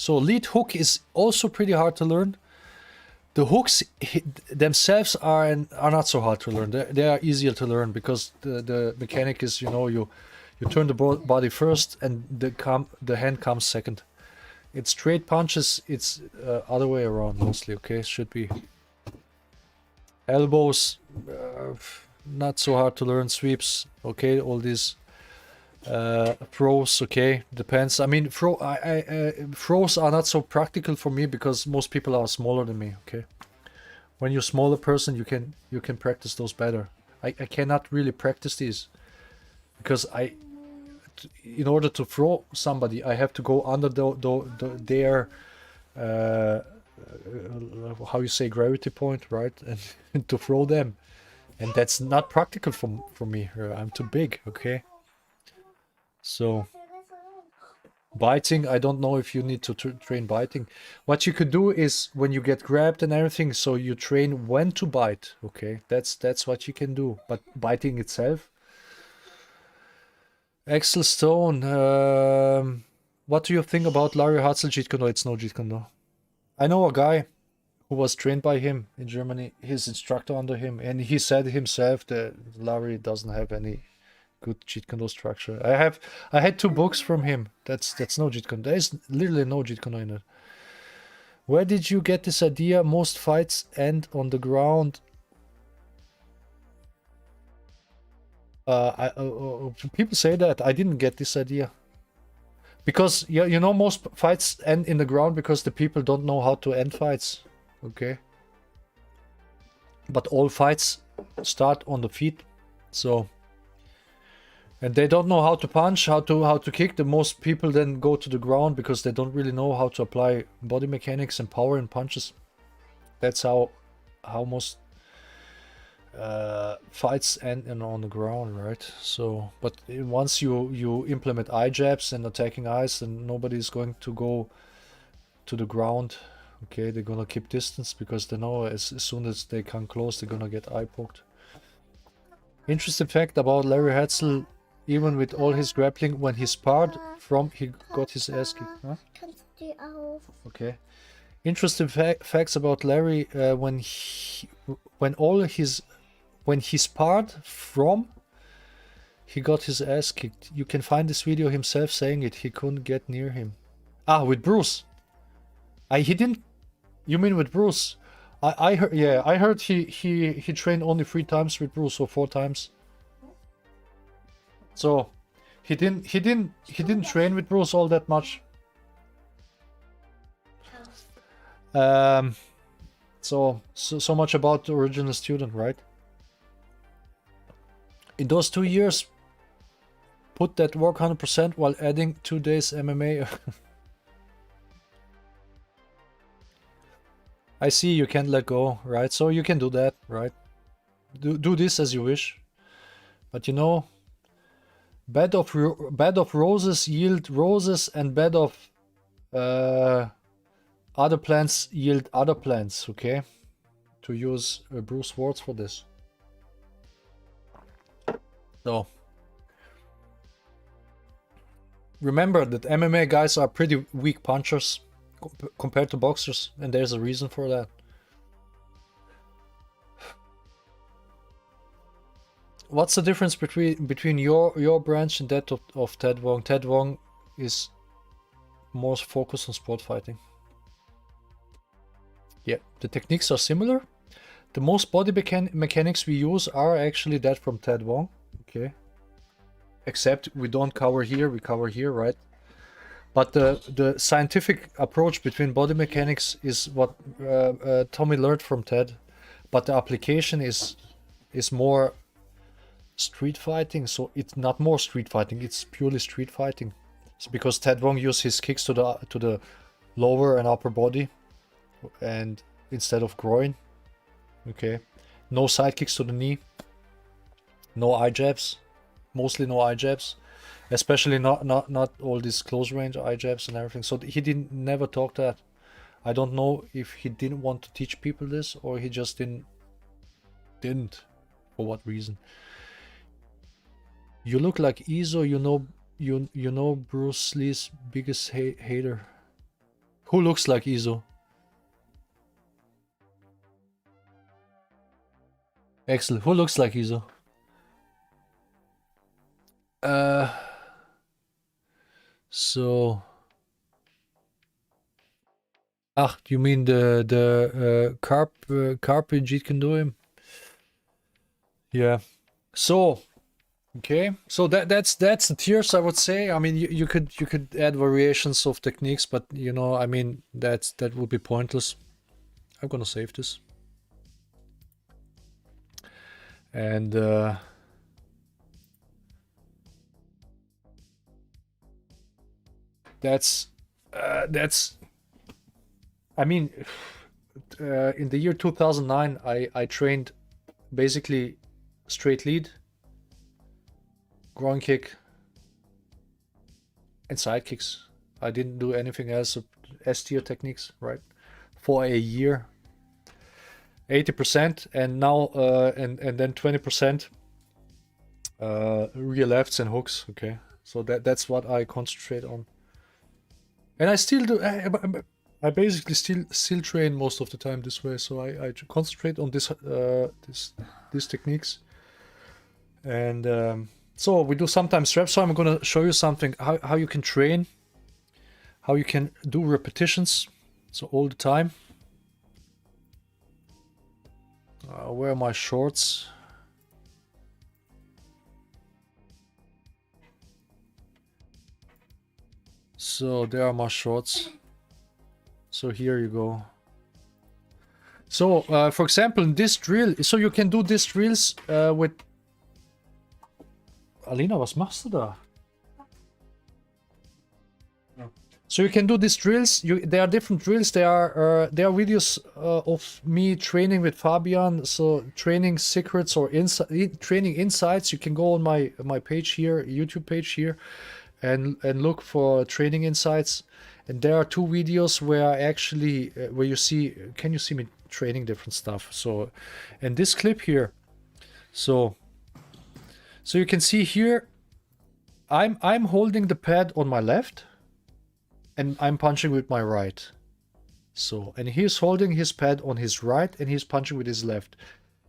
So lead hook is also pretty hard to learn. The hooks themselves are not so hard to learn. They are easier to learn because the mechanic is, you know, you turn the body first and the hand comes second. It's straight punches, it's other way around mostly, okay? Should be. Elbows, not so hard to learn. Sweeps, okay, all these. Throws, okay, depends. I mean, throws are not so practical for me because most people are smaller than me, okay? When you're a smaller person, you can practice those better. I cannot really practice these because in order to throw somebody, I have to go under their how you say, gravity point, right? And to throw them, and that's not practical for me. I'm too big, okay? So Biting, I don't know if you need to train biting. What you could do is when you get grabbed and everything, so you train when to bite. Okay, that's what you can do. But biting itself. Axel Stone, what do you think about Larry Hartzell Jeet Kune? It's no Jeet Kune. I know a guy who was trained by him in Germany, his instructor under him, and he said himself that Larry doesn't have any good Jeet Kune structure. I had 2 books from him. That's no Jeet Kune. There is literally no Jeet Kune in it. Where did you get this idea? Most fights end on the ground. People say that. I didn't get this idea. Because you know, most fights end in the ground because the people don't know how to end fights. Okay. But all fights start on the feet. So, and they don't know how to punch, how to kick. The most people then go to the ground because they don't really know how to apply body mechanics and power in punches. That's how most fights end on the ground, right? So, but once you implement eye jabs and attacking eyes, then nobody's going to go to the ground. Okay, they're gonna keep distance because they know as soon as they come close, they're gonna get eye poked. Interesting fact about Larry Hatzel, even with all his grappling, when he sparred he got his ass kicked. Huh? Okay. Interesting facts about Larry, when he sparred he got his ass kicked. You can find this video himself saying it. He couldn't get near him. Ah, with Bruce. He didn't. You mean with Bruce? I heard. Yeah, I heard he trained only 3 times with Bruce or 4 times. So he didn't train with Bruce all that much. So much about the original student, right? In those 2 years, put that work 100% while adding 2 days MMA. I see you can't let go, right? So you can do that, right? Do this as you wish. But you know, bed of roses yield roses, and bed of other plants yield other plants, okay? To use Bruce words for this. So remember that MMA guys are pretty weak punchers compared to boxers, and there's a reason for that. What's the difference between your branch and that of Ted Wong? Ted Wong is more focused on sport fighting. Yeah, the techniques are similar. The most body mechanics we use are actually that from Ted Wong. Okay. Except we don't cover here, we cover here, right? But the scientific approach between body mechanics is what Tommy learned from Ted. But the application is more street fighting. So it's not more street fighting, it's purely street fighting. It's because Ted Wong used his kicks to the lower and upper body, and instead of groin. Okay. No side kicks to the knee. No eye jabs. Mostly no eye jabs. Especially not all these close range eye jabs and everything. So he never talked that. I don't know if he didn't want to teach people this or he just didn't. For what reason? You look like Izo, you know Bruce Lee's biggest hater. Who looks like Izo? Excellent. Who looks like Izo? So, you mean the carp in Jeet Kune? Yeah. So, okay. So that's the tiers, I would say. I mean, you could add variations of techniques, but you know, I mean, that would be pointless. I'm gonna save this. And that's I mean, in the year 2009 I trained basically straight lead, groin kick, and side kicks. I didn't do anything else of S-tier techniques, right? For a year. 80%, and now and then 20% rear lefts and hooks. Okay, so that's what I concentrate on. And I still do. I basically still train most of the time this way. So I concentrate on these techniques. And so we do sometimes reps. So I'm gonna show you something how you can train, how you can do repetitions. So all the time. Where are my shorts? So there are my shorts. So here you go. So for example, in this drill, so you can do these drills with... Alina, was machst du da? So you can do these drills. There are different drills. There are videos of me training with Fabian. So training secrets or training insights. You can go on my page here, YouTube page here, and look for training insights. And there are 2 videos where I actually where you see. Can you see me training different stuff? So, and this clip here. So you can see here. I'm holding the pad on my left. And I'm punching with my right. So, and he's holding his pad on his right and he's punching with his left.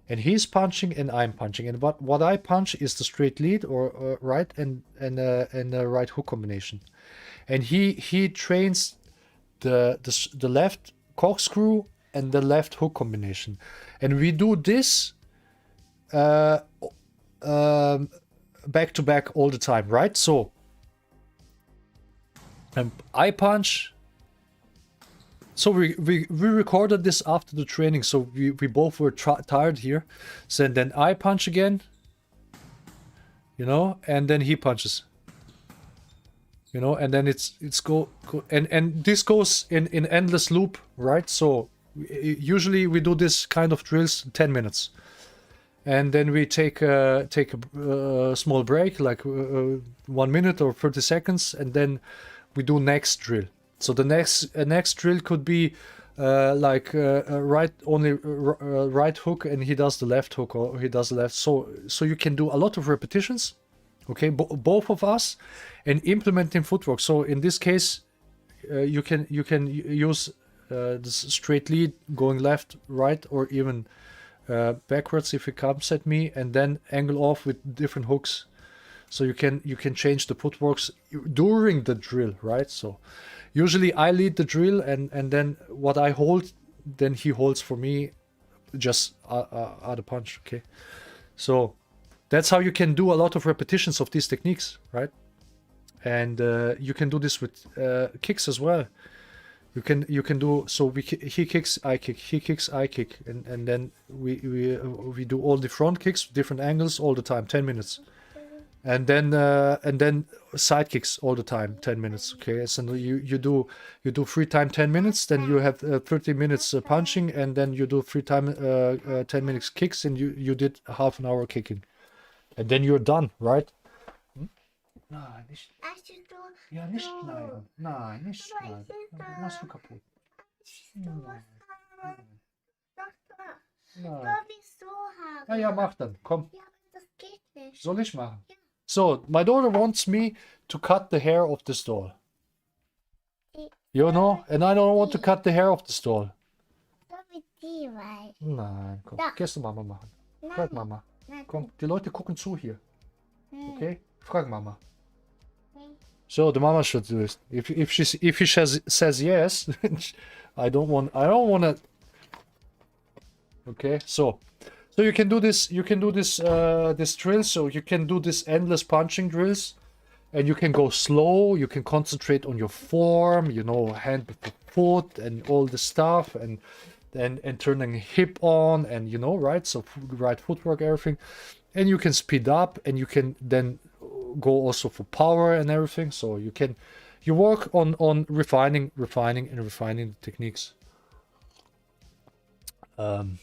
And he's punching and I'm punching. And what I punch is the straight lead or right and a right hook combination. And he trains the left corkscrew and the left hook combination. And we do this back to back all the time, right? So I punch. So we recorded this after the training, so we both were tired here. So then I punch again, you know, and then he punches, you know, and then it's go and this goes in endless loop, right? So usually we do this kind of drills 10 minutes, and then we take a small break, like 1 minute or 30 seconds, and then we do next drill. So the next drill could be right hook and he does the left hook or he does the left. So you can do a lot of repetitions, okay, both of us, and implementing footwork. So in this case, you can use the straight lead going left, right, or even backwards if it comes at me, and then angle off with different hooks. So you can change the footworks during the drill, right? So usually I lead the drill and then what I hold, then he holds for me, just out a punch, okay? So that's how you can do a lot of repetitions of these techniques, right? And you can do this with kicks as well. You can do, so he kicks, I kick, he kicks, I kick, and then we do all the front kicks, different angles all the time, 10 minutes. And then side kicks all the time, 10 minutes. Okay, so you do 3 times 10 minutes, then you have 30 minutes punching, and then you do 3 times 10 minutes kicks, and you did half an hour kicking, and then you're done, right? Nein, nicht. Ja, nicht schneiden. Nein, nicht schneiden. Dann machst du kaputt. Nein. Ja, mach dann. Komm. Soll ich machen? So, my daughter wants me to cut the hair of this doll. You know? And I don't want to cut the hair of this doll. Nein, komm. Gehst du Mama machen. Frag Mama. Komm, die Leute gucken zu hier. Okay? Frag Mama. So the mama should do it. If she says yes, I don't want to. Okay, so you can do this. You can do this this drill. So you can do this endless punching drills, and you can go slow. You can concentrate on your form. You know, hand before foot and all the stuff, and turning hip on, and you know, right. So right footwork, everything, and you can speed up, and you can then go also for power and everything. So you work on refining the techniques. And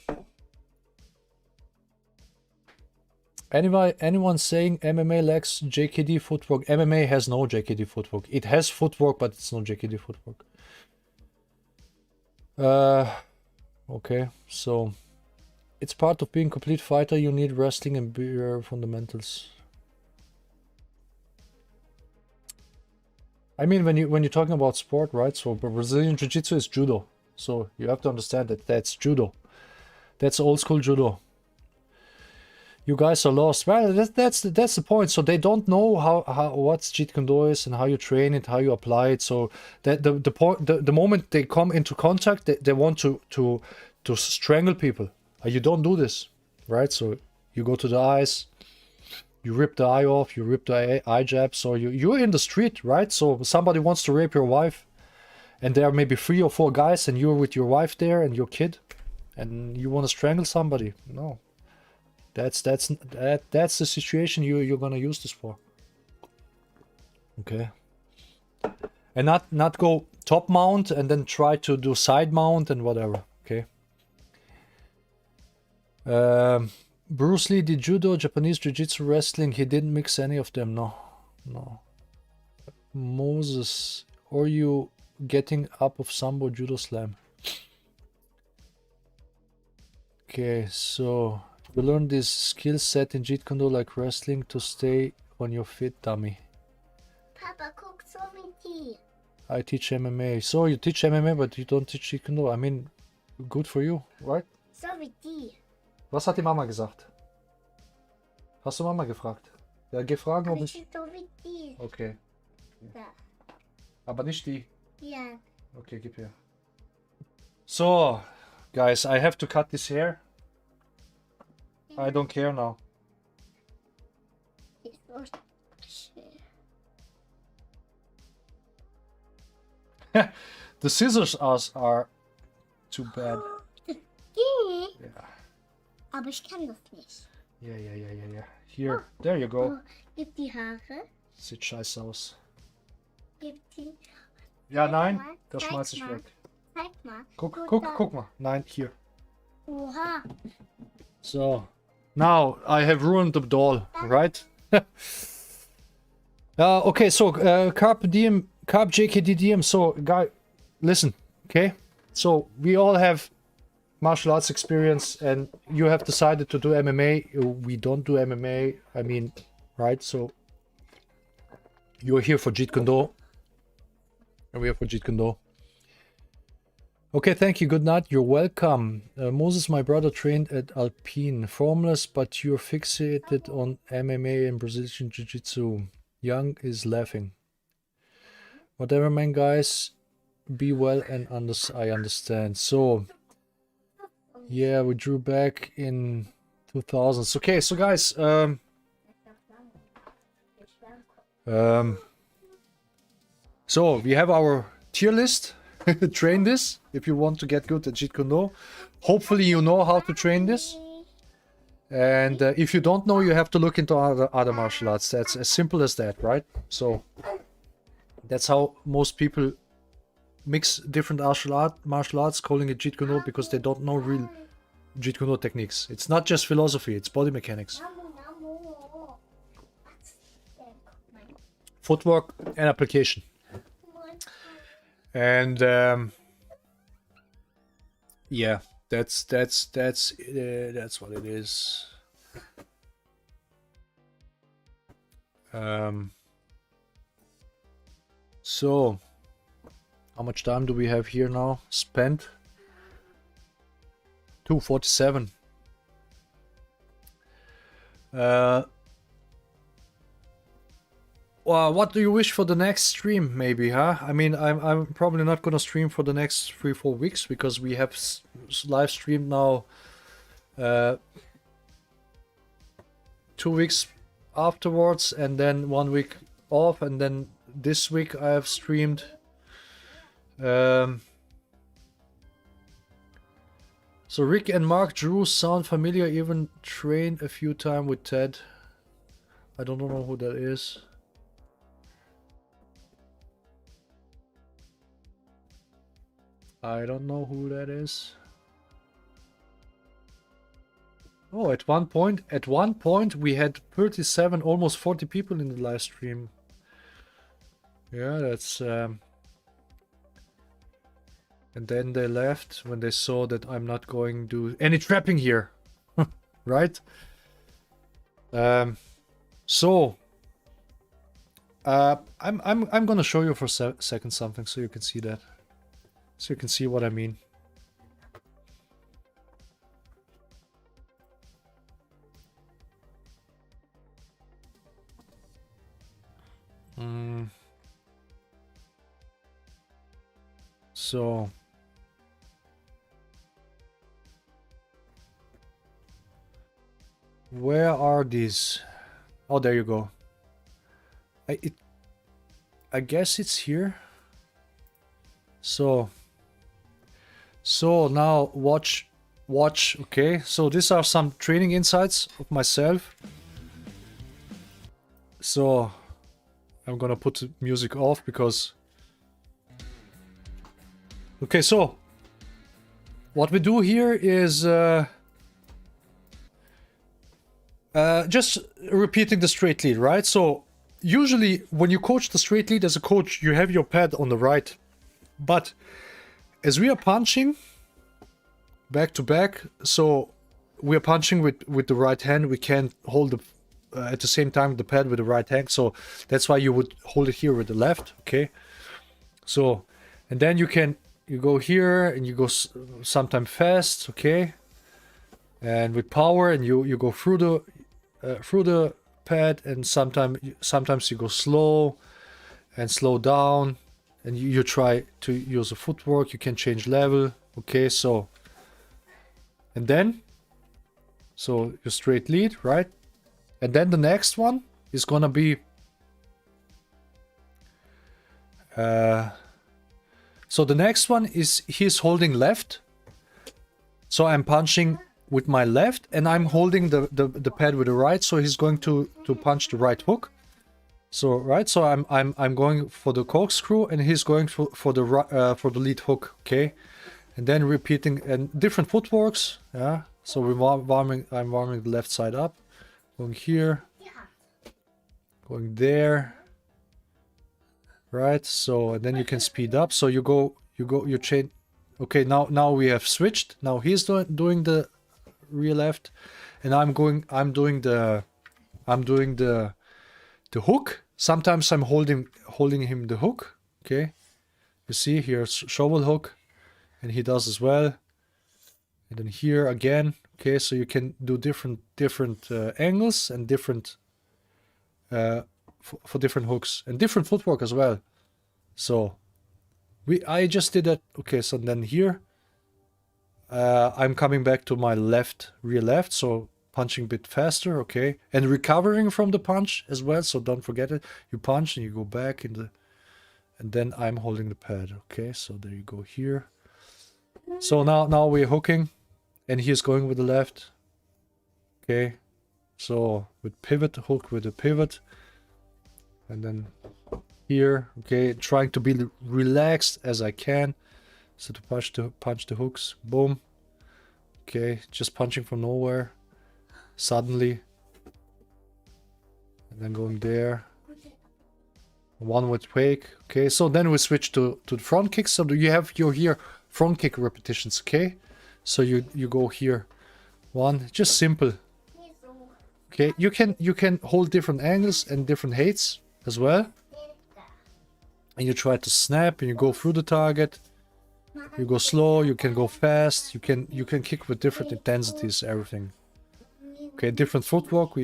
Anyone saying MMA lacks JKD footwork? MMA has no JKD footwork. It has footwork, but it's no JKD footwork. Okay, so it's part of being a complete fighter. You need wrestling and beer fundamentals. I mean, when you're talking about sport, right? So Brazilian Jiu-Jitsu is judo. So you have to understand that that's judo. That's old school judo. You guys are lost. Well, that's the point. So they don't know how what's Jeet Kune is and how you train it, how you apply it. So that the moment they come into contact, they want to strangle people. You don't do this, right? So you go to the eyes, you rip the eye off, you rip the eye jab. So you're in the street, right? So somebody wants to rape your wife, and there are maybe 3 or 4 guys, and you're with your wife there and your kid, and you want to strangle somebody. No. That's the situation you're gonna use this for. Okay. And not go top mount and then try to do side mount and whatever. Okay. Bruce Lee did judo, Japanese jiu-jitsu, wrestling. He didn't mix any of them. No. Moses, or you getting up of sambo judo slam? Okay, so you learn this skill set in Jeet Kune like wrestling to stay on your feet, dummy. Papa, cook so many tea. I teach MMA. So you teach MMA, but you don't teach Jeet Kune. I mean, good for you, right? So many tea. Was hat die Mama gesagt? Hast du Mama gefragt? Ja, geh fragen, ob ich... So many tea. Okay. Da. Aber nicht die. Ja. Okay, gib her. So, guys, I have to cut this hair. I don't care now. It's so shit. The scissors are too bad. Yeah. Yeah. Aber ich kann das nicht. Yeah. Here, there you go. Oh, gib die Haare. Sieht scheiße aus. Gib die. Ja, nein, mal, das zeig schmeiß ich mal. weg. Zeig mal. Guck mal. Nein, hier. Oha. So, now I have ruined the doll, right? Okay, so Carp JKD DM. So, guy, listen, okay? So we all have martial arts experience, and you have decided to do MMA. We don't do MMA. I mean, right? So you're here for Jeet Kune, and we're here for Jeet Kune. Okay, thank you. Good night. You're welcome. Moses, my brother, trained at Alpine. Formless, but you're fixated on MMA and Brazilian Jiu-Jitsu. Young is laughing. Whatever, man, guys. Be well, and I understand. So, yeah, we drew back in 2000s. Okay, so guys, so we have our tier list. Train this if you want to get good at Jeet Kune. Hopefully you know how to train this. And if you don't know, you have to look into other martial arts. That's as simple as that, right? So that's how most people mix different martial arts, calling it Jeet Kune, because they don't know real Jeet Kune techniques. It's not just philosophy, it's body mechanics. Footwork and application. And yeah, that's what it is. So how much time do we have here now? Spent 2:47. Well, what do you wish for the next stream, maybe, huh? I mean, I'm probably not gonna stream for the next 3-4 weeks, because we have live streamed now 2 weeks afterwards, and then 1 week off, and then this week I have streamed. So Rick and Mark Drew sound familiar, even trained a few times with Ted. I don't know who that is. I don't know who that is. Oh, at one point we had 37, almost 40 people in the live stream. Yeah, that's and then they left when they saw that I'm not going to do any trapping here. Right? So I'm gonna show you for a second something so you can see that. So you can see what I mean. So where are these? Oh, there you go. I guess it's here. So now watch. Okay, so these are some training insights of myself. So I'm gonna put the music off because... Okay, so what we do here is just repeating the straight lead, right? So usually when you coach the straight lead as a coach, you have your pad on the right. But as we are punching back to back, so we are punching with the right hand, we can't hold the at the same time the pad with the right hand. So that's why you would hold it here with the left, okay? So, and then you go here and you go sometime fast, okay? And with power, and you go through the pad, and sometimes you go slow and slow down, and you try to use a footwork. You can change level, okay? So, and then, so your straight lead, right? And then the next one is gonna be so the next one is he's holding left. So I'm punching with my left and I'm holding the pad with the right, so he's going to punch the right hook. So right, so I'm going for the corkscrew and he's going for the lead hook, okay? And then repeating and different footworks, yeah. So I'm warming the left side up. Going here, going there, right? So and then you can speed up. So you chain. Okay, now we have switched. Now he's doing the rear left, and I'm doing the hook. Sometimes I'm holding him the hook. Okay, you see here's shovel hook, and he does as well. And then here again. Okay, so you can do different angles and different for different hooks and different footwork as well. So I just did that. Okay, so then here I'm coming back to my rear left, so punching a bit faster, okay, and recovering from the punch as well. So don't forget it. You punch and you go back and then I'm holding the pad. Okay, so there you go here. So now we're hooking. And he's going with the left. Okay. So with pivot, hook with a pivot. And then here, okay, trying to be relaxed as I can. So to punch the hooks. Boom. Okay, just punching from nowhere. Suddenly. And then going there. One with wake. Okay, so then we switch to the front kick. So you have your here front kick repetitions, okay? So you go here, one, just simple. Okay, you can hold different angles and different heights as well. And you try to snap and you go through the target. You go slow, you can go fast, you can kick with different intensities, everything. Okay, different footwork.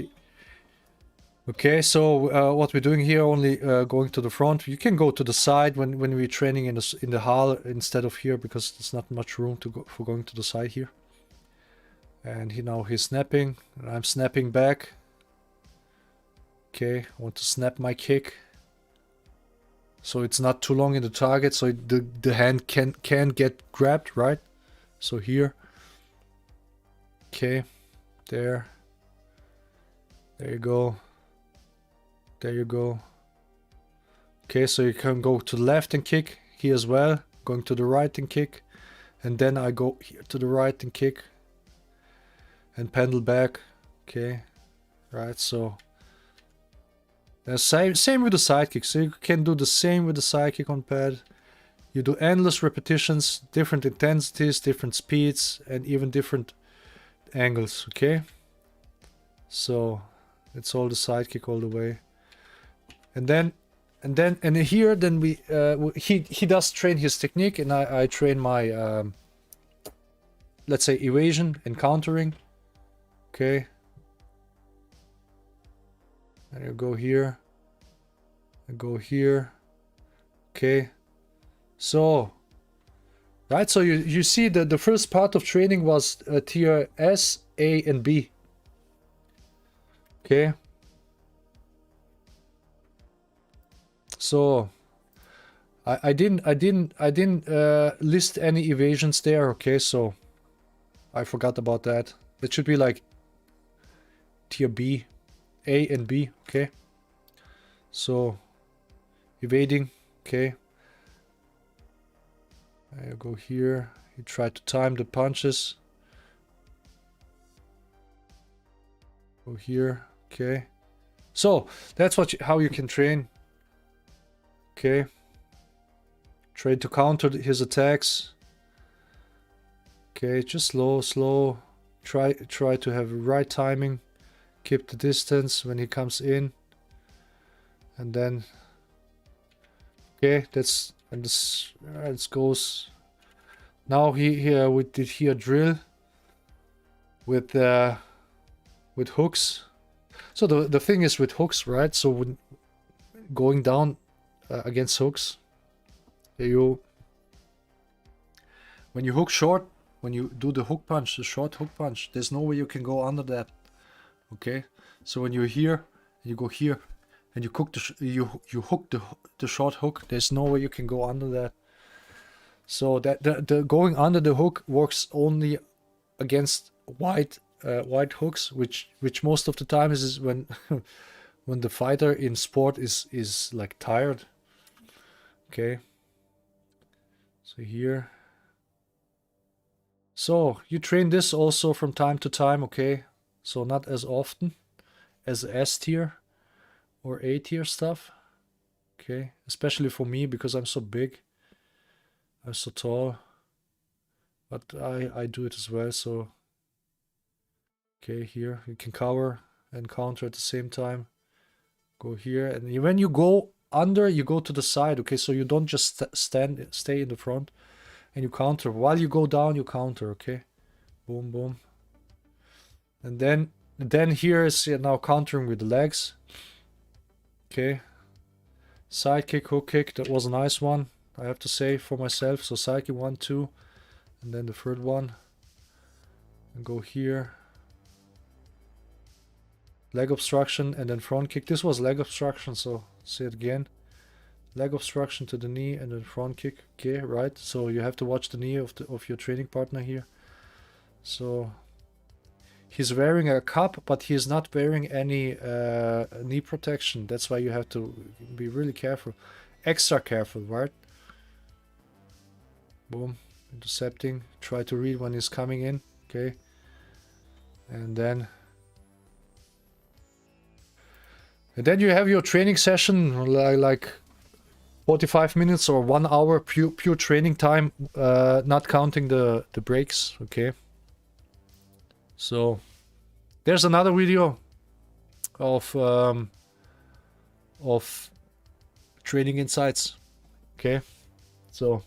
Okay, so what we're doing here, only going to the front. You can go to the side when we're training in the hall instead of here, because there's not much room for going to the side here. And now he's snapping, and I'm snapping back. Okay, I want to snap my kick, so it's not too long in the target, so the hand can get grabbed, right? So here. Okay, there you go. There you go. Okay, so you can go to the left and kick here as well. Going to the right and kick. And then I go here to the right and kick. and pendle back. Okay, right, so same with the sidekick. So you can do the same with the sidekick on pad. You do endless repetitions, different intensities, different speeds, and even different angles. Okay, so it's all the sidekick all the way. And here then we he does train his technique, and I train my let's say evasion and countering. Okay, and you go here, and go here. Okay, so right, so you see that the first part of training was tier S, A, and B. Okay. So I didn't list any evasions there. Okay, so I forgot about that. It should be like tier B, A and B. Okay, so evading. Okay, you go here. You try to time the punches. Go here. Okay, so that's how you can train. Okay, train to counter his attacks. Okay, just slow. Try to have right timing. Keep the distance when he comes in, and then okay, this goes. Now we did here drill with hooks. So the thing is with hooks, right? So when going down against hooks, when you hook short, when you do the hook punch, the short hook punch, there's no way you can go under that. Okay, so when you're here, you go here, and you hook the short hook. There's no way you can go under that. So that the going under the hook works only against wide hooks, which most of the time is when when the fighter in sport is like tired. Okay. So here. So you train this also from time to time, okay? So not as often as S tier or A tier stuff. Okay, especially for me because I'm so big. I'm so tall. But I do it as well, so okay, here you can cover and counter at the same time. Go here, and when you go under, you go to the side, okay? So you don't just stay in the front. And you counter. While you go down, you counter, okay? Boom, boom. And then here is now countering with the legs. Okay. Side kick, hook kick. That was a nice one, I have to say, for myself. So side kick 1, 2. And then the third one. And go here. Leg obstruction and then front kick. This was leg obstruction, so say it again. Leg obstruction to the knee and then front kick. Okay, right. So you have to watch the knee of your training partner here. So he's wearing a cup, but he is not wearing any knee protection. That's why you have to be really careful, extra careful, right? Boom, intercepting. Try to read when he's coming in. Okay, and then you have your training session like 45 minutes or 1 hour pure training time, not counting the breaks. Okay, so there's another video of training insights. Okay, so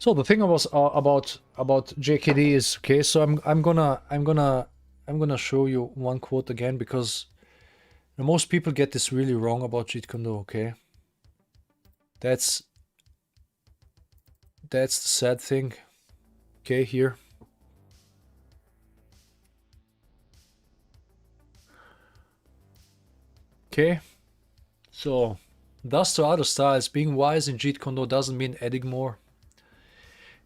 so the thing was about JKD is, okay, so I'm gonna show you one quote again, because most people get this really wrong about Jeet Kune, okay? That's the sad thing. Okay, here. Okay, so thus to other styles, being wise in Jeet Kune doesn't mean adding more.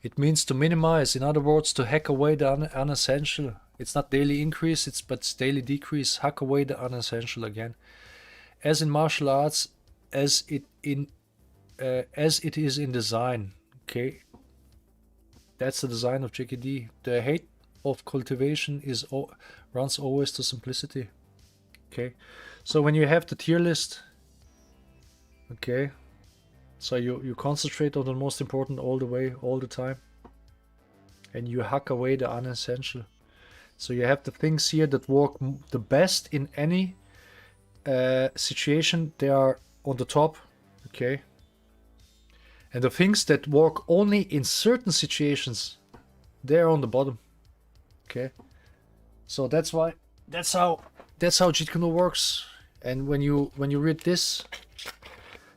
It means to minimize, in other words, to hack away the unessential. It's not daily increase, but it's daily decrease. Hack away the unessential again. As in martial arts, as it is in design. Okay, that's the design of JKD. The hate of cultivation runs always to simplicity. Okay, so when you have the tier list, okay, so you concentrate on the most important all the way, all the time, and you hack away the unessential. So you have the things here that work the best in any situation. They are on the top, okay, and the things that work only in certain situations, they're on the bottom. Okay, so that's how Jeet Kune works. And when you read this,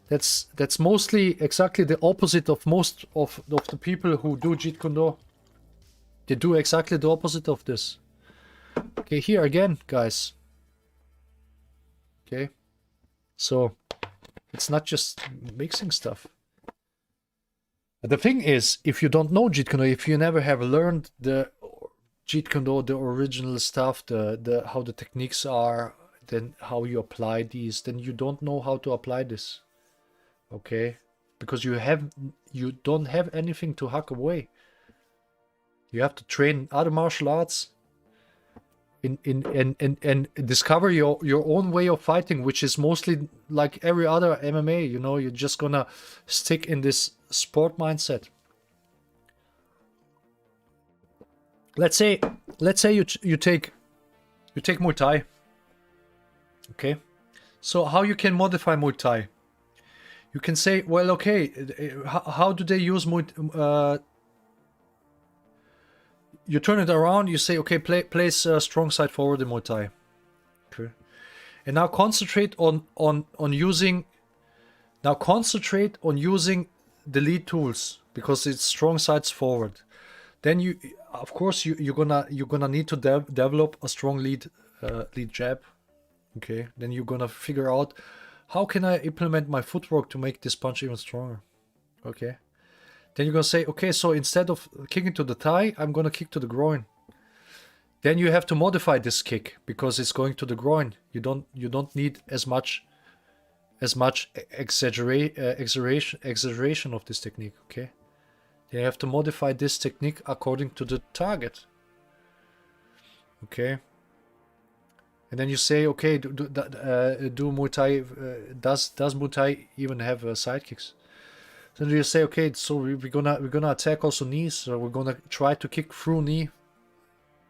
that's mostly exactly the opposite of most of the people who do Jeet Kune. They do exactly the opposite of this. Okay, here again, guys. Okay, so it's not just mixing stuff. The thing is, if you don't know Jeet Kune, if you never have learned the Jeet Kune, the original stuff, the how the techniques are, then how you apply these, then you don't know how to apply this. Okay, because you don't have anything to hack away. You have to train other martial arts and discover your own way of fighting, which is mostly like every other MMA. You know, you're just gonna stick in this sport mindset. Let's say you take Muay Thai. Okay, so how you can modify Muay Thai? You can say, well, okay, how do they use Muay? You turn it around. You say, okay, place strong side forward in Muay Thai. Okay, and now concentrate on using. Now concentrate on using the lead tools because it's strong sides forward. Then you, of course, you're gonna need to develop a strong lead jab. Okay, then you're gonna figure out how can I implement my footwork to make this punch even stronger. Okay, then you're gonna say, okay, so instead of kicking to the thigh, I'm gonna kick to the groin. Then you have to modify this kick because it's going to the groin. You don't need as much exaggeration of this technique. Okay, you have to modify this technique according to the target. Okay, and then you say, okay, do Muay Thai does Muay Thai even have sidekicks? Then you say, okay, so we're gonna attack also knees. So we're gonna try to kick through knee.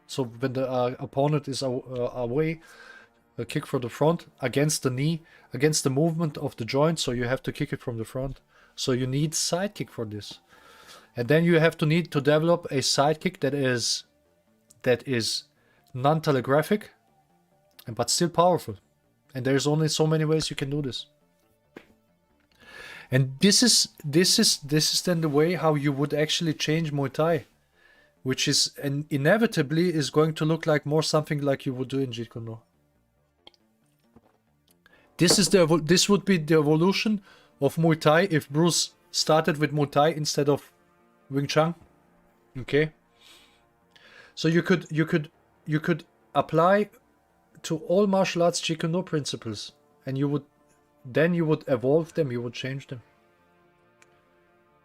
So when the opponent is away, a kick from the front against the knee, against the movement of the joint. So you have to kick it from the front. So you need sidekick for this, and then you have to need to develop a sidekick that is non-telegraphic, but still powerful. And there's only so many ways you can do this. And this is then the way how you would actually change Muay Thai, which is and inevitably is going to look like more something like you would do in Jeet Kune. This would be the evolution of Muay Thai if Bruce started with Muay Thai instead of Wing Chun. Okay. So you could apply to all martial arts Jeet Kune principles, and you would evolve them, you would change them.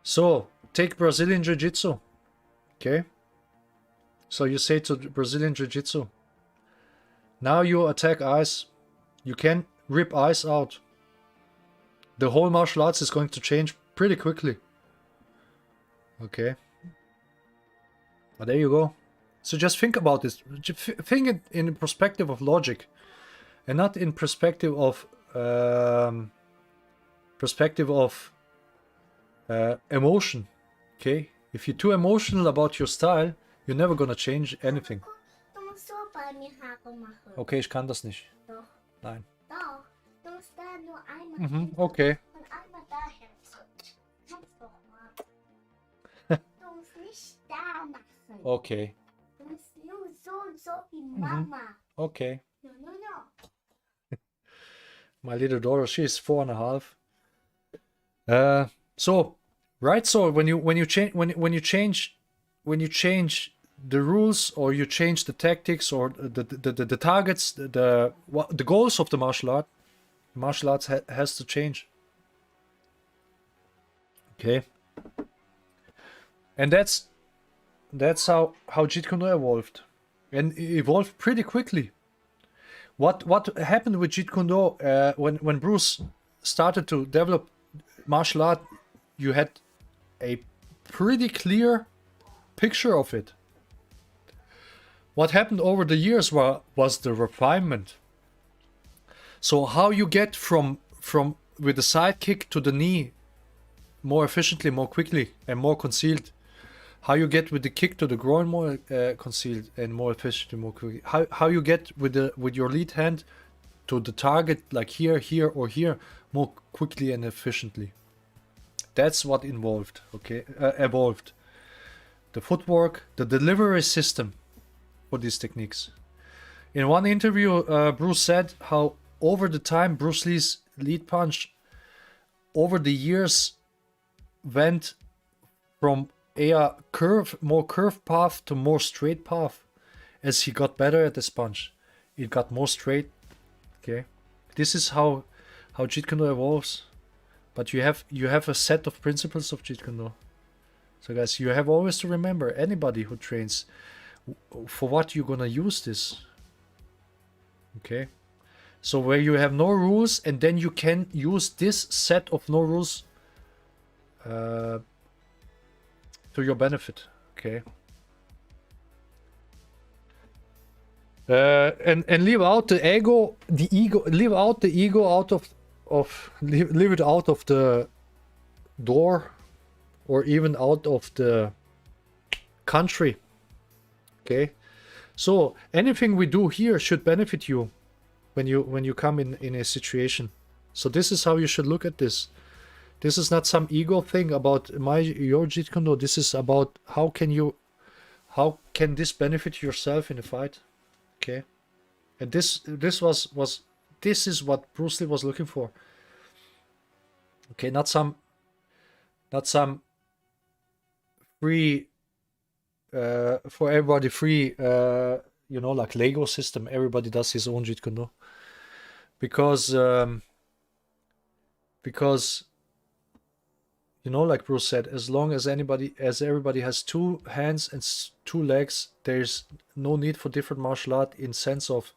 So take Brazilian Jiu-Jitsu. Okay. So you say to Brazilian Jiu-Jitsu, now you attack eyes. You can rip eyes out. The whole martial arts is going to change pretty quickly. Okay. But there you go. So just think about this. Think it in perspective of logic, and not in perspective of emotion. Okay. If you're too emotional about your style, you're never gonna change anything. Du musst so bei mir Haare machen. Okay, ich kann das nicht. Doch. Nein. Doch. Du musst da nur einmal Mhm, okay. und einmal daher. Kannst doch mal. Du musst nicht da machen. Okay. Du musst nur so und so wie Mama. Okay. No. My little daughter, she's 4.5. So, right? So when you change the rules, or you change the tactics, or the targets, the goals of the martial arts has to change. Okay, and that's how Jeet Kune evolved, and it evolved pretty quickly. What happened with Jeet Kune when Bruce started to develop martial art? You had a pretty clear picture of it. What happened over the years was the refinement. So how you get from with the side kick to the knee more efficiently, more quickly, and more concealed. How you get with the kick to the groin more concealed and more efficiently, more quickly. How you get with your lead hand to the target, like here, or here, more quickly and efficiently. That's what evolved. Okay, evolved. The footwork, the delivery system for these techniques. In one interview, Bruce said how over the time Bruce Lee's lead punch over the years went from a more curved path to more straight path. As he got better at this punch, it got more straight. Okay, this is how Jeet Kune evolves. But you have a set of principles of Jeet Kune. So guys, you have always to remember, anybody who trains, for what you're gonna use this. Okay, so where you have no rules, and then you can use this set of no rules to your benefit. Okay, and leave out the ego, leave out the ego out of leave it out of the door, or even out of the country. Okay, so anything we do here should benefit you when you come in a situation. So this is how you should look at this. This is not some ego thing about your Jeet Kune. This is about how can this benefit yourself in a fight. Okay, and this is what Bruce Lee was looking for. Okay, not some free for everybody free like Lego system. Everybody does his own Jeet Kune, because like Bruce said, as long as everybody has two hands and two legs, there's no need for different martial art, in sense of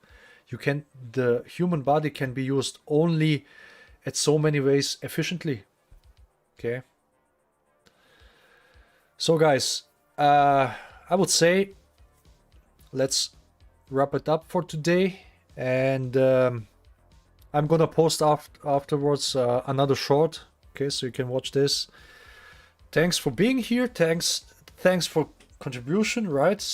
the human body can be used only at so many ways efficiently. Okay, so guys, I would say let's wrap it up for today, and I'm gonna post afterwards another short. Okay, so you can watch this. Thanks for being here. Thanks for contribution, right?